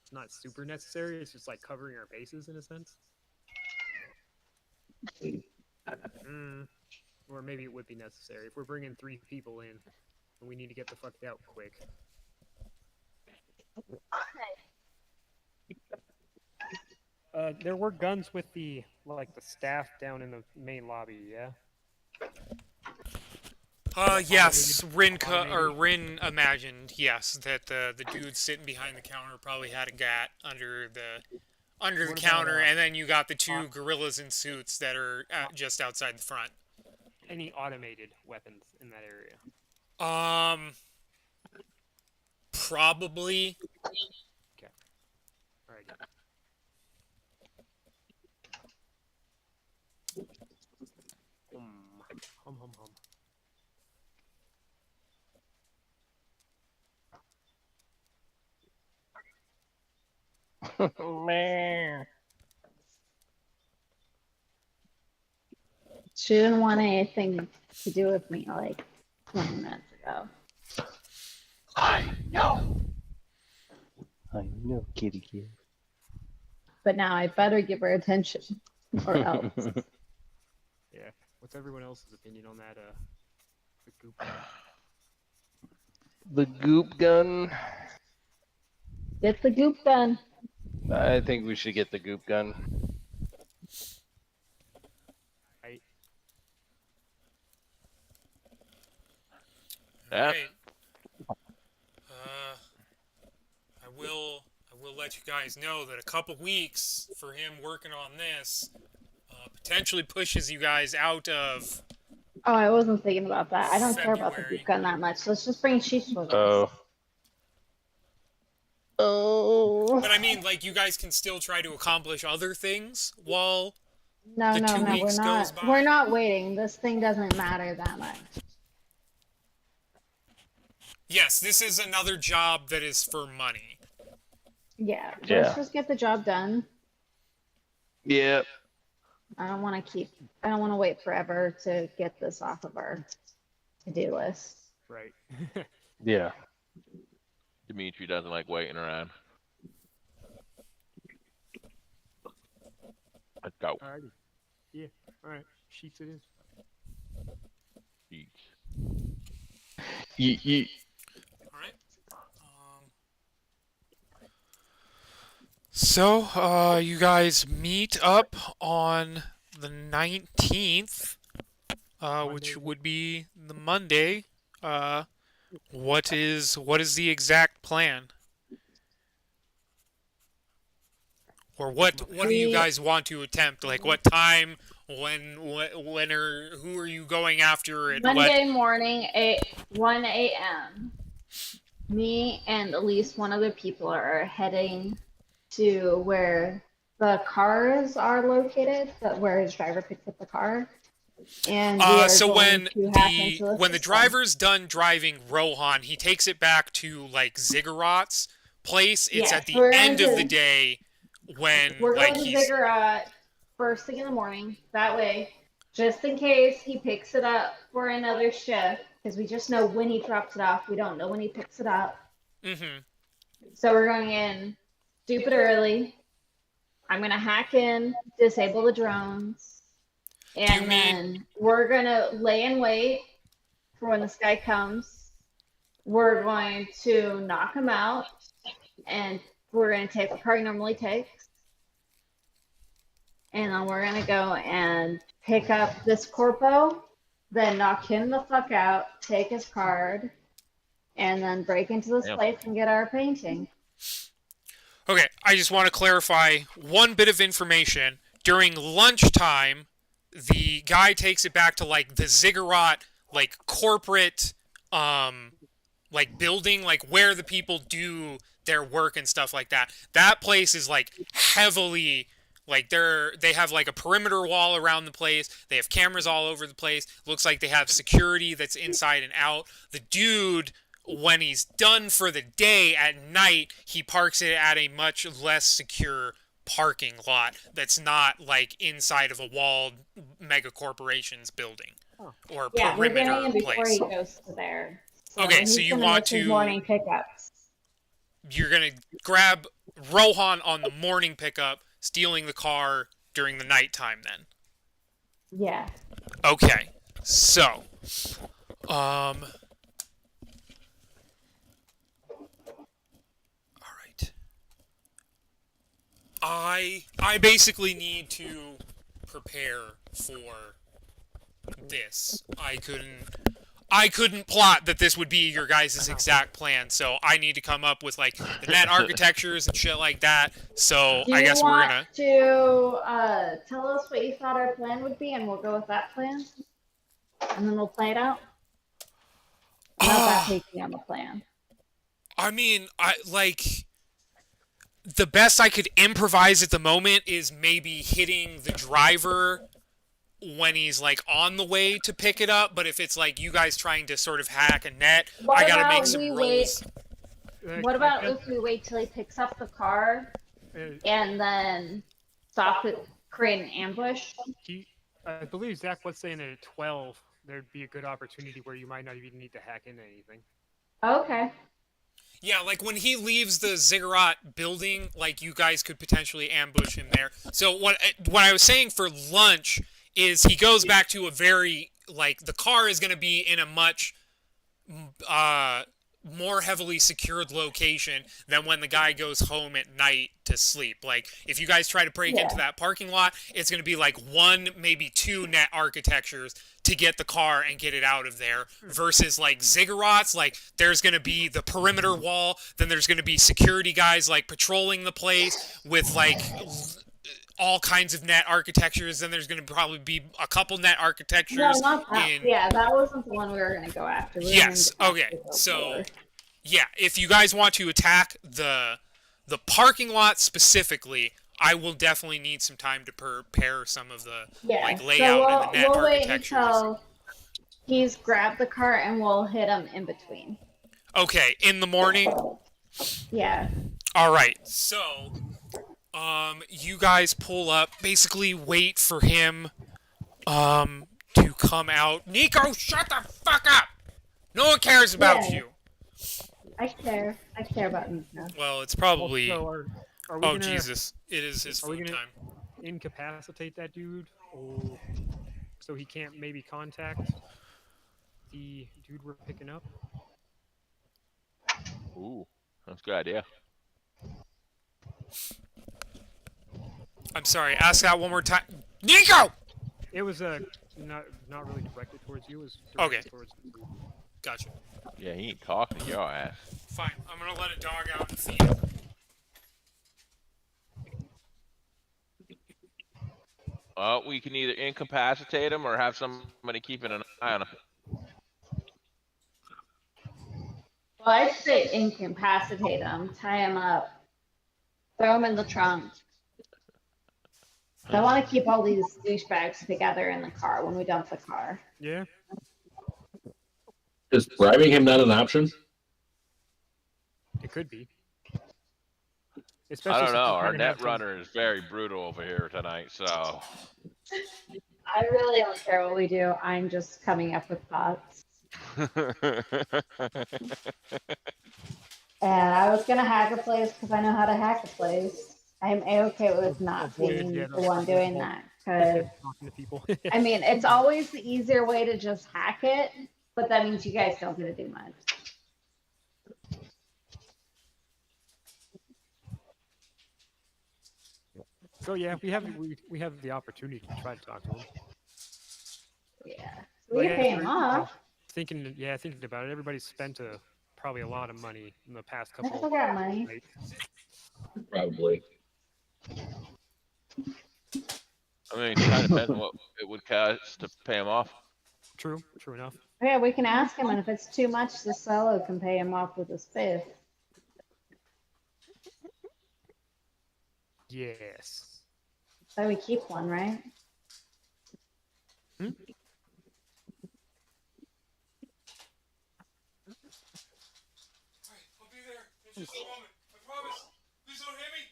it's not super necessary. It's just like covering our bases in a sense. Or maybe it would be necessary if we're bringing 3 people in and we need to get the fuck out quick. There were guns with the staff down in the main lobby. Yeah. Yes, Rin imagined, yes, that the dude sitting behind the counter probably had a gat under the under the What about, counter, and then you got the two gorillas in suits that are just outside the front. any automated weapons in that area? Probably. Alrighty. Hum, hum, hum. Man. She didn't want anything to do with me like 20 minutes ago. I know. I know, kitty kid. But now I better give her attention, or else. Yeah. What's everyone else's opinion on that? The goop. The goop gun. Get the goop done. I think we should get the goop gun. Yeah. Right. I will let you guys know that a couple weeks for him working on this potentially pushes you guys out of. Oh, I wasn't thinking about that. I don't care about the February. goop gun that much. Let's just bring sheets with us. Oh. Oh. But I mean, like, you guys can still try to accomplish other things while. No, the no, 2 no. We're weeks goes not. by. We're not waiting. This thing doesn't matter that much. Yes, this is another job that is for money. Yeah. Yeah. Let's just get the job done. Yeah. I don't want to wait forever to get this off of our to-do list. Right. Yeah. Dimitri doesn't like waiting around. Let's go. Alrighty. Yeah. Alright. Sheets it is. You. Alright. So, you guys meet up on the 19th, which would be the Monday. What is the exact plan? Or what do you guys want to attempt? Like, what time, when who are you going after, and Monday morning, 1 a.m. Me and at least one other people are heading to where the cars are located, where his driver picks up the car. And we are so going when to hack into the the system. driver's done driving Rohan, he takes it back to like Ziggurat's place. It's Yeah, at the we're end going of the to- day when We're like going to he's Ziggurat first thing in the morning. That way, just in case he picks it up for another shift, because we just know when he drops it off. We don't know when he picks it up. Mm-hmm. So we're going in stupid early. I'm gonna hack in, disable the drones, and then we're gonna lay in wait for when this guy comes. We're going to knock him out, and we're gonna take what car he normally takes. And then we're gonna go and pick up this corpo, then knock him the fuck out, take his card, and then break into this place and get our painting. Okay, I just want to clarify one bit of information. During lunchtime, the guy takes it back to like the Ziggurat, like corporate, like building, like where the people do their work and stuff like that. That place is like heavily, like they have like a perimeter wall around the place. They have cameras all over the place. Looks like they have security that's inside and out. The dude, when he's done for the day at night, he parks it at a much less secure parking lot that's not like inside of a walled mega corporation's building or Yeah, we're perimeter getting him before place. he goes to there. Okay, he's so you gonna want miss his to- morning pickups. You're gonna grab Rohan on the morning pickup, stealing the car during the nighttime then. Yeah. Okay, so, alright. I basically need to prepare for this. I couldn't plot that this would be your guys' exact plan, so I need to come up with like the net architectures and shit like that. So Do I you guess we're want gonna. to tell us what you thought our plan would be, and we'll go with that plan, and then we'll play it out? Not that taking on the plan. I mean, the best I could improvise at the moment is maybe hitting the driver when he's like on the way to pick it up. But if it's like you guys trying to sort of hack a net, I gotta make some rolls. What about if we wait till he picks up the car and then stop it, create an ambush? I believe Zach was saying that at 12 there'd be a good opportunity where you might not even need to hack into anything. Okay. Yeah, like when he leaves the ziggurat building, like you guys could potentially ambush him there. So what I was saying for lunch is he goes back to a very, like, the car is going to be in a much more heavily secured location than when the guy goes home at night to sleep. Like, if you guys try to break into that parking lot, it's going to be like 1, maybe 2 net architectures to get the car and get it out of there, versus like ziggurats. Like, there's going to be the perimeter wall, then there's going to be security guys like patrolling the place with like all kinds of net architectures. Then there's going to probably be a couple net architectures. No, not that. Yeah, that wasn't the one we were going to go after. Yes. Okay. So, yeah, if you guys want to attack the parking lot specifically, I will definitely need some time to prepare some of the like layout and the net we'll architectures. Wait until he's grabbed the car and we'll hit him in between. Okay, in the morning. Yeah. All right. So, you guys pull up. Basically, wait for him, to come out. Nico, shut the fuck up! No one cares about you. I care. I care about Nico. Well, it's probably. Also, are we Oh, gonna, Jesus. It is his food time. Incapacitate that dude, or so he can't maybe contact the dude we're picking up? Ooh, that's a good idea. I'm sorry, ask that one more time. Nico! It was not really directed towards you. It was directed towards the dude. Gotcha. Yeah, he ain't talking to your ass. Fine, I'm gonna let a dog out and feed him. Well, we can either incapacitate him or have somebody keeping an eye on him. Well, I'd say incapacitate him, tie him up, throw him in the trunk. I want to keep all these douchebags together in the car when we dump the car. Yeah. Is bribing him not an option? It could be. I don't know. Our net runner is very brutal over here tonight, so. I really don't care what we do. I'm just coming up with thoughts. And I was gonna hack a place because I know how to hack a place. I'm a-okay with not being the one doing that. Because I mean, it's always the easier way to just hack it, but that means you guys don't get to do much. So yeah, we have the opportunity to try to talk to him. Yeah, we can pay him off. Thinking about it, everybody's spent probably a lot of money in the past couple. I still got money. Probably. I mean, it kind of depends on what it would cost to pay him off. True enough. Yeah, we can ask him, and if it's too much, the solo can pay him off with his fifth. Yes. So we keep one, right? Hmm? I'll be there in just a moment. I promise. Please don't hit me.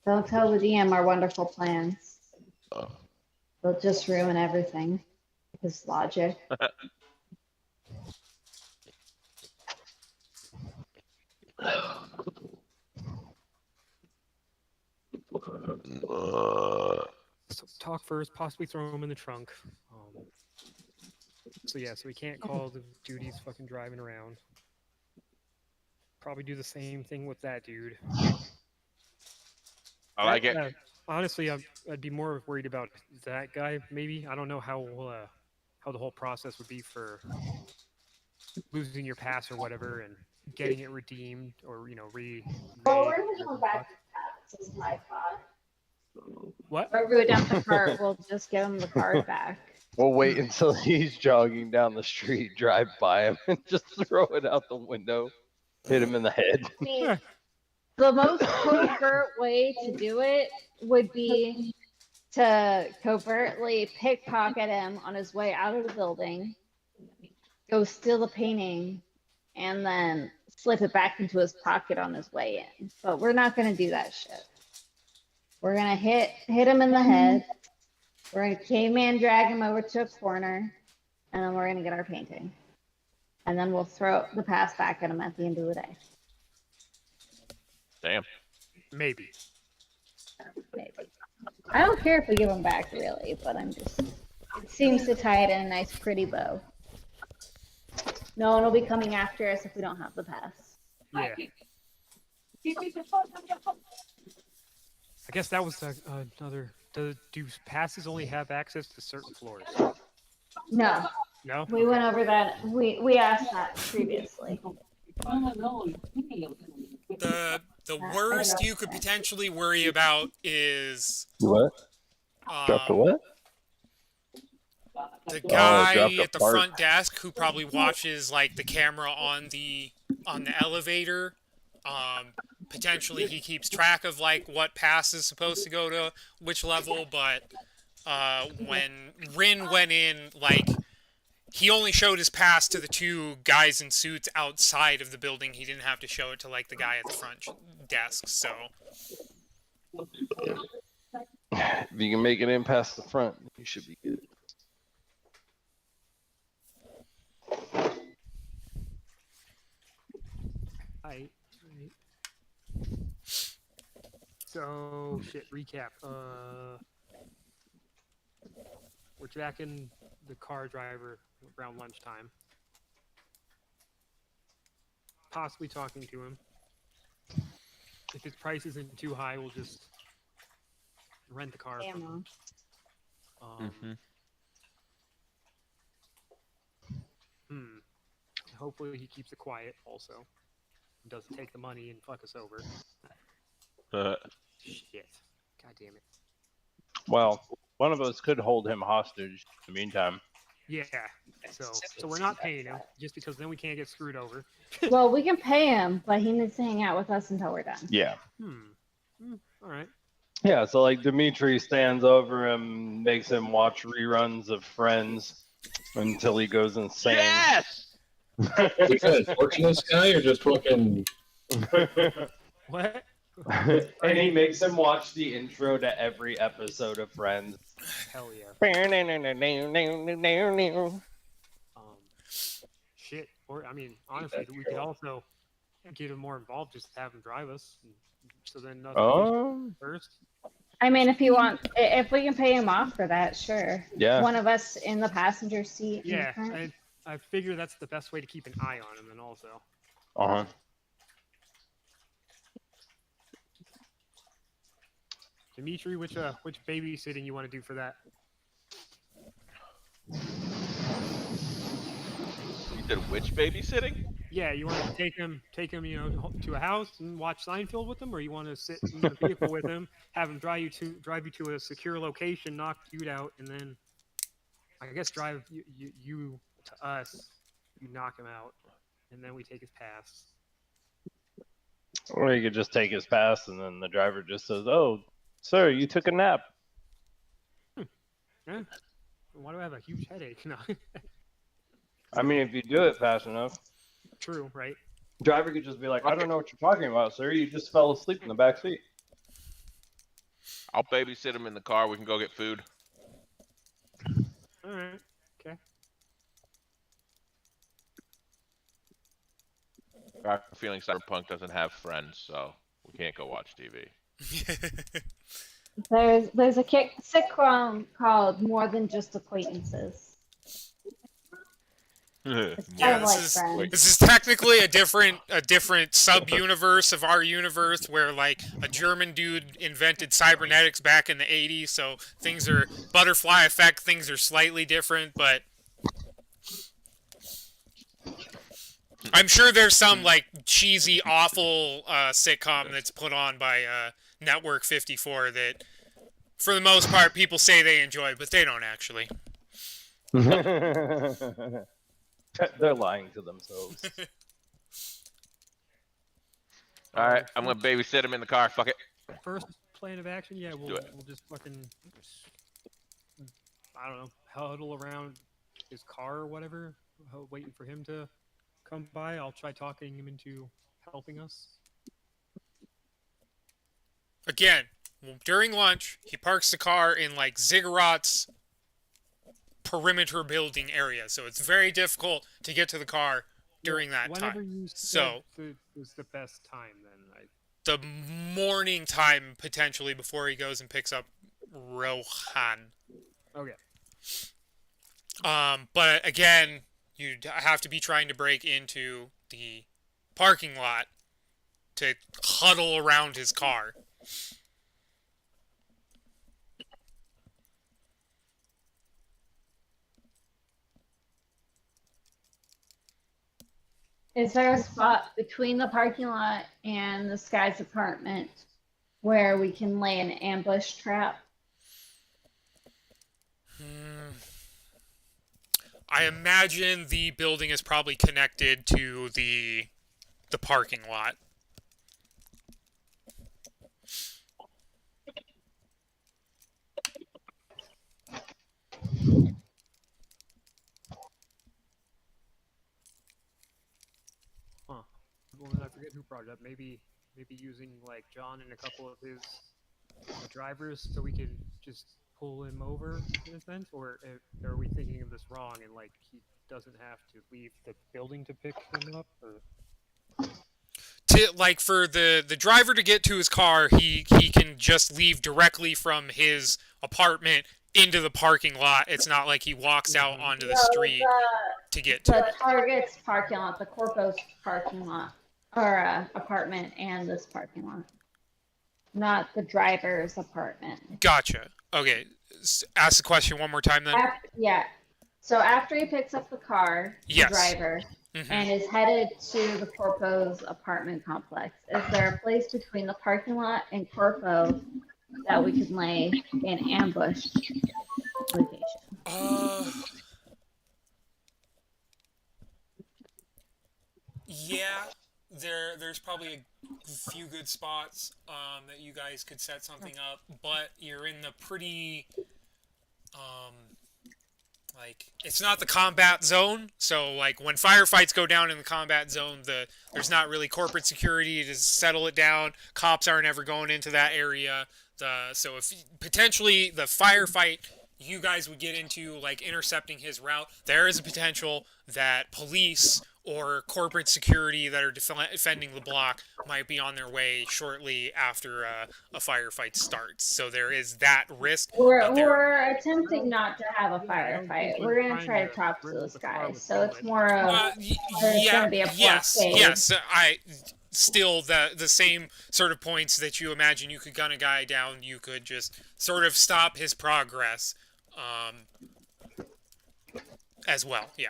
Don't tell the DM our wonderful plans. They'll just ruin everything. His logic. So talk first, possibly throw him in the trunk. So we can't call the dude he's fucking driving around. Probably do the same thing with that dude. I like it. Honestly, I'd be more worried about that guy. Maybe I don't know how how the whole process would be for losing your pass or whatever and getting it redeemed or remade. Well, we're gonna go back to that. This is my thought. What? Or we go down the cart. We'll just give him the card back. We'll wait until he's jogging down the street, drive by him, and just throw it out the window, hit him in the head. I mean, the most covert way to do it would be to covertly pickpocket him on his way out of the building, go steal the painting, and then slip it back into his pocket on his way in. But we're not gonna do that shit. We're gonna hit him in the head. We're gonna caveman drag him over to a corner, and then we're gonna get our painting. And then we'll throw the pass back at him at the end of the day. Damn. Maybe. Maybe. I don't care if we give him back, really, but it seems to tie it in a nice, pretty bow. No one will be coming after us if we don't have the pass. Yeah. I guess that was another. Do passes only have access to certain floors? No, No. we went over that. We asked that previously. The worst you could potentially worry about is What? Drop the what? the guy dropped a at the part. front desk who probably watches like the camera on the elevator. Potentially he keeps track of like what pass is supposed to go to which level, but when Rin went in, like he only showed his pass to the two guys in suits outside of the building. He didn't have to show it to like the guy at the front desk. So If you can make it in past the front, you should be good. Right. So shit. Recap. We're tracking the car driver around lunchtime. Possibly talking to him. If his price isn't too high, we'll just rent the car from him. Hopefully he keeps it quiet also. Doesn't take the money and fuck us over. Shit. God damn it. Well, one of us could hold him hostage in the meantime. Yeah. So we're not paying him just because then we can't get screwed over. Well, we can pay him, but he needs to hang out with us until we're done. Yeah. All right. Yeah, so like Dimitri stands over him, makes him watch reruns of Friends until he goes insane. Yes! You trying to torture this guy or just fucking? What? And he makes him watch the intro to every episode of Friends. Hell yeah. Shit. Or I mean, honestly, we could also get him more involved. Just have him drive us. So then nothing first. I mean, if we can pay him off for that, sure. Yeah. One of us in the passenger seat. in the Yeah. front. I figure that's the best way to keep an eye on him. Then also. Uh-huh. Dimitri, which babysitting you want to do for that? You did which babysitting? Yeah, you want to take him, to a house and watch Seinfeld with him, or you want to sit in the vehicle with him, have him drive you to a secure location, knock you out, and then I guess drive you to us. You knock him out, and then we take his pass. Or you could just take his pass and then the driver just says, "Oh, sir, you took a nap." Yeah. Why do I have a huge headache? No. I mean, if you do it fast enough. True, right? Driver could just be like, "I don't know what you're talking about, sir. You just fell asleep in the back seat." I'll babysit him in the car. We can go get food. All right. Okay. I have a feeling Cyberpunk doesn't have friends, so we can't go watch TV. There's a sitcom called More Than Just Acquaintances. It's kind of like Friends. This is technically a different sub-universe of our universe where like a German dude invented cybernetics back in the 80s, so things are butterfly effect, things are slightly different, but I'm sure there's some like cheesy, awful sitcom that's put on by Network 54 that, for the most part, people say they enjoy, but they don't actually. They're lying to themselves. All right, I'm gonna babysit him in the car. Fuck it. First plan of action, yeah, we'll just fucking, I don't know, huddle around his car or whatever, waiting for him to come by. I'll try talking him into helping us. Again, during lunch, he parks the car in like Ziggurat's perimeter building area, so it's very difficult to get to the car during that Whenever time. you So is the best time then. the morning time potentially before he goes and picks up Rohan. Okay. But again, you have to be trying to break into the parking lot to huddle around his car. Is there a spot between the parking lot and this guy's apartment where we can lay an ambush trap? I imagine the building is probably connected to the parking lot. Huh. Well, I forget who brought it up. Maybe using like John and a couple of his drivers so we can just pull him over in a sense, or are we thinking of this wrong and like he doesn't have to leave the building to pick him up? Or... Like for the driver to get to his car, he can just leave directly from his apartment into the parking lot. It's not like he walks out onto the street to get to the it. Target's parking lot, the Corpo's parking lot, or apartment, and this parking lot, not the driver's apartment. Gotcha. Okay, ask the question one more time then. Yeah. So after he picks up the car, Yes. the driver, Mm-hmm. and is headed to the Corpo's apartment complex, is there a place between the parking lot and Corpo that we could lay an ambush location? Yeah, there's probably a few good spots that you guys could set something up, but you're in the pretty like, it's not the combat zone, so like when firefights go down in the combat zone, there's not really corporate security to settle it down. Cops aren't ever going into that area. So if potentially the firefight you guys would get into, like intercepting his route, there is a potential that police or corporate security that are defending the block might be on their way shortly after a firefight starts. So there is that risk. We're attempting not to have a firefight. We're going to try to talk to those guys. So it's more of there's going to be a yes. Still the same sort of points that you imagine you could gun a guy down, you could just sort of stop his progress as well. Yeah.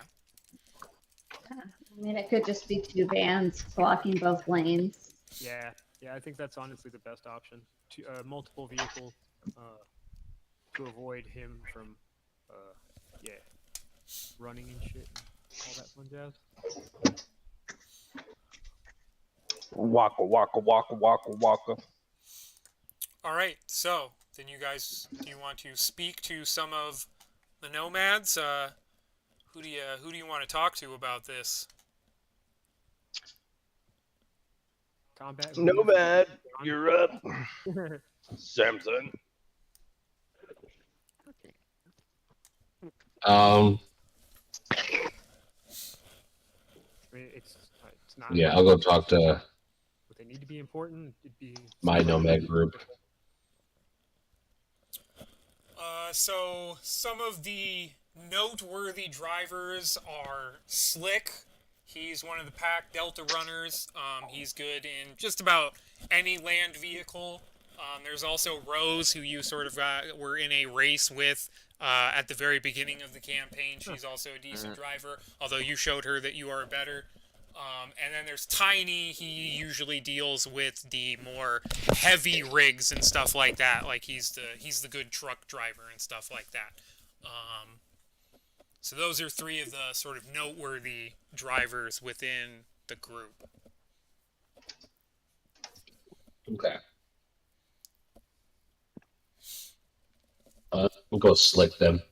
I mean, it could just be two vans blocking both lanes. Yeah, I think that's honestly the best option. Multiple vehicles to avoid him from, running and shit, and all that fun jazz. Waka waka waka waka waka. All right, so then you guys, do you want to speak to some of the nomads? Who do you want to talk to about this? Combat. Nomad, you're up. Samson. I mean, it's not. Yeah, I'll go talk to Would they need to be important? It'd be my nomad group. So some of the noteworthy drivers are Slick. He's one of the pack Delta runners. He's good in just about any land vehicle. There's also Rose, who you sort of were in a race with at the very beginning of the campaign. She's also a decent driver, although you showed her that you are better. And then there's Tiny. He usually deals with the more heavy rigs and stuff like that. Like he's the good truck driver and stuff like that. So those are three of the sort of noteworthy drivers within the group. Okay. We'll go Slick then.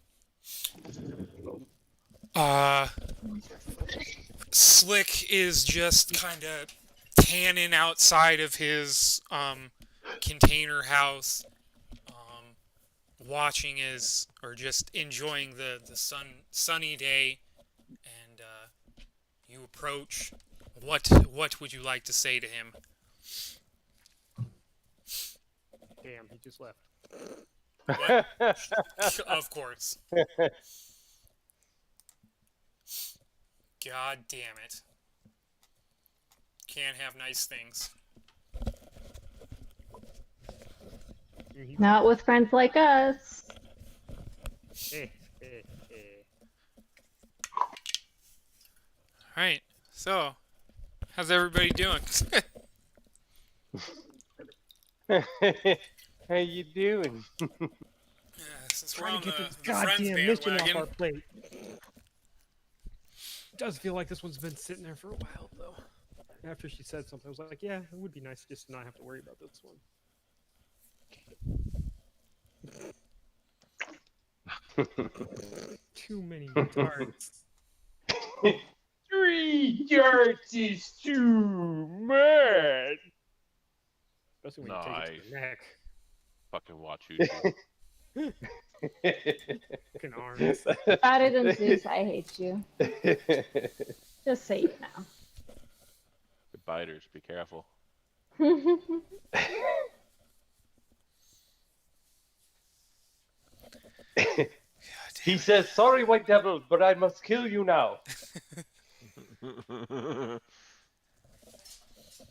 Slick is just kind of tanning outside of his container house, watching or just enjoying the sunny day, and you approach. What would you like to say to him? Damn, he just left. What? Of course. God damn it. Can't have nice things. Not with friends like us. Alright, so, how's everybody doing? How you doing? Since we're Trying on to get the this friends goddamn mission off bandwagon, our plate. It does feel like this one's been sitting there for a while, though. After she said something, I was like, yeah, it would be nice just to not have to worry about this one. Too many darts. 3 darts is too much. Especially when you take it to the neck. Fucking watch YouTube. Fucking arms. Rather than Zeus, I hate you. Just say it now. The biters, be careful. He says, "Sorry, White Devil, but I must kill you now."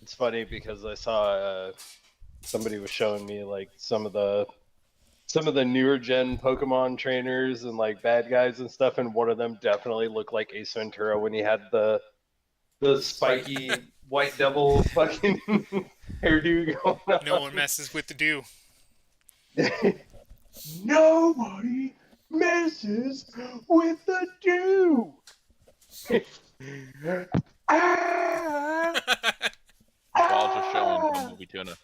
It's funny because I saw somebody was showing me like some of the newer gen Pokemon trainers and like bad guys and stuff, and one of them definitely looked like Ace Ventura when he had the spiky White Devil fucking hairdo going on. no one messes with the dew. Nobody messes with the dew. Balls are showing from the movie Tuna.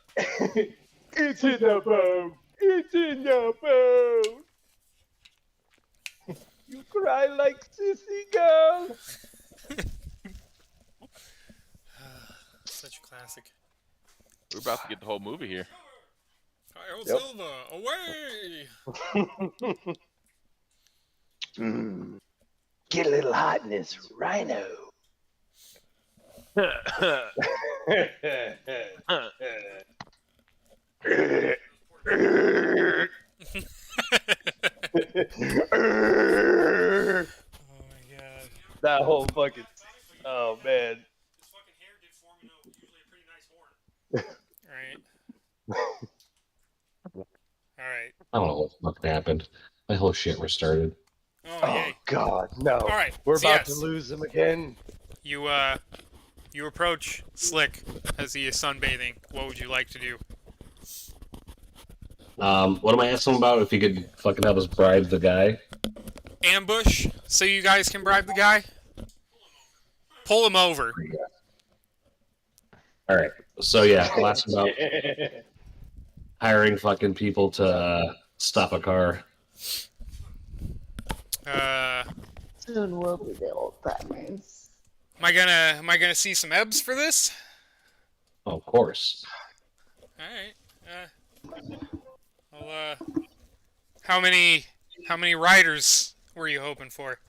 It's in the bone. It's in the bone. You cry like sissy girl. Such a classic. We're about to get the whole movie here. Kyle Yep. Silva, away! Get a little hot in this rhino. Oh my god. That whole fucking. Oh man. This fucking hair did form usually a pretty nice horn. Alright. I don't know what the fuck happened. My whole shit restarted. Oh, Oh yay. God, no. Alright, We're so about yes. to lose him again. You approach Slick as he is sunbathing. What would you like to do? What am I asking about? If you could fucking help us bribe the guy? Ambush, so you guys can bribe the guy? Pull him over. Alright. So yeah, I'll ask about hiring fucking people to stop a car. Soon we'll be the old timers. Am I gonna see some EBs for this? Oh, of course. Alright. How many riders were you hoping for?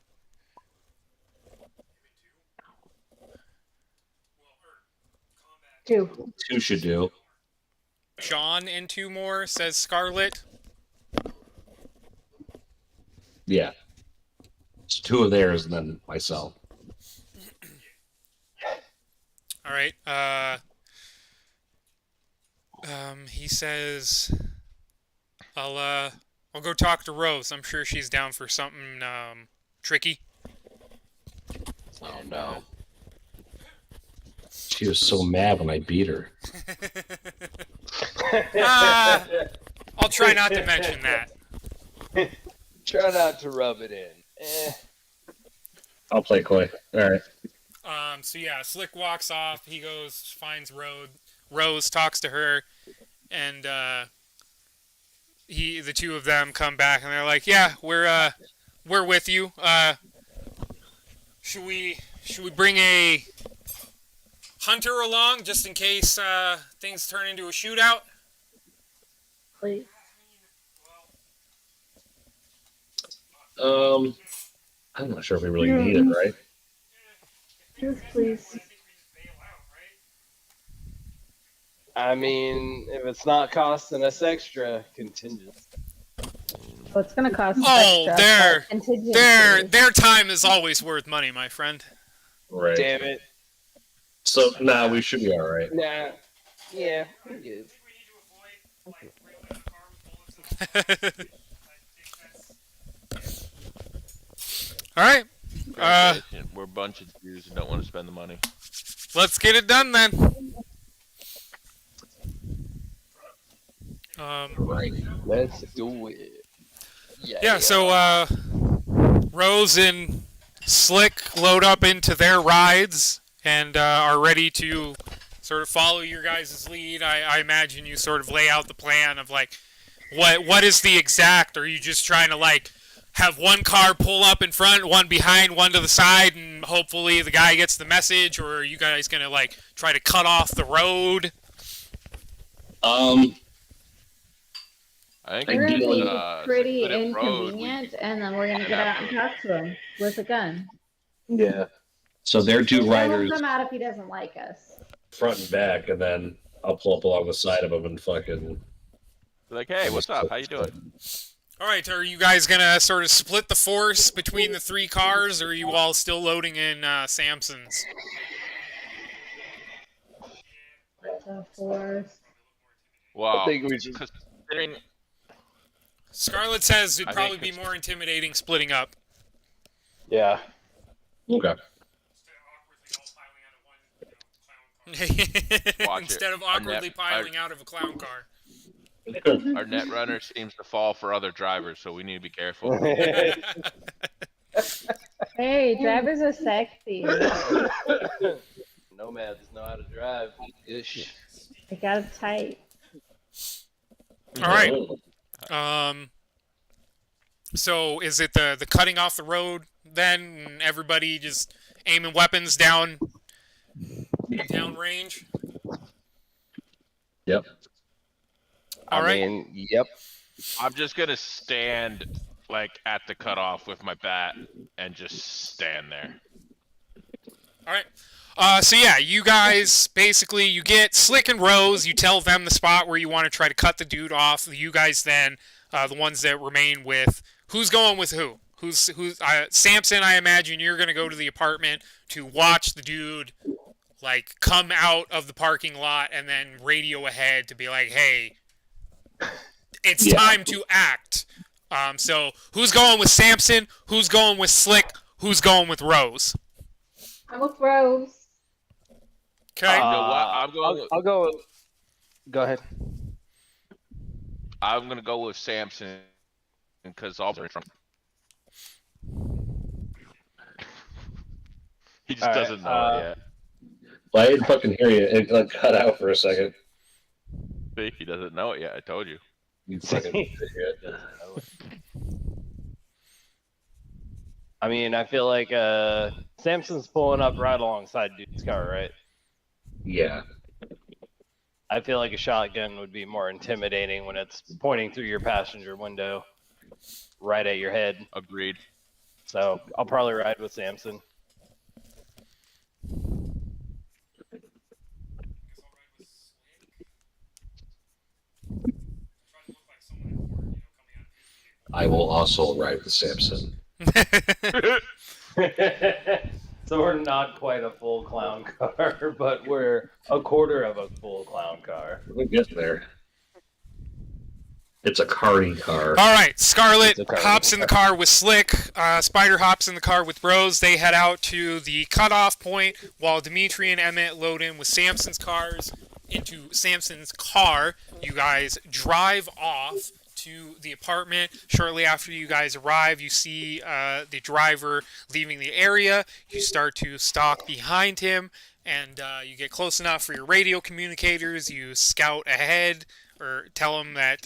2. 2 should do. John and 2 more, says Scarlet. Yeah. So 2 of theirs and then myself. Alright, he says, I'll go talk to Rose. I'm sure she's down for something, tricky. Oh no. She was so mad when I beat her. I'll try not to mention that. Try not to rub it in. I'll play coy. All right. So yeah, Slick walks off. He goes, finds Rose talks to her, and the two of them come back, and they're like, "Yeah, we're with you. Should we bring a hunter along just in case things turn into a shootout?" Please. I'm not sure if we really need it, right? Yes, please. I mean, if it's not costing us extra contingent. Well, it's gonna cost Oh, extra. their time is always worth money, my friend. Right. Damn it. So, we should be all right. Nah. Yeah, we're good. All right. We're a bunch of Jews who don't want to spend the money. Let's get it done then. Right. Let's do it. Yeah, so Rose and Slick load up into their rides and are ready to sort of follow your guys' lead. I imagine you sort of lay out the plan of like what is the exact, or are you just trying to like have one car pull up in front, one behind, one to the side, and hopefully the guy gets the message, or are you guys gonna like try to cut off the road? I think We're gonna be pretty split it road, inconvenient, and then we're gonna get out and talk to him with a gun. Yeah. So they're two Then we'll riders come out if he doesn't like us. front and back, and then I'll pull up along the side of them and fucking... like, hey, what's up? How you doing? All right, are you guys gonna sort of split the force between the three cars, or are you all still loading in Samson's? The force. Wow. I think we should. Considering Scarlett says it'd I probably think be more intimidating splitting up. Yeah. Okay. Instead of awkwardly piling out of a clown car. our net runner seems to fall for other drivers, so we need to be careful. Hey, drivers are sexy. Nomads know how to drive. Ish. They got it tight. All right. So is it the cutting off the road then, and everybody just aiming weapons down range? Yep. All right. I mean, yep. I'm just gonna stand like at the cutoff with my bat and just stand there. All right. So yeah, you guys basically you get Slick and Rose. You tell them the spot where you want to try to cut the dude off. You guys then, the ones that remain with, who's going with who? Who's Samson? I imagine you're gonna go to the apartment to watch the dude like come out of the parking lot and then radio ahead to be like, hey, it's time to act. So who's going with Samson? Who's going with Slick? Who's going with Rose? I'm with Rose. Okay. You know what? I'll go with... Go ahead. I'm gonna go with Samson because all from. He just doesn't know it yet. Well, I didn't fucking hear you. It like cut out for a second. See, he doesn't know it yet. I told you. You fucking idiot. I mean, I feel like Samson's pulling up right alongside dude's car, right? Yeah. I feel like a shotgun would be more intimidating when it's pointing through your passenger window right at your head. Agreed. So I'll probably ride with Samson. I will also ride with Samson. So we're not quite a full clown car, but we're a quarter of a full clown car. We'll get there. It's a carty car. All right, Scarlet It's a car. hops in the car with Slick. Spider hops in the car with Rose. They head out to the cutoff point while Dimitri and Emmett load in with Samson's cars into Samson's car. You guys drive off to the apartment. Shortly after you guys arrive, you see the driver leaving the area. You start to stalk behind him, and you get close enough for your radio communicators. You scout ahead or tell him that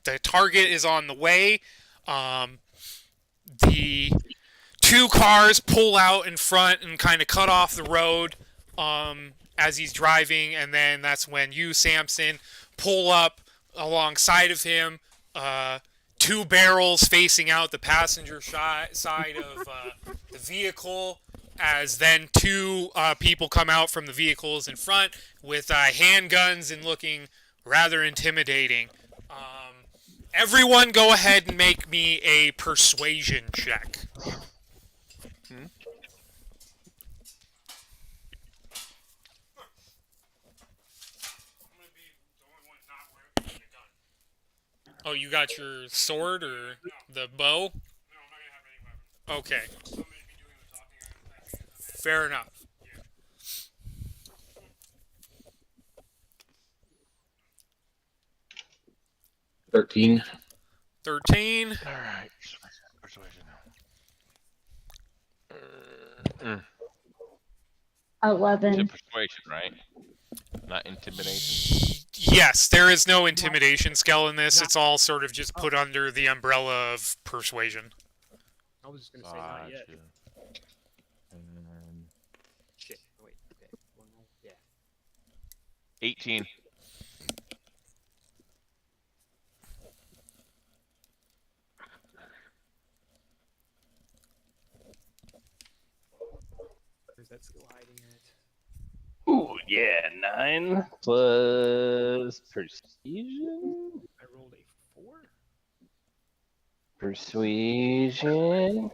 the target is on the way. The two cars pull out in front and kind of cut off the road as he's driving, and then that's when you, Samson, pull up alongside of him. Two barrels facing out the passenger side of the vehicle, as then two people come out from the vehicles in front with handguns and looking rather intimidating. Everyone go ahead and make me a persuasion check. Oh, you got your sword or the bow? Okay. Fair enough. 13. 13. All right. Persuasion. 11. It's a persuasion, right? Not intimidation. Yes, there is no intimidation skill in this. It's all sort of just put under the umbrella of persuasion. I was just gonna say not yet. Gotcha. Shit. Wait. Okay. Well, yeah. 18. Where's that skill hiding at? Ooh, yeah, 9 plus persuasion. I rolled a 4. Persuasion.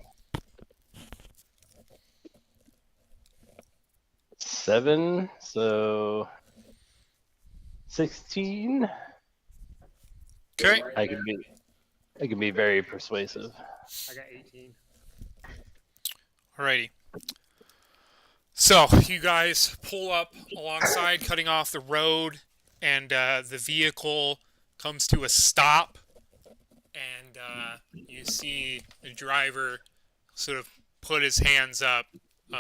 7, so 16. Okay. I can be very persuasive. I got 18. Alrighty. So, you guys pull up alongside, cutting off the road, and the vehicle comes to a stop, and you see the driver sort of put his hands up. You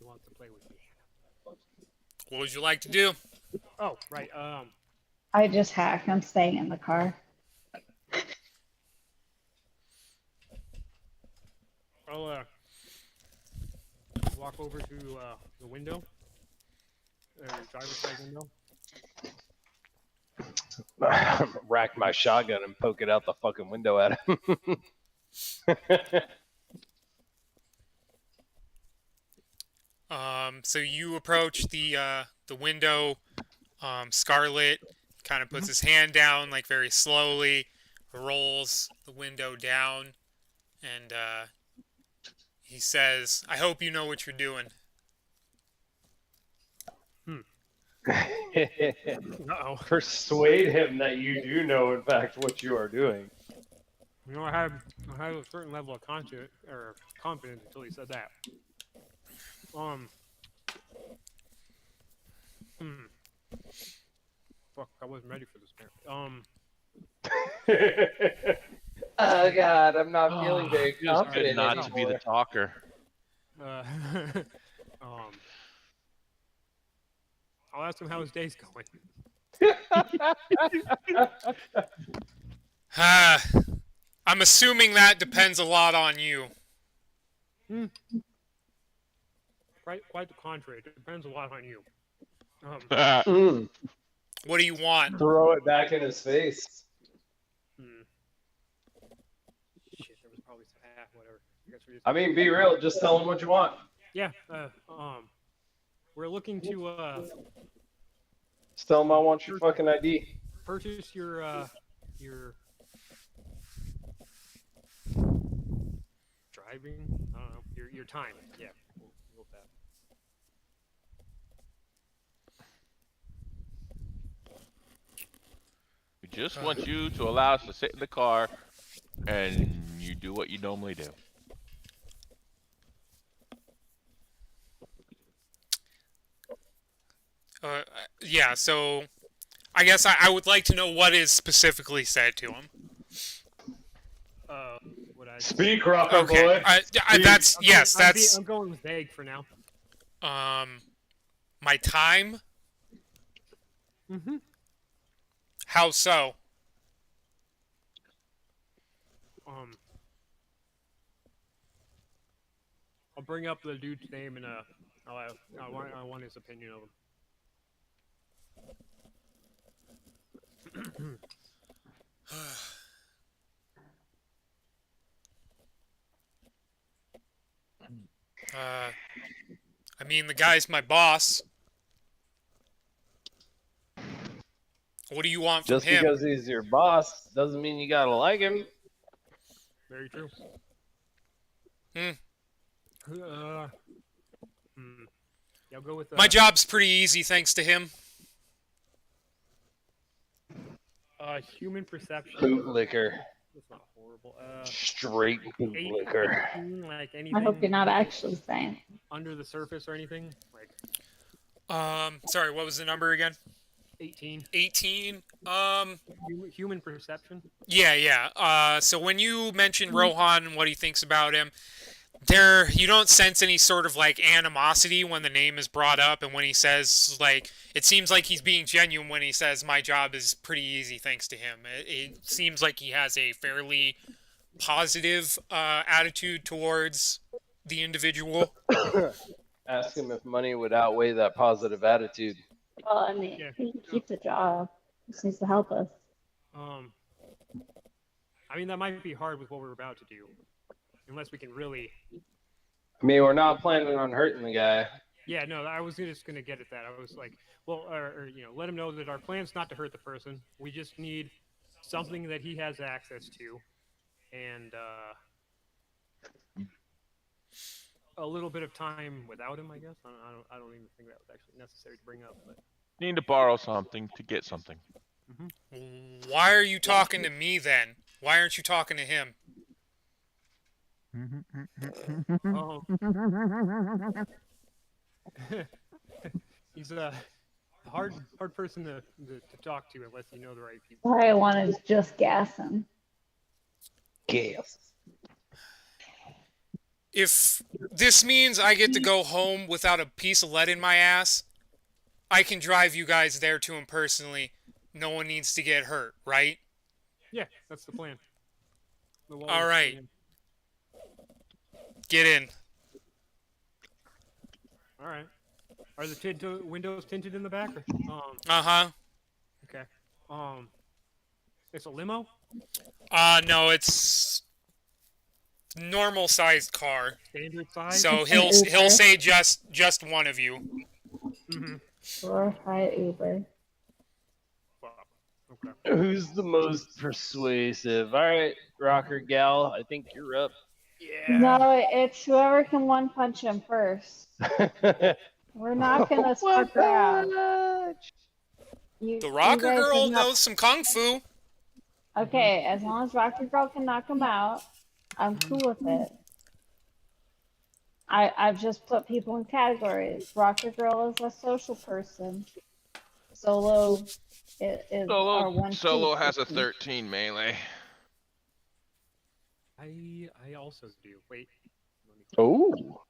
want to play with me? What would you like to do? Oh, right. I just hacked. I'm staying in the car. I'll walk over to the window, driver's side window. Rack my shotgun and poke it out the fucking window at him. So you approach the window. Scarlet kind of puts his hand down, like very slowly, rolls the window down, and he says, "I hope you know what you're doing." Uh-oh. Persuade him that you do know, in fact, what you are doing. You know, I had a certain level of confidence until he said that. Fuck, I wasn't ready for this, man. Oh God, I'm not feeling very Feels good confident not to be the talker. I'll ask him how his day's going. I'm assuming that depends a lot on you. Quite the contrary. It depends a lot on you. What do you want? Throw it back in his face. Shit, there was probably whatever. I mean, be real. Just tell him what you want. Yeah. We're looking to Just tell him I want your fucking ID. purchase your driving. I don't know. Your time. Yeah. We'll go with that. We just want you to allow us to sit in the car and you do what you normally do. Yeah, so I guess I would like to know what is specifically said to him. What I Speak, rocker Okay, boy. that's yes, that's I'm going with vague for now. my time. Mm-hmm. How so? I'll bring up the dude's name and I want his opinion of him. I mean, the guy's my boss. What do you want from Just him? because he's your boss doesn't mean you gotta like him. Very true. Hmm. Yeah, I'll go with My job's pretty easy thanks to him. human perception. Bootlicker. That's not horrible. Straight bootlicker. 18, like anything. I hope you're not actually saying. Under the surface or anything. Like Sorry, what was the number again? 18. 18. Human perception. Yeah. So when you mention Rohan and what he thinks about him, you don't sense any sort of like animosity when the name is brought up, and when he says like, it seems like he's being genuine when he says my job is pretty easy thanks to him. It seems like he has a fairly positive attitude towards the individual. Ask him if money would outweigh that positive attitude. Well, I mean, Yeah. he can keep the job. He just needs to help us. I mean, that might be hard with what we're about to do. Unless we can really... I mean, we're not planning on hurting the guy. Yeah, no, I was just going to get at that. I was like, well, let him know that our plan's not to hurt the person. We just need something that he has access to. And a little bit of time without him, I guess. I don't even think that was actually necessary to bring up. But Need to borrow something to get something. Why are you talking to me then? Why aren't you talking to him? Oh. He's a hard person to talk to unless you know the right people. All I wanted to just gas him. Gas. If this means I get to go home without a piece of lead in my ass, I can drive you guys there to him personally. No one needs to get hurt, right? Yeah, that's the plan. All right. Get in. All right. Are the windows tinted in the back? Uh-huh. Okay. It's a limo? No, it's normal sized car. Standard size? So he'll say just one of you. Mm-hmm. Glorified Uber. Okay. Who's the most persuasive? All right, rocker gal, I think you're up. Yeah. No, it's whoever can one punch him first. We're not gonna fuck around. The rocker girl knows some kung fu. Okay, as long as rocker girl can knock him out, I'm cool with it. I've just put people in categories. Rocker girl is a social person. Solo is our one. Solo has a 13 melee. I also do. Wait. Oh.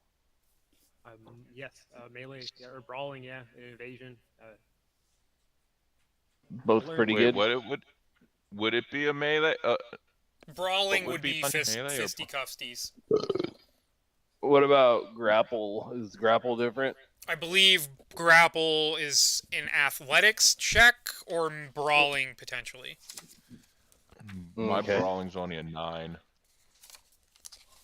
Yes. Melee or brawling. Yeah. And evasion. Both pretty good. Would it be a melee? Brawling would be melee or- fisticuffsties. What about grapple? Is grapple different? I believe grapple is an athletics check or brawling potentially. My Okay. brawling's only a 9.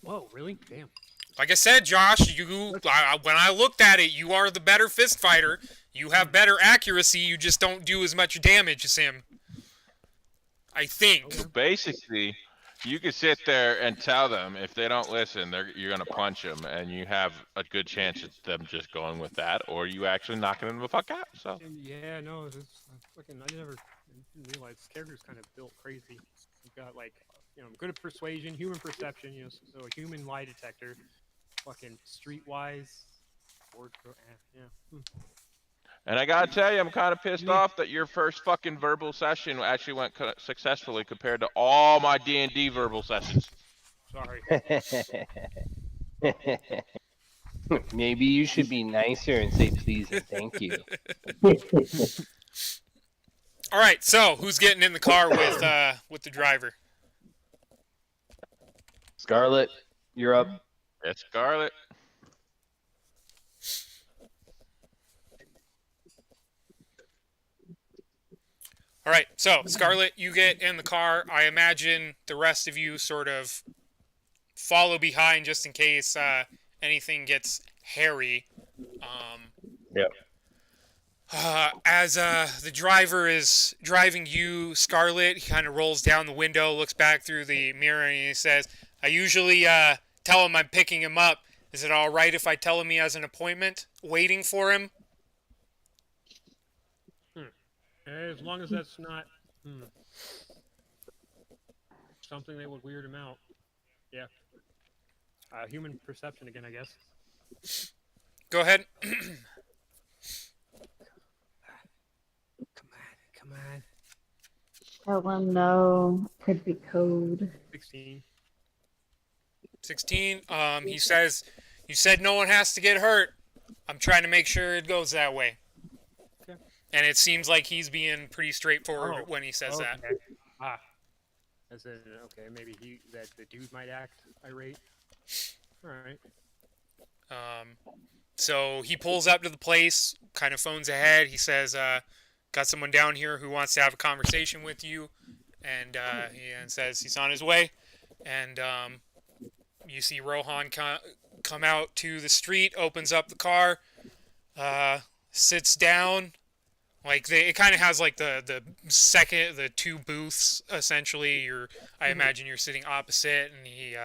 Whoa. Really? Damn. Like I said, Josh, when I looked at it, you are the better fist fighter. You have better accuracy. You just don't do as much damage as him. I think. So basically, You can sit there and tell them if they don't listen, you're gonna punch them, and you have a good chance of them just going with that, or you actually knocking them the fuck out. So And yeah, no, this fucking I didn't realize this character's kind of built crazy. He's got like, good at persuasion, human perception, so a human lie detector, fucking streetwise, yeah. And I gotta tell you, I'm kind of pissed off that your first fucking verbal session actually went successfully compared to all my D&D verbal sessions. Sorry. Maybe you should be nicer and say please and thank you. All right, so who's getting in the car with the driver? Scarlet, you're up. It's Scarlet. All right, so Scarlet, you get in the car. I imagine the rest of you sort of follow behind just in case anything gets hairy. Yep. As the driver is driving you, Scarlet, he kind of rolls down the window, looks back through the mirror, and he says, I usually tell him I'm picking him up. Is it all right if I tell him he has an appointment waiting for him? As long as that's not something that would weird him out. Yeah. Human perception again, I guess. Go ahead. Come on. Tell him no. Could be code. 16. 16. He says, you said no one has to get hurt. I'm trying to make sure it goes that way. Okay. And it seems like he's being pretty straightforward when he says that. As in, okay, maybe the dude might act irate. All right. So he pulls up to the place, kind of phones ahead. He says, got someone down here who wants to have a conversation with you. And he says he's on his way. And you see Rohan come out to the street, opens up the car, sits down. Like it kind of has like the two booths essentially. I imagine you're sitting opposite, and he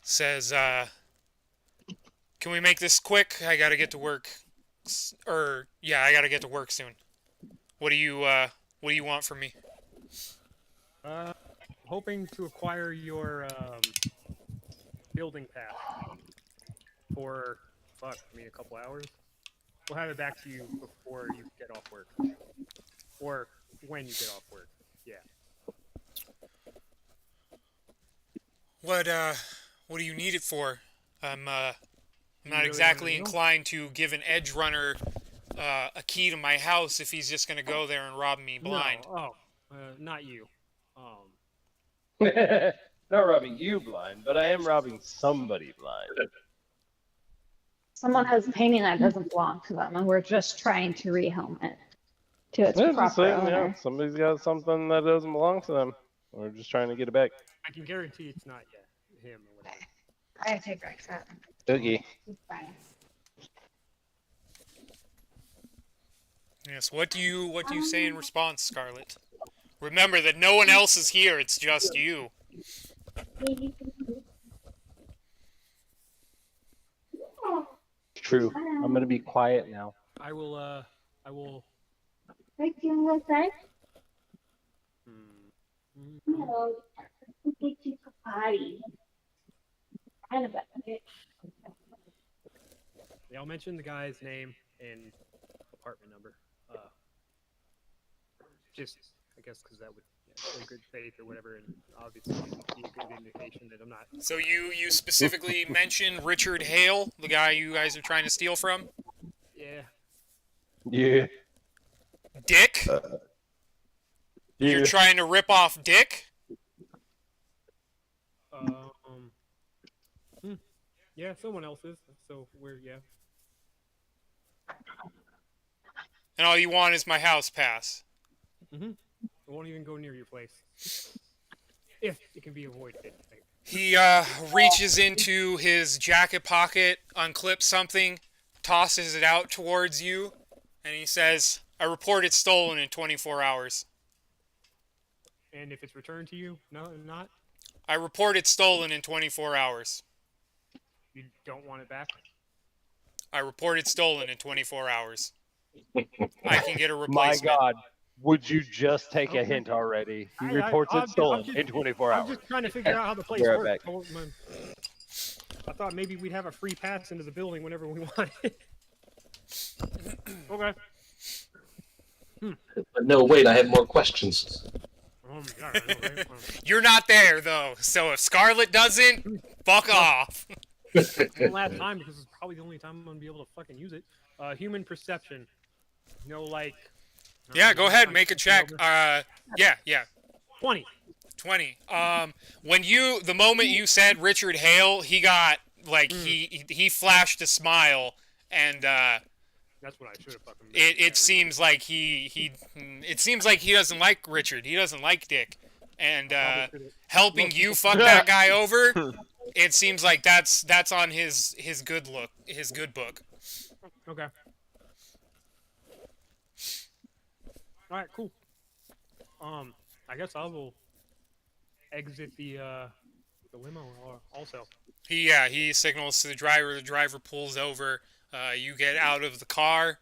says, "Can we make this quick? I gotta get to work." I gotta get to work soon. What do you want from me? Hoping to acquire your building path for a couple hours. We'll have it back to you before you get off work, or when you get off work. Yeah. What do you need it for? I'm not really exactly wanna know? inclined to give an edge runner a key to my house if he's just gonna go there and rob me blind. No. Not you. Not robbing you blind, but I am robbing somebody blind. Someone has a painting that doesn't belong to them, and we're just trying to rehome it to its Yeah, just proper saying, owner. somebody's got something that doesn't belong to them. We're just trying to get it back. I can guarantee it's not him or whatever. I take Rex out. Okay. It's fine. Yes. What do you say in response, Scarlet? Remember that no one else is here. It's just you. True. I'm gonna be quiet now. I will. Rex, you want to go outside? Hmm. No. Get you to potty. Kind of it. Yeah, I'll mention the guy's name and apartment number. Just, I guess, because that would show good faith or whatever, and obviously be a good indication that I'm not. So you specifically mention Richard Hale, the guy you guys are trying to steal from? Yeah. Yeah. Dick? You're trying to rip off Dick? Yeah, someone else is. So yeah. And all you want is my house pass. I won't even go near your place. If it can be avoided. He reaches into his jacket pocket, unclips something, tosses it out towards you, and he says, I report it stolen in 24 hours. And if it's returned to you, no, not? I report it stolen in 24 hours. You don't want it back? I report it stolen in 24 hours. I can get a My replacement. God, would you just take a Okay. hint already? He I- reports I'm it stolen just- in 24 I'm hours. just trying to figure out how the place Be right works. back. I thought maybe we'd have a free pass into the building whenever we wanted. Okay. But no, wait, I have more questions. Yeah, I know, right? You're not there, though, so if Scarlet doesn't, fuck off. One last time, because it's probably the only time I'm gonna be able to fucking use it. Human perception. No, like. Yeah, go ahead, make a check. Yeah. 20. 20. The moment you said Richard Hale, he got, like, he flashed a smile, and, That's what I should have fucking. it seems like it seems like he doesn't like Richard. He doesn't like Dick. And, helping you fuck that guy over, it seems like that's on his good book. Okay. All right, cool. I guess I will exit the limo also. He signals to the driver. The driver pulls over. You get out of the car,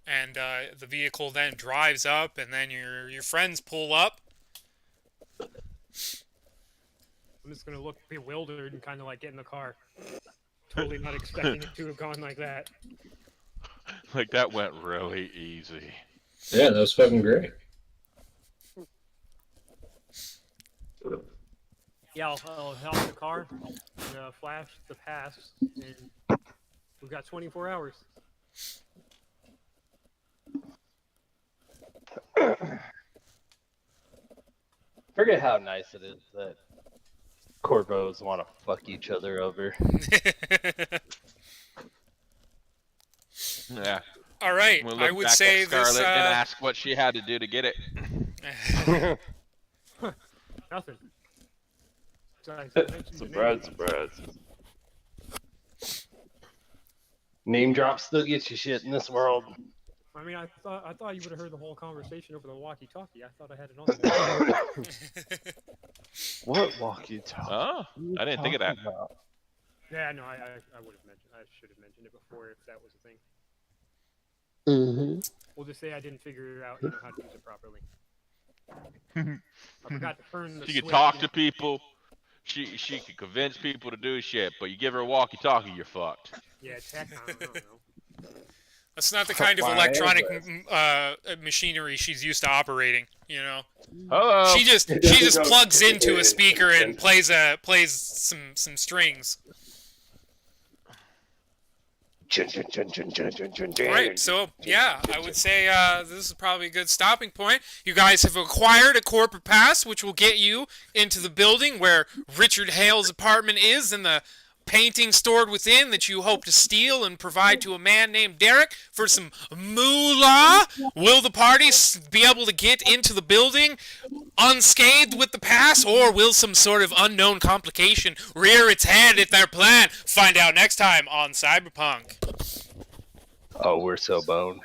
and the vehicle then drives up, and then your friends pull up. I'm just gonna look bewildered and kind of like get in the car. Totally not expecting it to have gone like that. Like, that went really easy. Yeah, that was fucking great. Yeah, I'll hop in the car, and, flash the pass, and we've got 24 hours. Forget how nice it is that Corvos want to fuck each other over. Yeah. All right, We'll I look would back say at this. Scarlet and ask what she had to do to get it. Nothing. Surprise. Name drop still gets you shit in this world. I mean, I thought you would have heard the whole conversation over the walkie-talkie. I thought I had it on there. What walkie-talkie? Oh, I didn't think of that. Yeah, no, I would have mentioned. I should have mentioned it before if that was a thing. Mm-hmm. We'll just say I didn't figure out how to use it properly. I forgot to turn the She could switch. talk to people. She could convince people to do shit, but you give her a walkie-talkie, you're fucked. Yeah, tech. I don't know. That's not the kind of Why electronic is machinery she's used to operating. You know, Hello. she just plugs into a speaker and plays some strings. Right, so yeah, I would say this is probably a good stopping point. You guys have acquired a corporate pass, which will get you into the building where Richard Hale's apartment is, and the painting stored within that you hope to steal and provide to a man named Derek for some moolah. Will the party be able to get into the building unscathed with the pass, or will some sort of unknown complication rear its head at their plan? Find out next time on Cyberpunk. Oh, we're so boned.